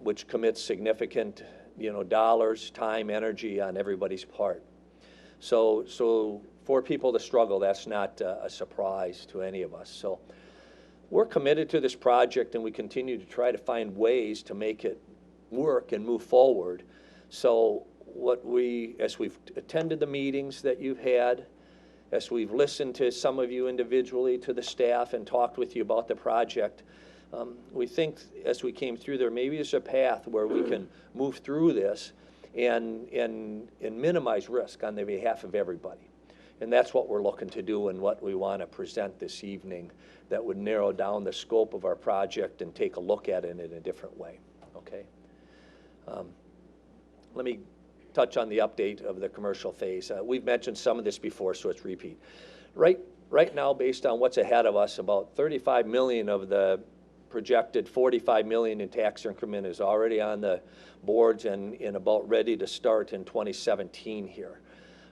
which commits significant, dollars, time, energy on everybody's part. So for people to struggle, that's not a surprise to any of us. So we're committed to this project, and we continue to try to find ways to make it work and move forward. So as we've attended the meetings that you've had, as we've listened to some of you individually, to the staff, and talked with you about the project, we think as we came through there, maybe there's a path where we can move through this and minimize risk on the behalf of everybody. And that's what we're looking to do and what we want to present this evening, that would narrow down the scope of our project and take a look at it in a different way, okay? Let me touch on the update of the commercial phase. We've mentioned some of this before, so it's repeat. Right now, based on what's ahead of us, about $35 million of the projected $45 million in tax increment is already on the boards and about ready to start in 2017 here.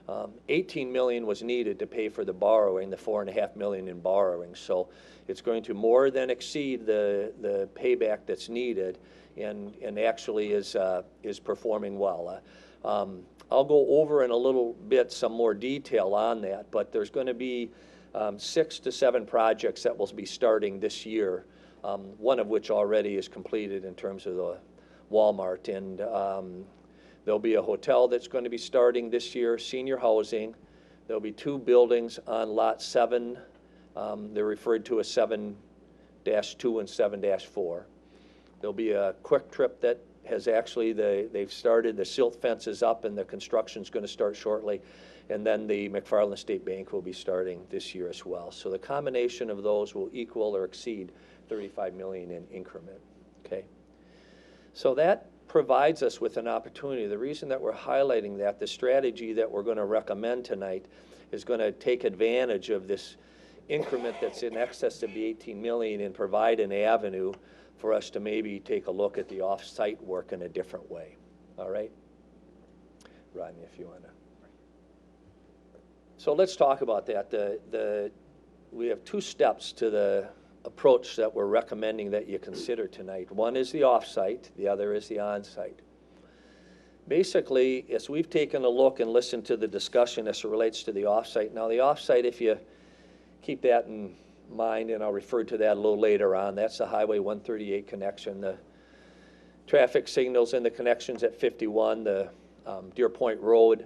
$18 million was needed to pay for the borrowing, the $4.5 million in borrowing. So it's going to more than exceed the payback that's needed, and actually is performing well. I'll go over in a little bit some more detail on that, but there's going to be 6 to 7 projects that will be starting this year, one of which already is completed in terms of the Walmart, and there'll be a hotel that's going to be starting this year, senior housing. There'll be 2 buildings on Lot 7. They're referred to as 7-2 and 7-4. There'll be a quick trip that has actually, they've started, the silt fence is up and the construction's going to start shortly. And then the McFarland State Bank will be starting this year as well. So the combination of those will equal or exceed $35 million in increment, okay? So that provides us with an opportunity. The reason that we're highlighting that, the strategy that we're going to recommend tonight is going to take advantage of this increment that's in excess of the $18 million and provide an avenue for us to maybe take a look at the off-site work in a different way. All right? Rodney, if you want to. So let's talk about that. We have 2 steps to the approach that we're recommending that you consider tonight. One is the off-site, the other is the on-site. Basically, as we've taken a look and listened to the discussion as it relates to the off-site, now the off-site, if you keep that in mind, and I'll refer to that a little later on, that's the Highway 138 connection, the traffic signals and the connections at 51, the Deer Point Road,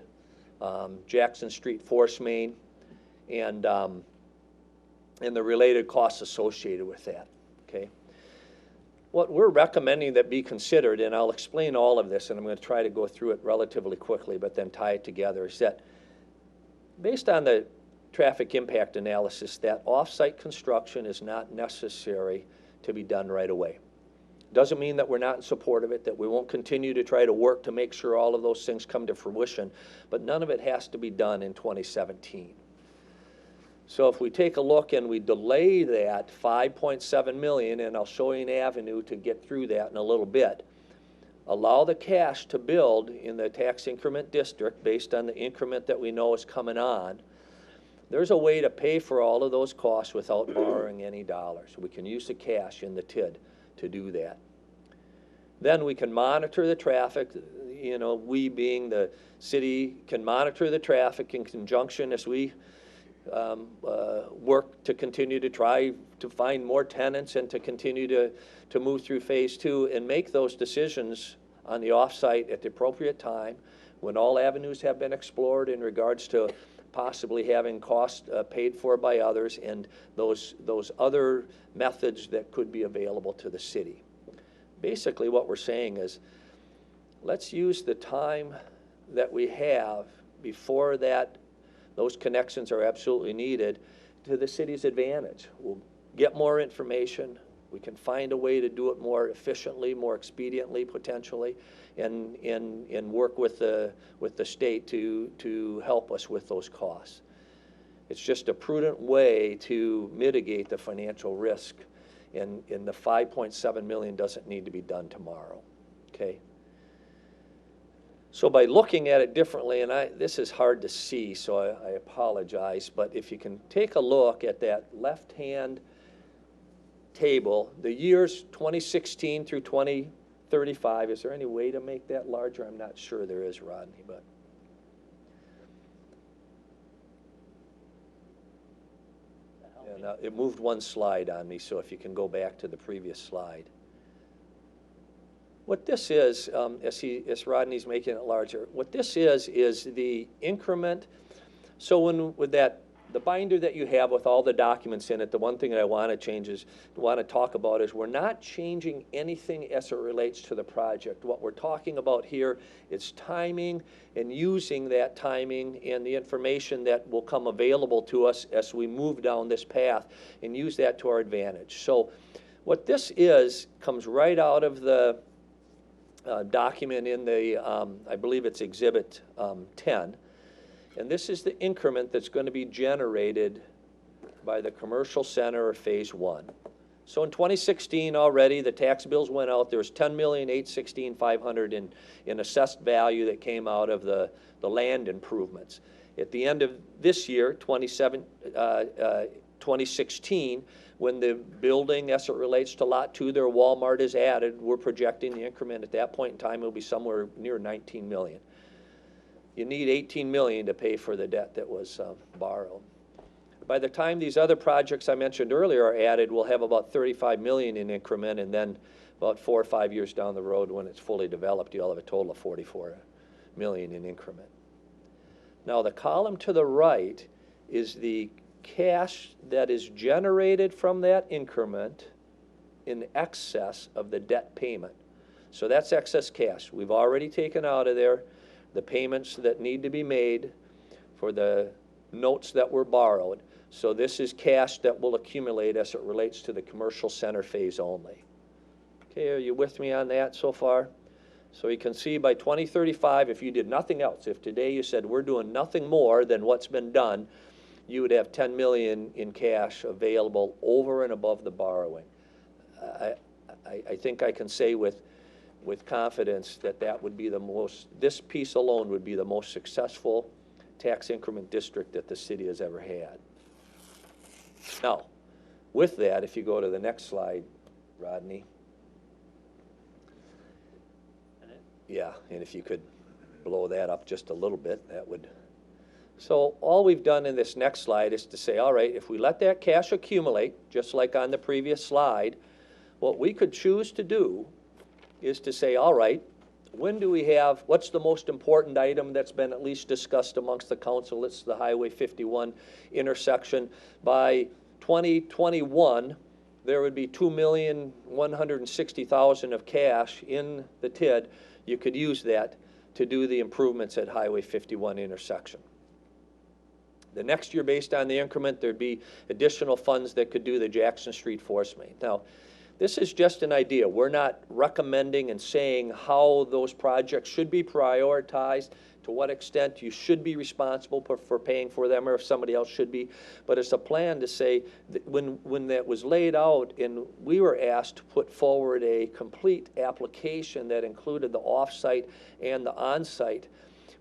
Jackson Street force main, and the related costs associated with that, okay? What we're recommending that be considered, and I'll explain all of this, and I'm going to try to go through it relatively quickly, but then tie it together, is that based on the traffic impact analysis, that off-site construction is not necessary to be done right away. Doesn't mean that we're not in support of it, that we won't continue to try to work to make sure all of those things come to fruition, but none of it has to be done in 2017. So if we take a look and we delay that $5.7 million, and I'll show you an avenue to get through that in a little bit, allow the cash to build in the tax increment district based on the increment that we know is coming on, there's a way to pay for all of those costs without borrowing any dollars. We can use the cash in the TID to do that. Then we can monitor the traffic. You know, we being the city can monitor the traffic in conjunction as we work to continue to try to find more tenants and to continue to move through phase 2 and make those decisions on the off-site at the appropriate time when all avenues have been explored in regards to possibly having costs paid for by others and those other methods that could be available to the city. Basically what we're saying is, let's use the time that we have before those connections are absolutely needed to the city's advantage. We'll get more information. We can find a way to do it more efficiently, more expediently, potentially, and work with the state to help us with those costs. It's just a prudent way to mitigate the financial risk, and the $5.7 million doesn't need to be done tomorrow, okay? So by looking at it differently, and this is hard to see, so I apologize, but if you can take a look at that left-hand table, the years 2016 through 2035, is there any way to make that larger? I'm not sure there is, Rodney, but. And it moved one slide on me, so if you can go back to the previous slide. What this is, as Rodney's making it larger, what this is the increment. So with the binder that you have with all the documents in it, the one thing that I want to talk about is we're not changing anything as it relates to the project. What we're talking about here is timing and using that timing and the information that will come available to us as we move down this path and use that to our advantage. So what this is comes right out of the document in the, I believe it's Exhibit 10. And this is the increment that's going to be generated by the commercial center of phase 1. So in 2016 already, the tax bills went out. There was $10,816,500 in assessed value that came out of the land improvements. At the end of this year, 2016, when the building, as it relates to Lot 2, their Walmart is added, we're projecting the increment at that point in time will be somewhere near $19 million. You need $18 million to pay for the debt that was borrowed. By the time these other projects I mentioned earlier are added, we'll have about $35 million in increment, and then about 4 or 5 years down the road when it's fully developed, you'll have a total of $44 million in increment. Now the column to the right is the cash that is generated from that increment in excess of the debt payment. So that's excess cash. We've already taken out of there the payments that need to be made for the notes that were borrowed. So this is cash that will accumulate as it relates to the commercial center phase only. Okay, are you with me on that so far? So you can see by 2035, if you did nothing else, if today you said we're doing nothing more than what's been done, you would have $10 million in cash available over and above the borrowing. I think I can say with confidence that would be this piece alone would be the most successful tax increment district that the city has ever had. Now, with that, if you go to the next slide, Rodney. Yeah, and if you could blow that up just a little bit, that would. So all we've done in this next slide is to say, all right, if we let that cash accumulate, just like on the previous slide, what we could choose to do is to say, all right, what's the most important item that's been at least discussed amongst the council? It's the Highway 51 intersection. By 2021, there would be $2,160,000 of cash in the TID. You could use that to do the improvements at Highway 51 intersection. The next year, based on the increment, there'd be additional funds that could do the Jackson Street Force Main. Now, this is just an idea. We're not recommending and saying how those projects should be prioritized, to what extent you should be responsible for paying for them, or if somebody else should be. But it's a plan to say that when that was laid out and we were asked to put forward a complete application that included the off-site and the on-site,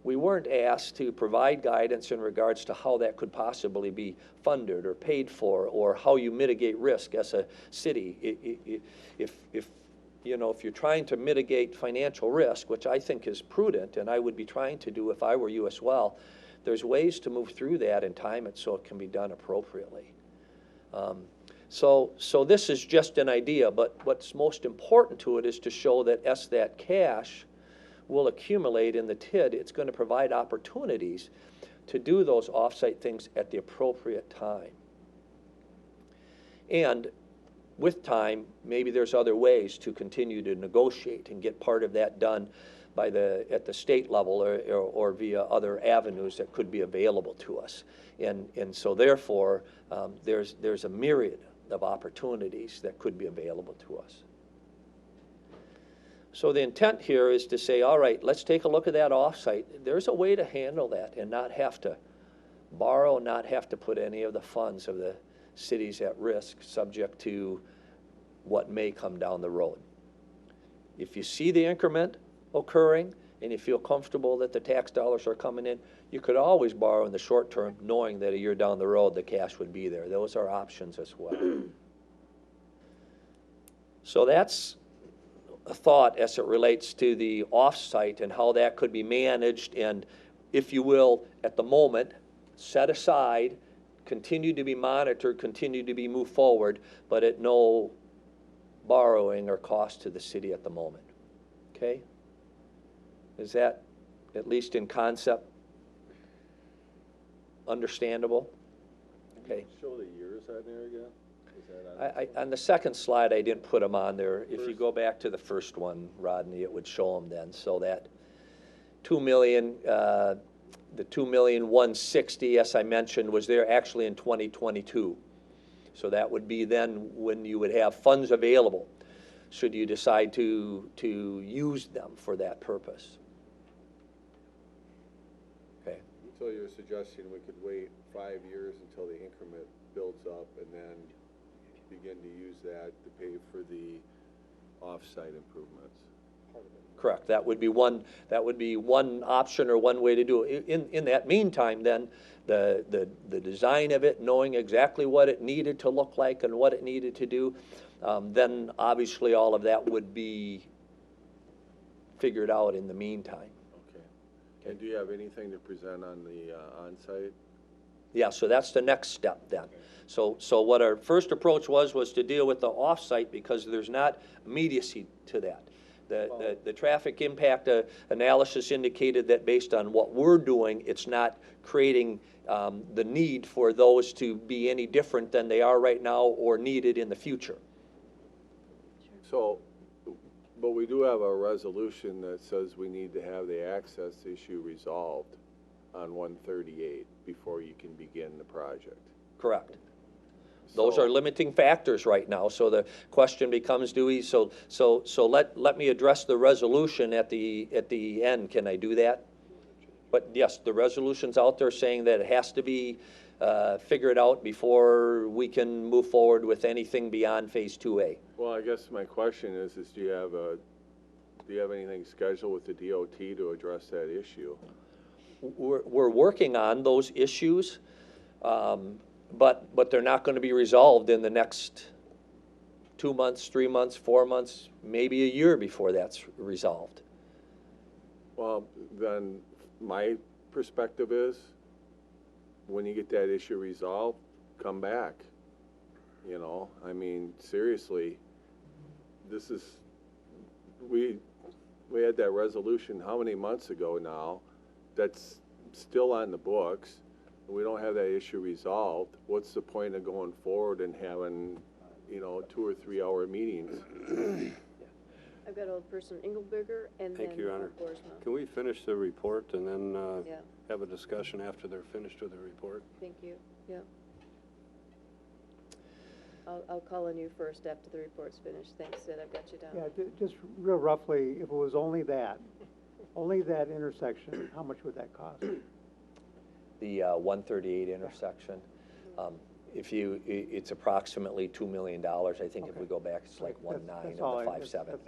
we weren't asked to provide guidance in regards to how that could possibly be funded or paid for, or how you mitigate risk as a city. If you know, if you're trying to mitigate financial risk, which I think is prudent, and I would be trying to do if I were you as well, there's ways to move through that and time it so it can be done appropriately. So this is just an idea, but what's most important to it is to show that as that cash will accumulate in the TID, it's going to provide opportunities to do those off-site things at the appropriate time. And with time, maybe there's other ways to continue to negotiate and get part of that done by at the state level or via other avenues that could be available to us. And so therefore, there's a myriad of opportunities that could be available to us. So the intent here is to say, all right, let's take a look at that offsite. There's a way to handle that and not have to borrow, not have to put any of the funds of the cities at risk, subject to what may come down the road. If you see the increment occurring and you feel comfortable that the tax dollars are coming in, you could always borrow in the short term, knowing that a year down the road the cash would be there. Those are options as well. So that's a thought as it relates to the off-site and how that could be managed, and, if you will, at the moment, set aside, continue to be monitored, continue to be moved forward, but at no borrowing or cost to the city at the moment. Okay? Is that, at least in concept, understandable? Okay. Show the years on there again? Is that on On the second slide, I didn't put them on there. If you go back to the first one, Rodney, it would show them then. So that 2 million, the 2,160,000, as I mentioned, was there actually in 2022. So that would be then when you would have funds available, should you decide to use them for that purpose. Okay. So you're suggesting we could wait 5 years until the increment builds up and then begin to use that to pay for the off-site improvements? Correct. That would be one option or one way to do it. In that meantime, then the design of it, knowing exactly what it needed to look like and what it needed to do, then obviously all of that would be figured out in the meantime. Okay. And do you have anything to present on the on-site? Yeah, so that's the next step then. So what our first approach was to deal with the off-site, because there's not immediacy to that. The traffic impact analysis indicated that based on what we're doing, it's not creating the need for those to be any different than they are right now or needed in the future. So, but we do have a resolution that says we need to have the access issue resolved on 138 before you can begin the project. Correct. Those are limiting factors right now. So the question becomes, do we? So let me address the resolution at the end. Can I do that? But yes, the resolution's out there saying that it has to be figured out before we can move forward with anything beyond Phase 2A. Well, I guess my question is do you have anything scheduled with the DOT to address that issue? We're working on those issues, but they're not going to be resolved in the next 2 months, 3 months, 4 months, maybe a year before that's resolved. Well, then my perspective is, when you get that issue resolved, come back. You know, I mean, seriously, this is, we had that resolution how many months ago now? That's still on the books. We don't have that issue resolved. What's the point of going forward and having, 2 or 3 hour meetings? I've got Alderperson Engelberger and then Thank you, Your Honor. Boersma. Can we finish the report and then Yeah. have a discussion after they're finished with the report? Thank you. Yep. I'll call on you first after the report's finished. Thanks, Sid. I've got you down. Yeah, just real roughly, if it was only that intersection, how much would that cost? The 138 intersection, it's approximately $2 million. I think if we go back, it's like 1.9 of the 5.7.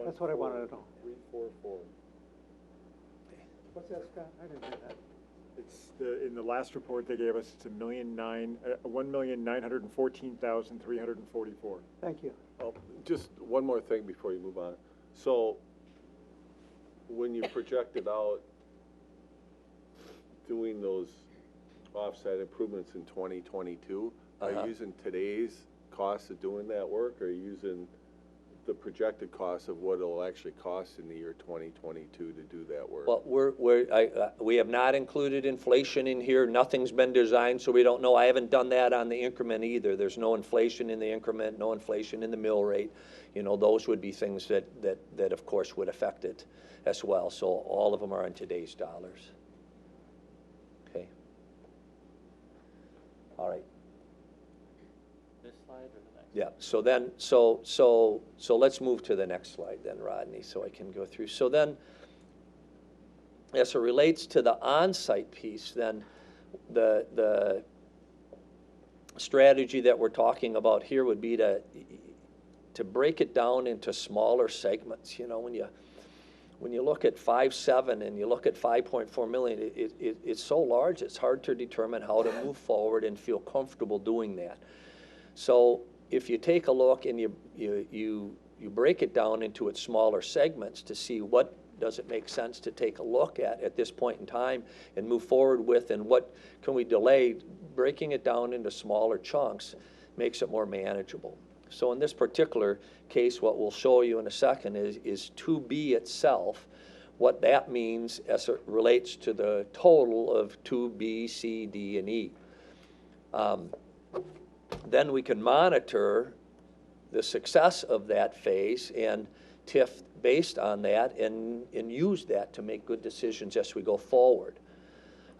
That's what I wanted to know. 344. What's that, Scott? I didn't hear that. It's in the last report they gave us, it's $1,914,344. Thank you. Oh, just one more thing before you move on. So, when you projected out doing those offsite improvements in 2022, are you using today's cost of doing that work, or are you using the projected cost of what it'll actually cost in the year 2022 to do that work? Well, we have not included inflation in here. Nothing's been designed, so we don't know. I haven't done that on the increment either. There's no inflation in the increment, no inflation in the mill rate. You know, those would be things that of course would affect it as well. So all of them are in today's dollars. Okay. All right. This slide or the next? Yeah, so then, so let's move to the next slide then, Rodney, so I can go through. So then, as it relates to the on-site piece, then the strategy that we're talking about here would be to break it down into smaller segments. You know, when you look at 5.7 and you look at 5.4 million, it's so large, it's hard to determine how to move forward and feel comfortable doing that. So if you take a look and you break it down into its smaller segments to see what does it make sense to take a look at this point in time and move forward with, and what can we delay, breaking it down into smaller chunks makes it more manageable. So in this particular case, what we'll show you in a second is 2B itself, what that means as it relates to the total of 2B, C, D, and E. Then we can monitor the success of that phase and TIF based on that and use that to make good decisions as we go forward.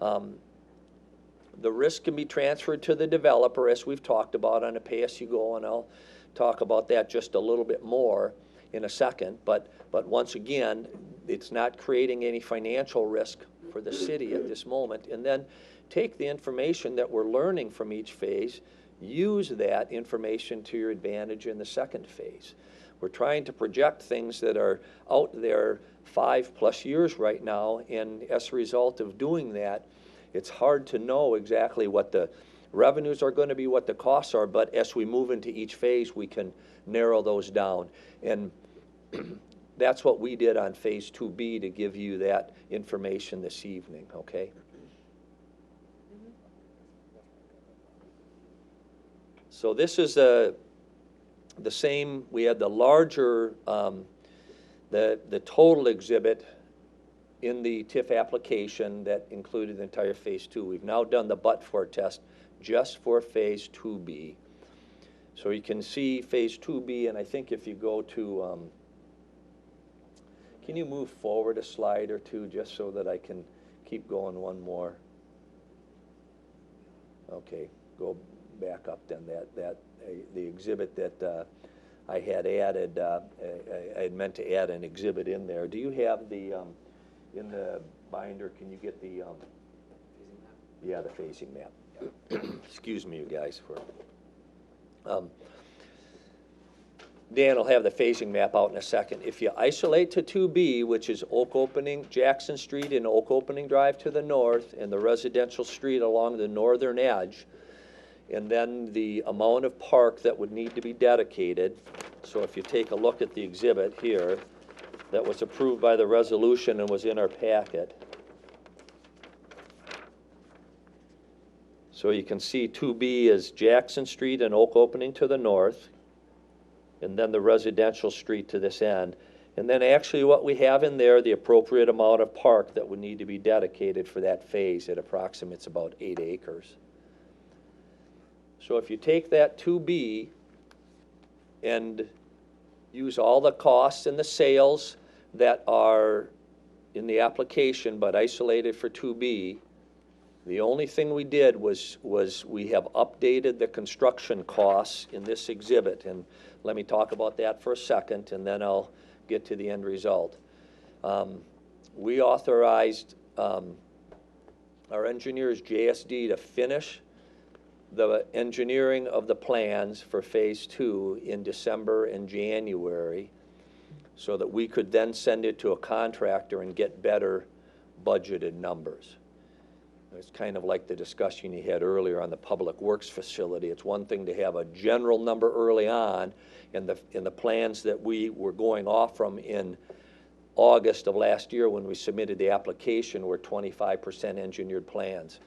The risk can be transferred to the developer, as we've talked about on a pay-as-you-go, and I'll talk about that just a little bit more in a second. But once again, it's not creating any financial risk for the city at this moment. And then take the information that we're learning from each phase, use that information to your advantage in the second phase. We're trying to project things that are out there 5+ years right now, and as a result of doing that, it's hard to know exactly what the revenues are going to be, what the costs are, but as we move into each phase, we can narrow those down. And that's what we did on phase 2B to give you that information this evening, okay? So this is the same, we had the larger, the total exhibit in the TIF application that included the entire phase 2. We've now done the but-for test just for phase 2B. So you can see phase 2B, and I think if you go to, can you move forward a slide or two just so that I can keep going one more? Okay, go back up then, the exhibit that I had added, I had meant to add an exhibit in there. Do you have the, in the binder, can you get the, yeah, the phasing map. Excuse me, you guys, for, Dan will have the phasing map out in a second. If you isolate to 2B, which is Oak Opening, Jackson Street and Oak Opening Drive to the north, and the residential street along the northern edge, and then the amount of park that would need to be dedicated. So if you take a look at the exhibit here, that was approved by the resolution and was in our packet. So you can see 2B is Jackson Street and Oak Opening to the north, and then the residential street to this end. And then actually what we have in there, the appropriate amount of park that would need to be dedicated for that phase, it approximates about 8 acres. So if you take that 2B and use all the costs and the sales that are in the application but isolated for 2B, the only thing we did was we have updated the construction costs in this exhibit. And let me talk about that for a second, and then I'll get to the end result. We authorized our engineers, JSD, to finish the engineering of the plans for phase 2 in December and January, so that we could then send it to a contractor and get better budgeted numbers. It's kind of like the discussion you had earlier on the public works facility. It's one thing to have a general number early on, and the plans that we were going off from in August of last year when we submitted the application were 25% engineered plans.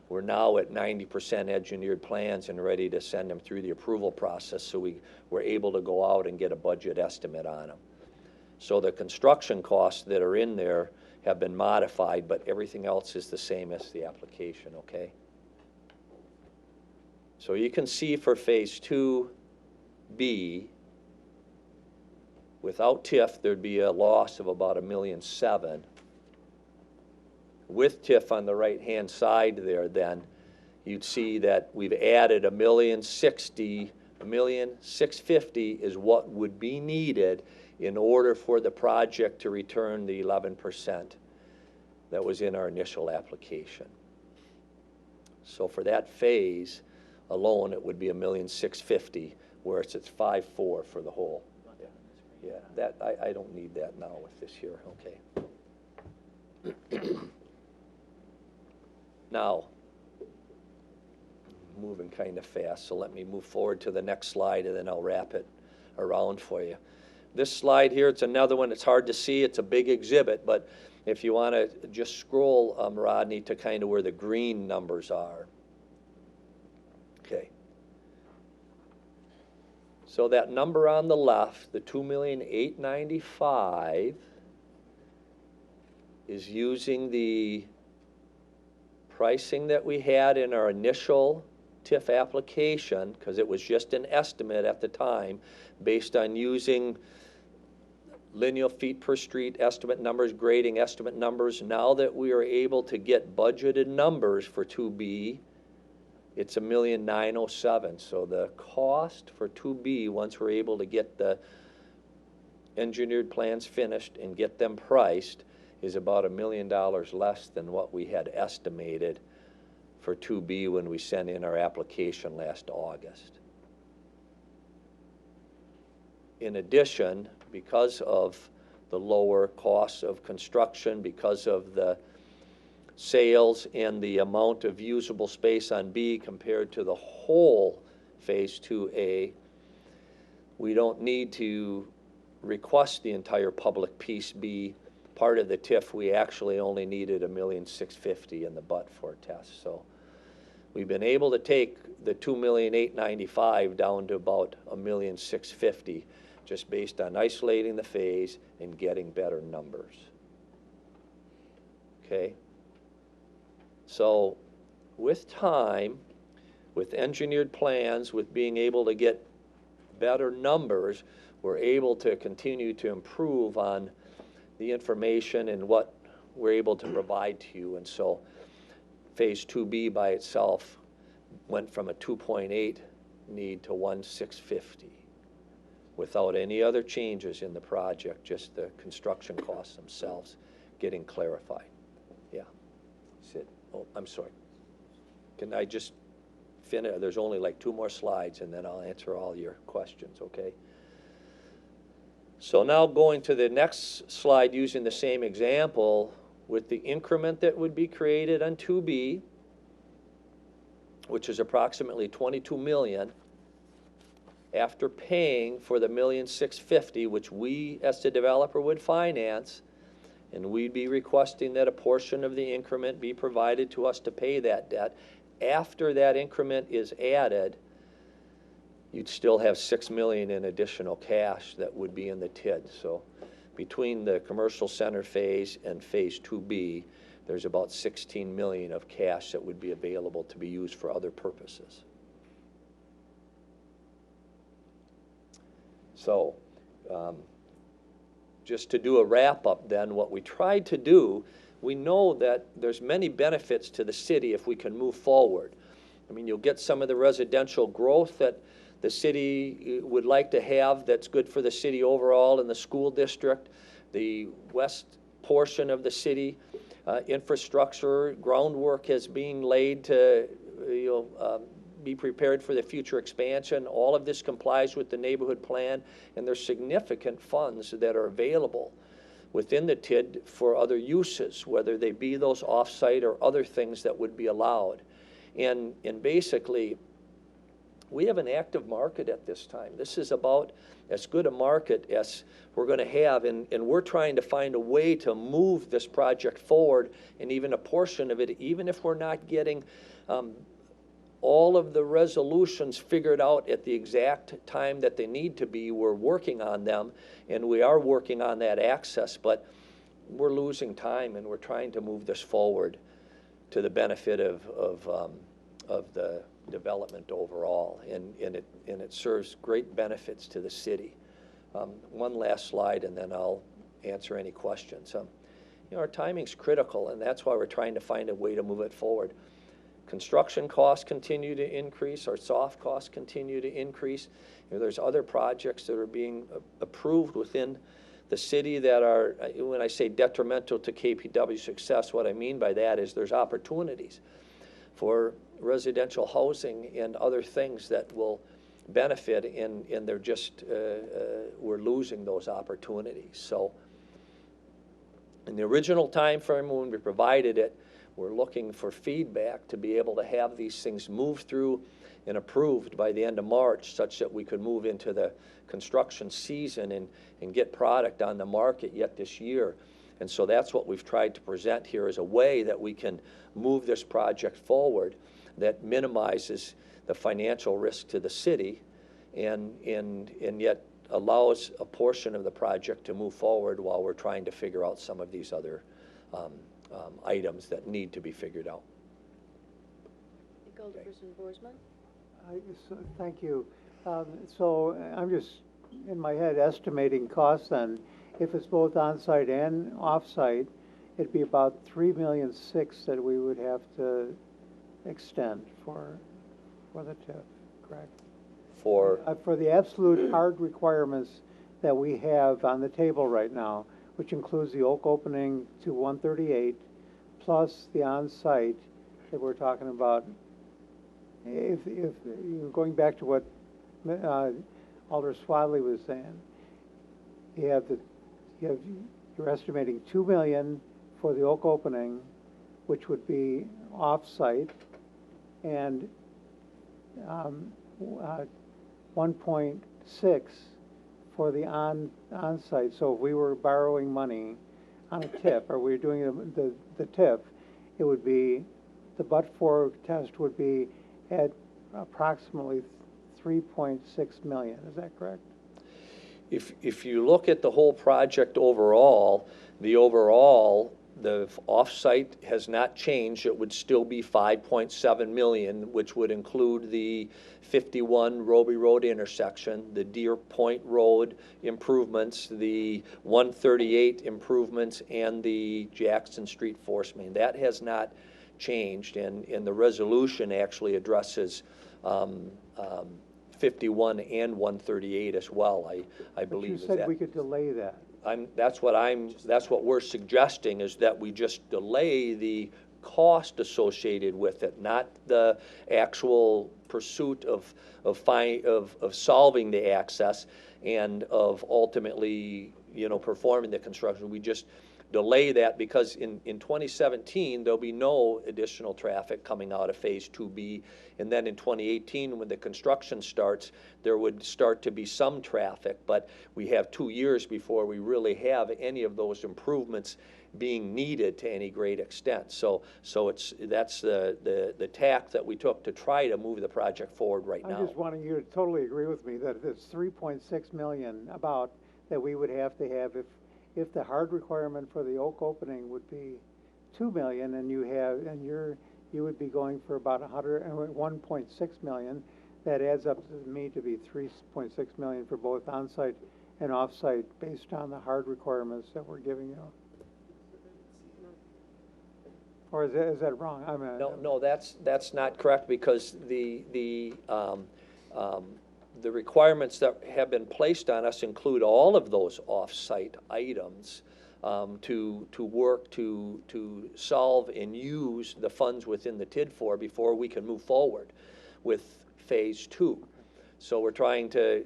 We're now at 90% engineered plans and ready to send them through the approval process, so we were able to go out and get a budget estimate on them. So the construction costs that are in there have been modified, but everything else is the same as the application, okay? So you can see for phase 2B, without TIF, there'd be a loss of about $1.7 million. With TIF on the right-hand side there, then, you'd see that we've added $1.650 million is what would be needed in order for the project to return the 11% that was in our initial application. So for that phase alone, it would be $1.650 million, whereas it's 5.4 for the whole. Yeah, that I don't need that now with this here, okay. Now, moving kind of fast, so let me move forward to the next slide and then I'll wrap it around for you. This slide here, it's another one. It's hard to see. It's a big exhibit, but if you want to just scroll, Rodney, to kind of where the green numbers are. Okay. So that number on the left, the $2,895,000, is using the pricing that we had in our initial TIF application, because it was just an estimate at the time, based on using lineal feet per street estimate numbers, grading estimate numbers. Now that we are able to get budgeted numbers for 2B, it's $1,907,000. So the cost for 2B, once we're able to get the engineered plans finished and get them priced, is about $1 million less than what we had estimated for 2B when we sent in our application last August. In addition, because of the lower costs of construction, because of the sales and the amount of usable space on B compared to the whole phase 2A, we don't need to request the entire public piece be part of the TIF. We actually only needed $1,650,000 in the butt for a test. So we've been able to take the $2,895,000 down to about $1,650,000, just based on isolating the phase and getting better numbers. Okay? So with time, with engineered plans, with being able to get better numbers, we're able to continue to improve on the information and what we're able to provide to you. And so phase 2B by itself went from a 2.8 need to 1,650 without any other changes in the project, just the construction costs themselves getting clarified. Yeah. Sid. Oh, I'm sorry. Can I just finish? There's only like 2 more slides and then I'll answer all your questions, okay? So now going to the next slide using the same example with the increment that would be created on 2B, which is approximately $22 million, after paying for the $1,650,000, which we as the developer would finance, and we'd be requesting that a portion of the increment be provided to us to pay that debt. After that increment is added, you'd still have $6 million in additional cash that would be in the TID. So between the commercial center phase and phase 2B, there's about $16 million of cash that would be available to be used for other purposes. So just to do a wrap-up then, what we tried to do, we know that there's many benefits to the city if we can move forward. I mean, you'll get some of the residential growth that the city would like to have that's good for the city overall and the school district. The west portion of the city, infrastructure, groundwork is being laid to be prepared for the future expansion. All of this complies with the neighborhood plan, and there's significant funds that are available within the TID for other uses, whether they be those off-site or other things that would be allowed. And basically, we have an active market at this time. This is about as good a market as we're going to have, and we're trying to find a way to move this project forward, and even a portion of it, even if we're not getting all of the resolutions figured out at the exact time that they need to be. We're working on them, and we are working on that access, but we're losing time, and we're trying to move this forward to the benefit of the development overall, and it serves great benefits to the city. One last slide, and then I'll answer any questions. You know, our timing's critical, and that's why we're trying to find a way to move it forward. Construction costs continue to increase, our soft costs continue to increase. You know, there's other projects that are being approved within the city that are, when I say detrimental to KPW success, what I mean by that is there's opportunities for residential housing and other things that will benefit, and they're just, we're losing those opportunities. So in the original time frame when we provided it, we're looking for feedback to be able to have these things moved through and approved by the end of March, such that we could move into the construction season and get product on the market yet this year. And so that's what we've tried to present here, as a way that we can move this project forward that minimizes the financial risk to the city and yet allows a portion of the project to move forward while we're trying to figure out some of these other items that need to be figured out. Alderperson Boersma? Thank you. So I'm just, in my head, estimating costs then. If it's both on-site and off-site, it'd be about $3.6 million that we would have to extend for the TIF, correct? For the absolute hard requirements that we have on the table right now, which includes the Oak opening to 138, plus the on-site that we're talking about. If going back to what Alder Swadley was saying, you're estimating $2 million for the Oak opening, which would be off-site, and 1.6 for the on-site. So if we were borrowing money on a TIF, or we were doing the TIF, it would be, the but-for test would be at approximately $3.6 million. Is that correct? If you look at the whole project overall, the off-site has not changed. It would still be $5.7 million, which would include the 51 Roby Road intersection, the Deer Point Road improvements, the 138 improvements, and the Jackson Street Force Main. That has not changed, and the resolution actually addresses 51 and 138 as well, I believe. But you said we could delay that. That's what we're suggesting, is that we just delay the cost associated with it, not the actual pursuit of solving the access and of ultimately, performing the construction. We just delay that because in 2017, there'll be no additional traffic coming out of Phase 2B. And then in 2018, when the construction starts, there would start to be some traffic, but we have 2 years before we really have any of those improvements being needed to any great extent. So that's the tack that we took to try to move the project forward right now. I'm just wanting you to totally agree with me that it's $3.6 million about that we would have to have if the hard requirement for the Oak opening would be $2 million, and you would be going for about $1.6 million. That adds up to me to be $3.6 million for both on-site and off-site, based on the hard requirements that we're giving you. Or is that wrong? No, that's not correct, because the requirements that have been placed on us include all of those off-site items to work to solve and use the funds within the TID before we can move forward with Phase 2. So we're trying to,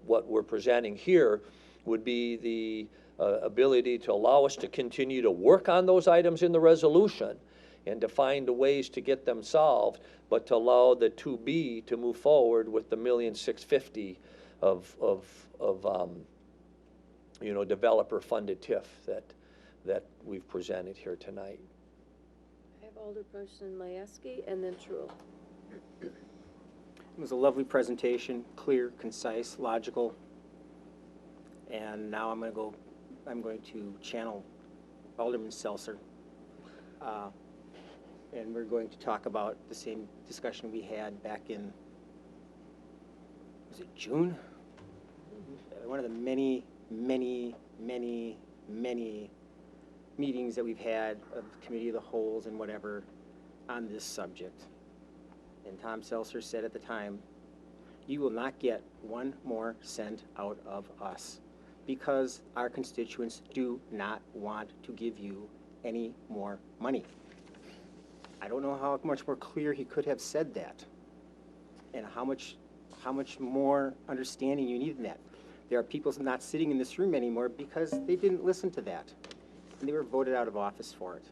what we're presenting here would be the ability to allow us to continue to work on those items in the resolution and to find ways to get them solved, but to allow the 2B to move forward with the $1,650,000 of you know, developer-funded TIF that we've presented here tonight. I have Alderperson Majewski and then Truul. It was a lovely presentation, clear, concise, logical. And now I'm going to channel Alderman Seltzer. And we're going to talk about the same discussion we had back in, was it June? One of the many meetings that we've had of Committee of the Wholes and whatever on this subject. And Tom Seltzer said at the time, you will not get one more cent out of us because our constituents do not want to give you any more money. I don't know how much more clear he could have said that and how much more understanding you need in that. There are people not sitting in this room anymore because they didn't listen to that. And they were voted out of office for it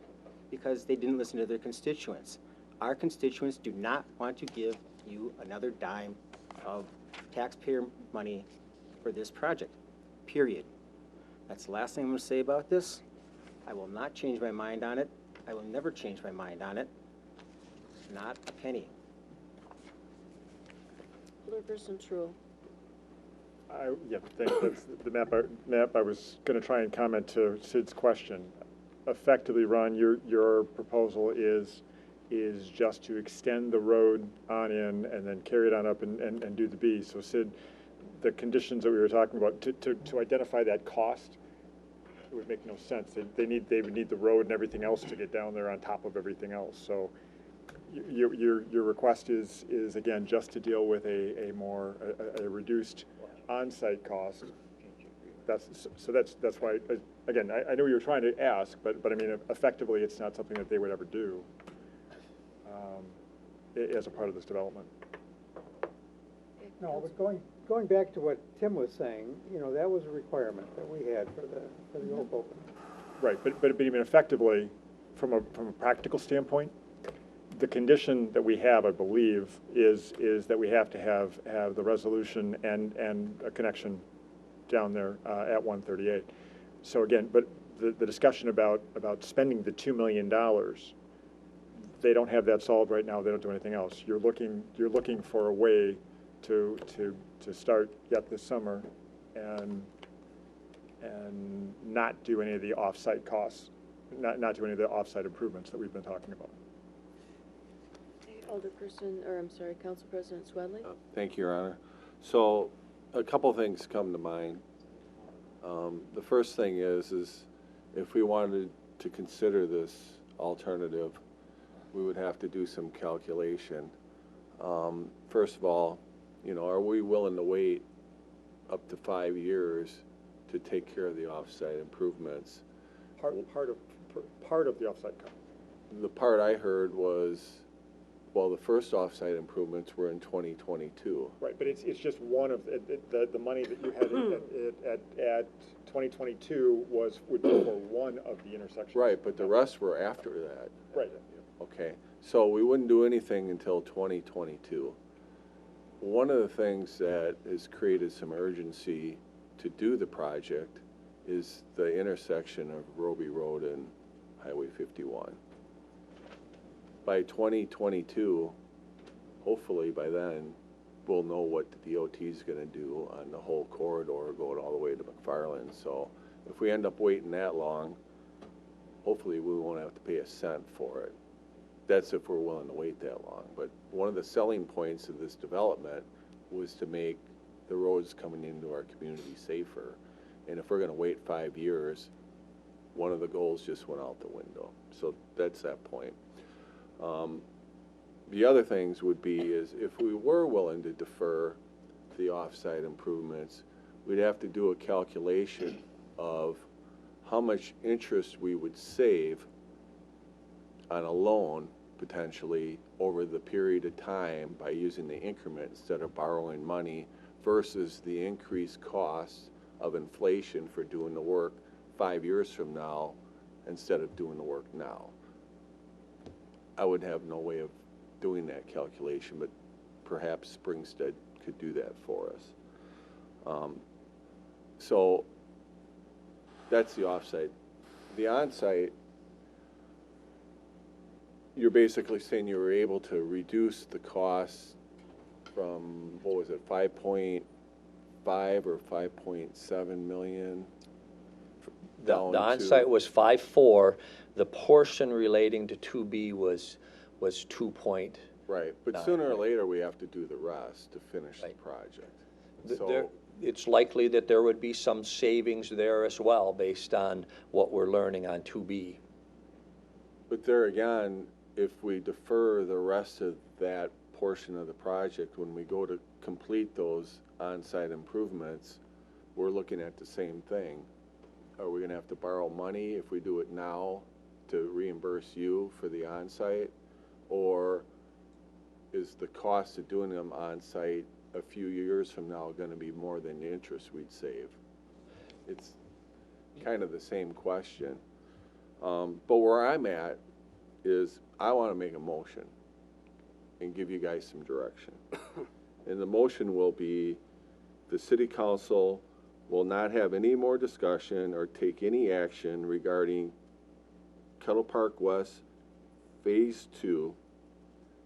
because they didn't listen to their constituents. Our constituents do not want to give you another dime of taxpayer money for this project, period. That's the last thing I'm going to say about this. I will not change my mind on it. I will never change my mind on it. Not a penny. Alderperson Truul. Yeah, that's the map I was going to try and comment to Sid's question. Effectively, Ron, your proposal is just to extend the road on in and then carry it on up and do the B. So Sid, the conditions that we were talking about, to identify that cost, it would make no sense. They would need the road and everything else to get down there on top of everything else. So your request is again just to deal with a more reduced on-site cost. That's why, again, I know you're trying to ask, but I mean, effectively, it's not something that they would ever do as a part of this development. No, but going back to what Tim was saying, you know, that was a requirement that we had for the Oak Open. Right, but I mean, effectively, from a practical standpoint, the condition that we have, I believe, is that we have to have the resolution and a connection down there at 138. So again, but the discussion about spending the $2 million, they don't have that solved right now. They don't do anything else. You're looking for a way to start yet this summer and not do any of the off-site costs, not do any of the off-site improvements that we've been talking about. Council President Swedley. Thank you, Your Honor. So a couple things come to mind. The first thing is if we wanted to consider this alternative, we would have to do some calculation. First of all, you know, are we willing to wait up to 5 years to take care of the off-site improvements? Part of the off-site cost. The part I heard was, well, the first off-site improvements were in 2022. Right, but it's just one of the money that you had at 2022 would be for one of the intersections. Right, but the rest were after that. Right. Okay, so we wouldn't do anything until 2022. One of the things that has created some urgency to do the project is the intersection of Roby Road and Highway 51. By 2022, hopefully by then, we'll know what the DOT is going to do on the whole corridor going all the way to McFarland. So if we end up waiting that long, hopefully we won't have to pay a cent for it. That's if we're willing to wait that long. But one of the selling points of this development was to make the roads coming into our community safer. And if we're going to wait 5 years, one of the goals just went out the window. So that's that point. The other things would be is if we were willing to defer the off-site improvements, we'd have to do a calculation of how much interest we would save on a loan potentially over the period of time by using the increment instead of borrowing money versus the increased cost of inflation for doing the work 5 years from now instead of doing the work now. I would have no way of doing that calculation, but perhaps Springstead could do that for us. So that's the offsite. The onsite, you're basically saying you were able to reduce the cost from, what was it, 5.5 or 5.7 million? The onsite was 5.4. The portion relating to 2B was 2 point. Right, but sooner or later, we have to do the rest to finish the project. So, It's likely that there would be some savings there as well, based on what we're learning on 2B. but there again, if we defer the rest of that portion of the project, when we go to complete those on-site improvements, we're looking at the same thing. Are we gonna have to borrow money if we do it now to reimburse you for the on-site? Or is the cost of doing them on-site a few years from now gonna be more than the interest we'd save? It's kind of the same question. But where I'm at is I wanna make a motion and give you guys some direction. And the motion will be, the city council will not have any more discussion or take any action regarding Kettle Park West Phase 2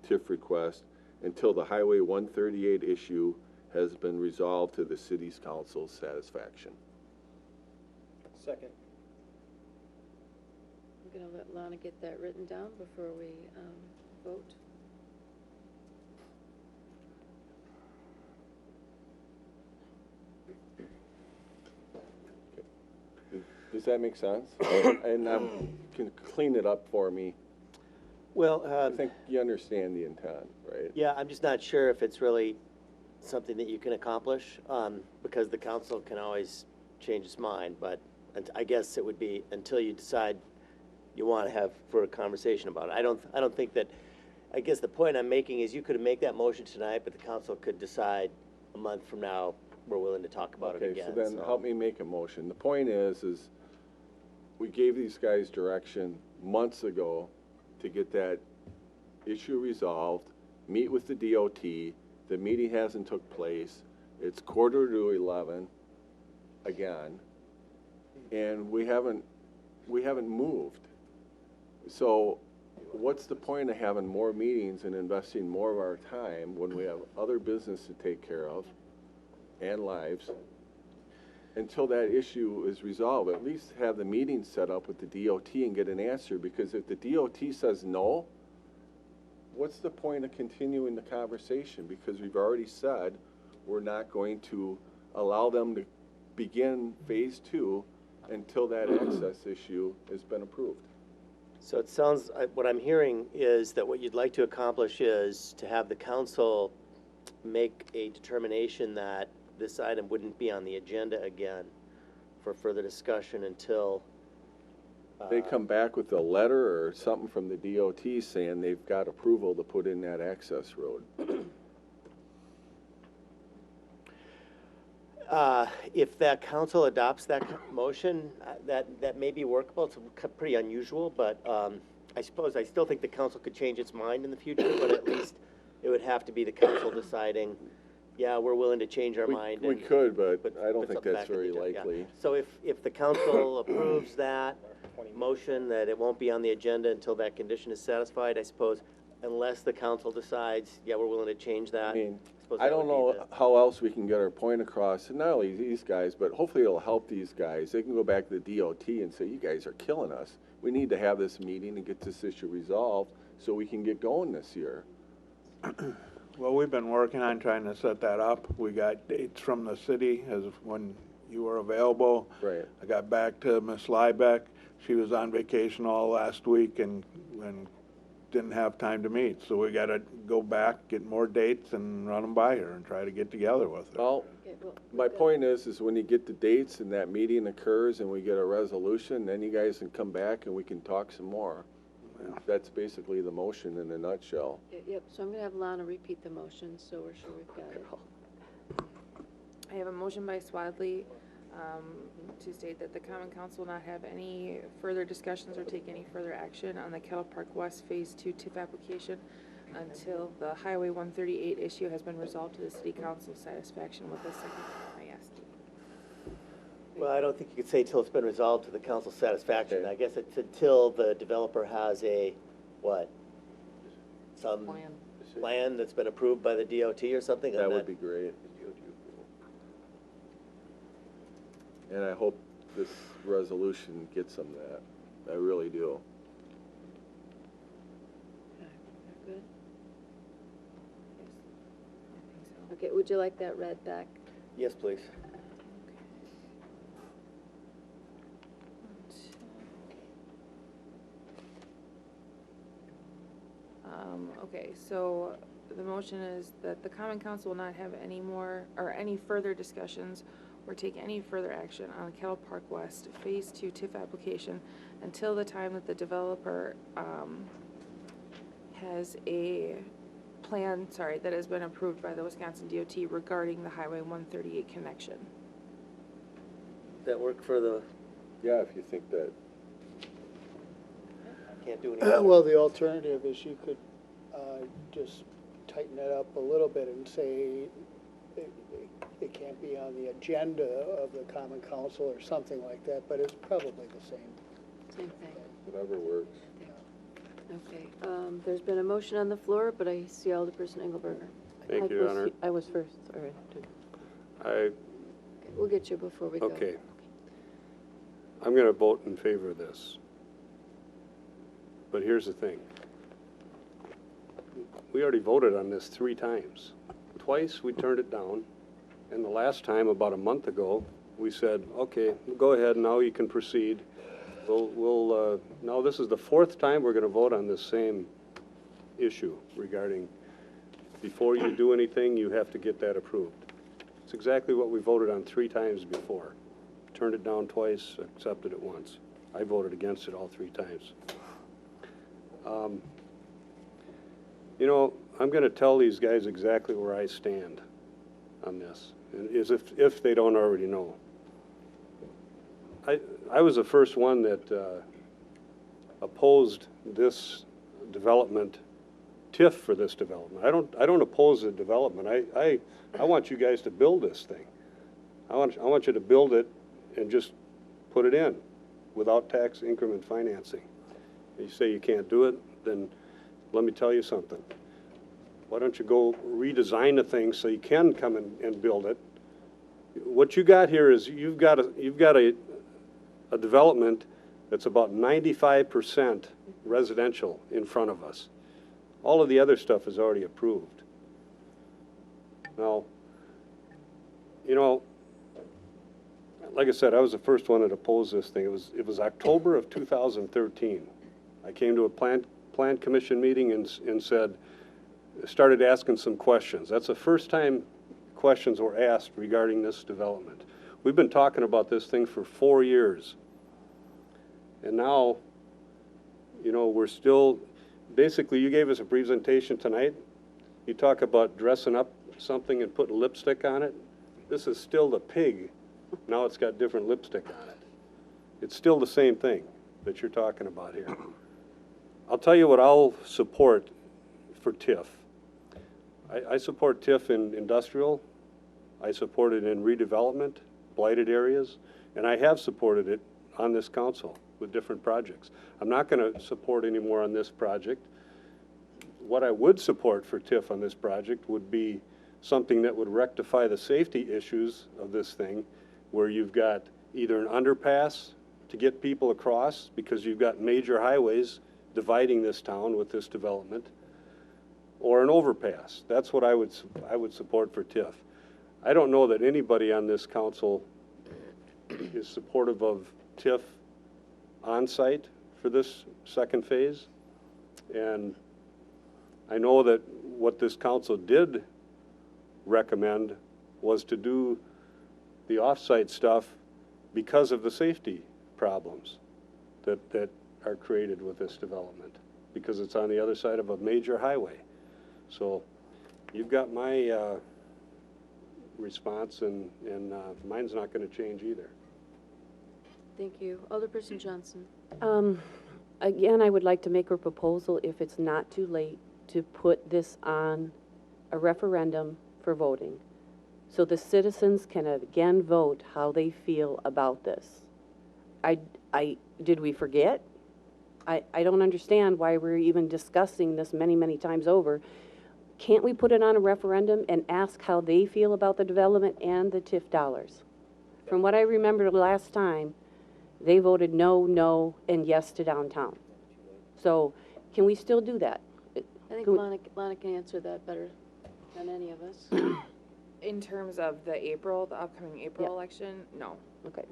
TIF request until the Highway 138 issue has been resolved to the city's council's satisfaction. Second. I'm gonna let Lana get that written down before we vote. Does that make sense? And can clean it up for me. Well, I think you understand the intent, right? yeah, I'm just not sure if it's really something that you can accomplish, because the council can always change its mind, but I guess it would be until you decide you want to have for a conversation about it. I don't think that, I guess the point I'm making is you could make that motion tonight, but the council could decide a month from now, we're willing to talk about it again. Okay, so then help me make a motion. The point is we gave these guys direction months ago to get that issue resolved, meet with the DOT. The meeting hasn't took place. It's 10:45 again, and we haven't moved. So what's the point of having more meetings and investing more of our time when we have other business to take care of and lives until that issue is resolved? At least have the meeting set up with the DOT and get an answer, because if the DOT says no, what's the point of continuing the conversation? Because we've already said we're not going to allow them to begin Phase 2 until that access issue has been approved. So it sounds, what I'm hearing is that what you'd like to accomplish is to have the council make a determination that this item wouldn't be on the agenda again for further discussion until They come back with a letter or something from the DOT saying they've got approval to put in that access road. If that council adopts that motion, that may be workable. It's pretty unusual, but I suppose I still think the council could change its mind in the future, but at least it would have to be the council deciding, yeah, we're willing to change our mind. We could, but I don't put think something that's back on the very agenda, yeah. likely. So if the council approves that motion, that it won't be on the agenda until that condition is satisfied, I suppose, unless the council decides, yeah, we're willing to change that. I mean, suppose I that don't would be know how else we can get our point across, and not only these guys, but hopefully it'll help these guys. They can go back to the DOT and say, you guys are killing us. We need to have this meeting and get this issue resolved so we can get going this year. Well, we've been working on trying to set that up. We got dates from the city as when you were available. Right. I got back to Miss Liebeck. She was on vacation all last week and didn't have time to meet. So we got to go back, get more dates, and run them by her and try to get together with her. Well, my point is when you get the dates and that meeting occurs and we get a resolution, then you guys can come back and we can talk some more. That's basically the motion in a nutshell. Yep, so I'm gonna have Lana repeat the motion, so we're sure we've got it. I have a motion by Swadley to state that the Common Council will not have any further discussions or take any further action on the Kettle Park West Phase 2 TIF application until the Highway 138 issue has been resolved to the City Council's satisfaction with the second ISD. Well, I don't think you could say till it's been resolved to the council's satisfaction. I guess it's until the developer has a, what? Some plan that's been approved by the DOT or something? That would be great. And I hope this resolution gets them that. I really do. Good. Okay, would you like that read back? Yes, please. Okay, so the motion is that the Common Council will not have any more, or any further discussions or take any further action on the Kettle Park West Phase 2 TIF application until the time that the developer has a plan, that has been approved by the Wisconsin DOT regarding the Highway 138 connection. Does that work for the? Yeah, if you think that. I can't do any. Well, the alternative is you could just tighten it up a little bit and say it can't be on the agenda of the Common Council or something like that, but it's probably the same. Same thing. Whatever works. Okay, there's been a motion on the floor, but I see Alderperson Engelberger. Thank you, Your Honor. I was first, sorry. We'll get you before we go. Okay. I'm going to vote in favor of this. But here's the thing. We already voted on this 3 times. Twice we turned it down, and the last time, about a month ago, we said, okay, go ahead, now you can proceed. Now this is the 4th time we're going to vote on this same issue regarding before you do anything, you have to get that approved. It's exactly what we voted on 3 times before. Turned it down twice, accepted it once. I voted against it all 3 times. You know, I'm going to tell these guys exactly where I stand on this, as if they don't already know. I was the first one that opposed this development, TIF for this development. I don't oppose the development. I want you guys to build this thing. I want you to build it and just put it in without tax increment financing. You say you can't do it, then let me tell you something. Why don't you go redesign the thing so you can come and build it? What you got here is you've got a development that's about 95% residential in front of us. All of the other stuff is already approved. Now, you know, like I said, I was the first one that opposed this thing. It was October of 2013. I came to a plan commission meeting and started asking some questions. That's the first time questions were asked regarding this development. We've been talking about this thing for 4 years. And now, you know, we're still, basically you gave us a presentation tonight. You talk about dressing up something and putting lipstick on it. This is still the pig. Now it's got different lipstick on it. It's still the same thing that you're talking about here. I'll tell you what I'll support for TIF. I support TIF in industrial. I support it in redevelopment, blighted areas, and I have supported it on this council with different projects. I'm not going to support any more on this project. What I would support for TIF on this project would be something that would rectify the safety issues of this thing, where you've got either an underpass to get people across because you've got major highways dividing this town with this development, or an overpass. That's what I would support for TIF. I don't know that anybody on this council is supportive of TIF on-site for this second phase. And I know that what this council did recommend was to do the off-site stuff because of the safety problems that are created with this development, because it's on the other side of a major highway. So you've got my response, and mine's not going to change either. Thank you. Alderperson Johnson. Again, I would like to make a proposal, if it's not too late, to put this on a referendum for voting, so the citizens can again vote how they feel about this. Did we forget? I don't understand why we're even discussing this many, many times over. Can't we put it on a referendum and ask how they feel about the development and the TIF dollars? From what I remember last time, they voted no, no, and yes to downtown. So can we still do that? I think Lana can answer that better than any of us. In terms of the upcoming April election, no. Okay.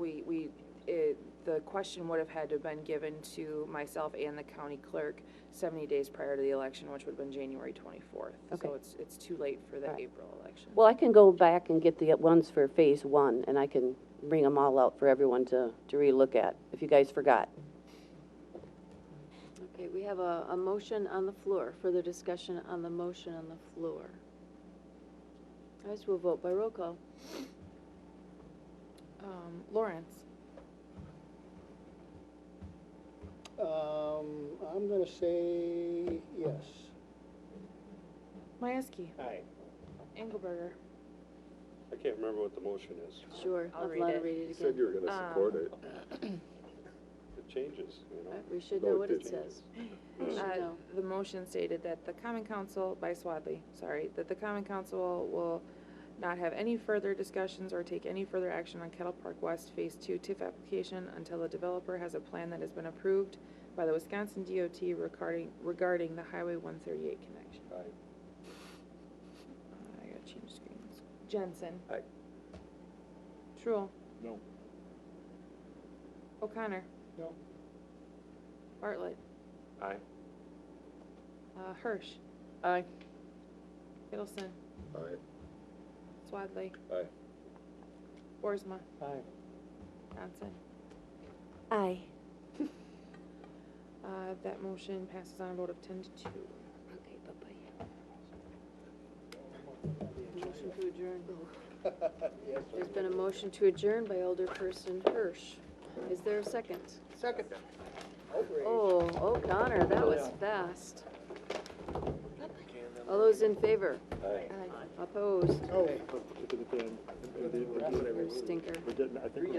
The question would have had to have been given to myself and the county clerk 70 days prior to the election, which would have been January 24th. Okay. So it's too late for the Right. April election. Well, I can go back and get the ones for phase 1, and I can bring them all out for everyone to relook at, if you guys forgot. Okay, we have a motion on the floor. Further discussion on the motion on the floor. All right, we'll vote by roll call. Lawrence. I'm gonna say yes. Majewski. Aye. Engelberger. I can't remember what the motion is. Sure, I'll let read Lana it. read it You again. said you were gonna support it. It changes, you know. Right, we should No, know it what it didn't. says. We should know. The motion stated that the Common Council, by Swadley, sorry, that the Common Council will not have any further discussions or take any further action on Kettle Park West Phase 2 TIF application until the developer has a plan that has been approved by the Wisconsin DOT regarding the Highway 138 connection. Aye. I gotta change screens. Jensen. Aye. Truul. No. O'Connor. No. Bartlett. Aye. Hirsch. Aye. Hiddleston. Aye. Swadley. Aye. Boersma. Aye. Johnson. Aye. That motion passes on a vote of 10 to 2. Okay, bye-bye. Motion to adjourn. There's been a motion to adjourn by Alderperson Hirsch. Is there a second? Second. Oh, O'Connor, that was fast. All those in favor? Aye. Opposed? Oh. Stinker. I think.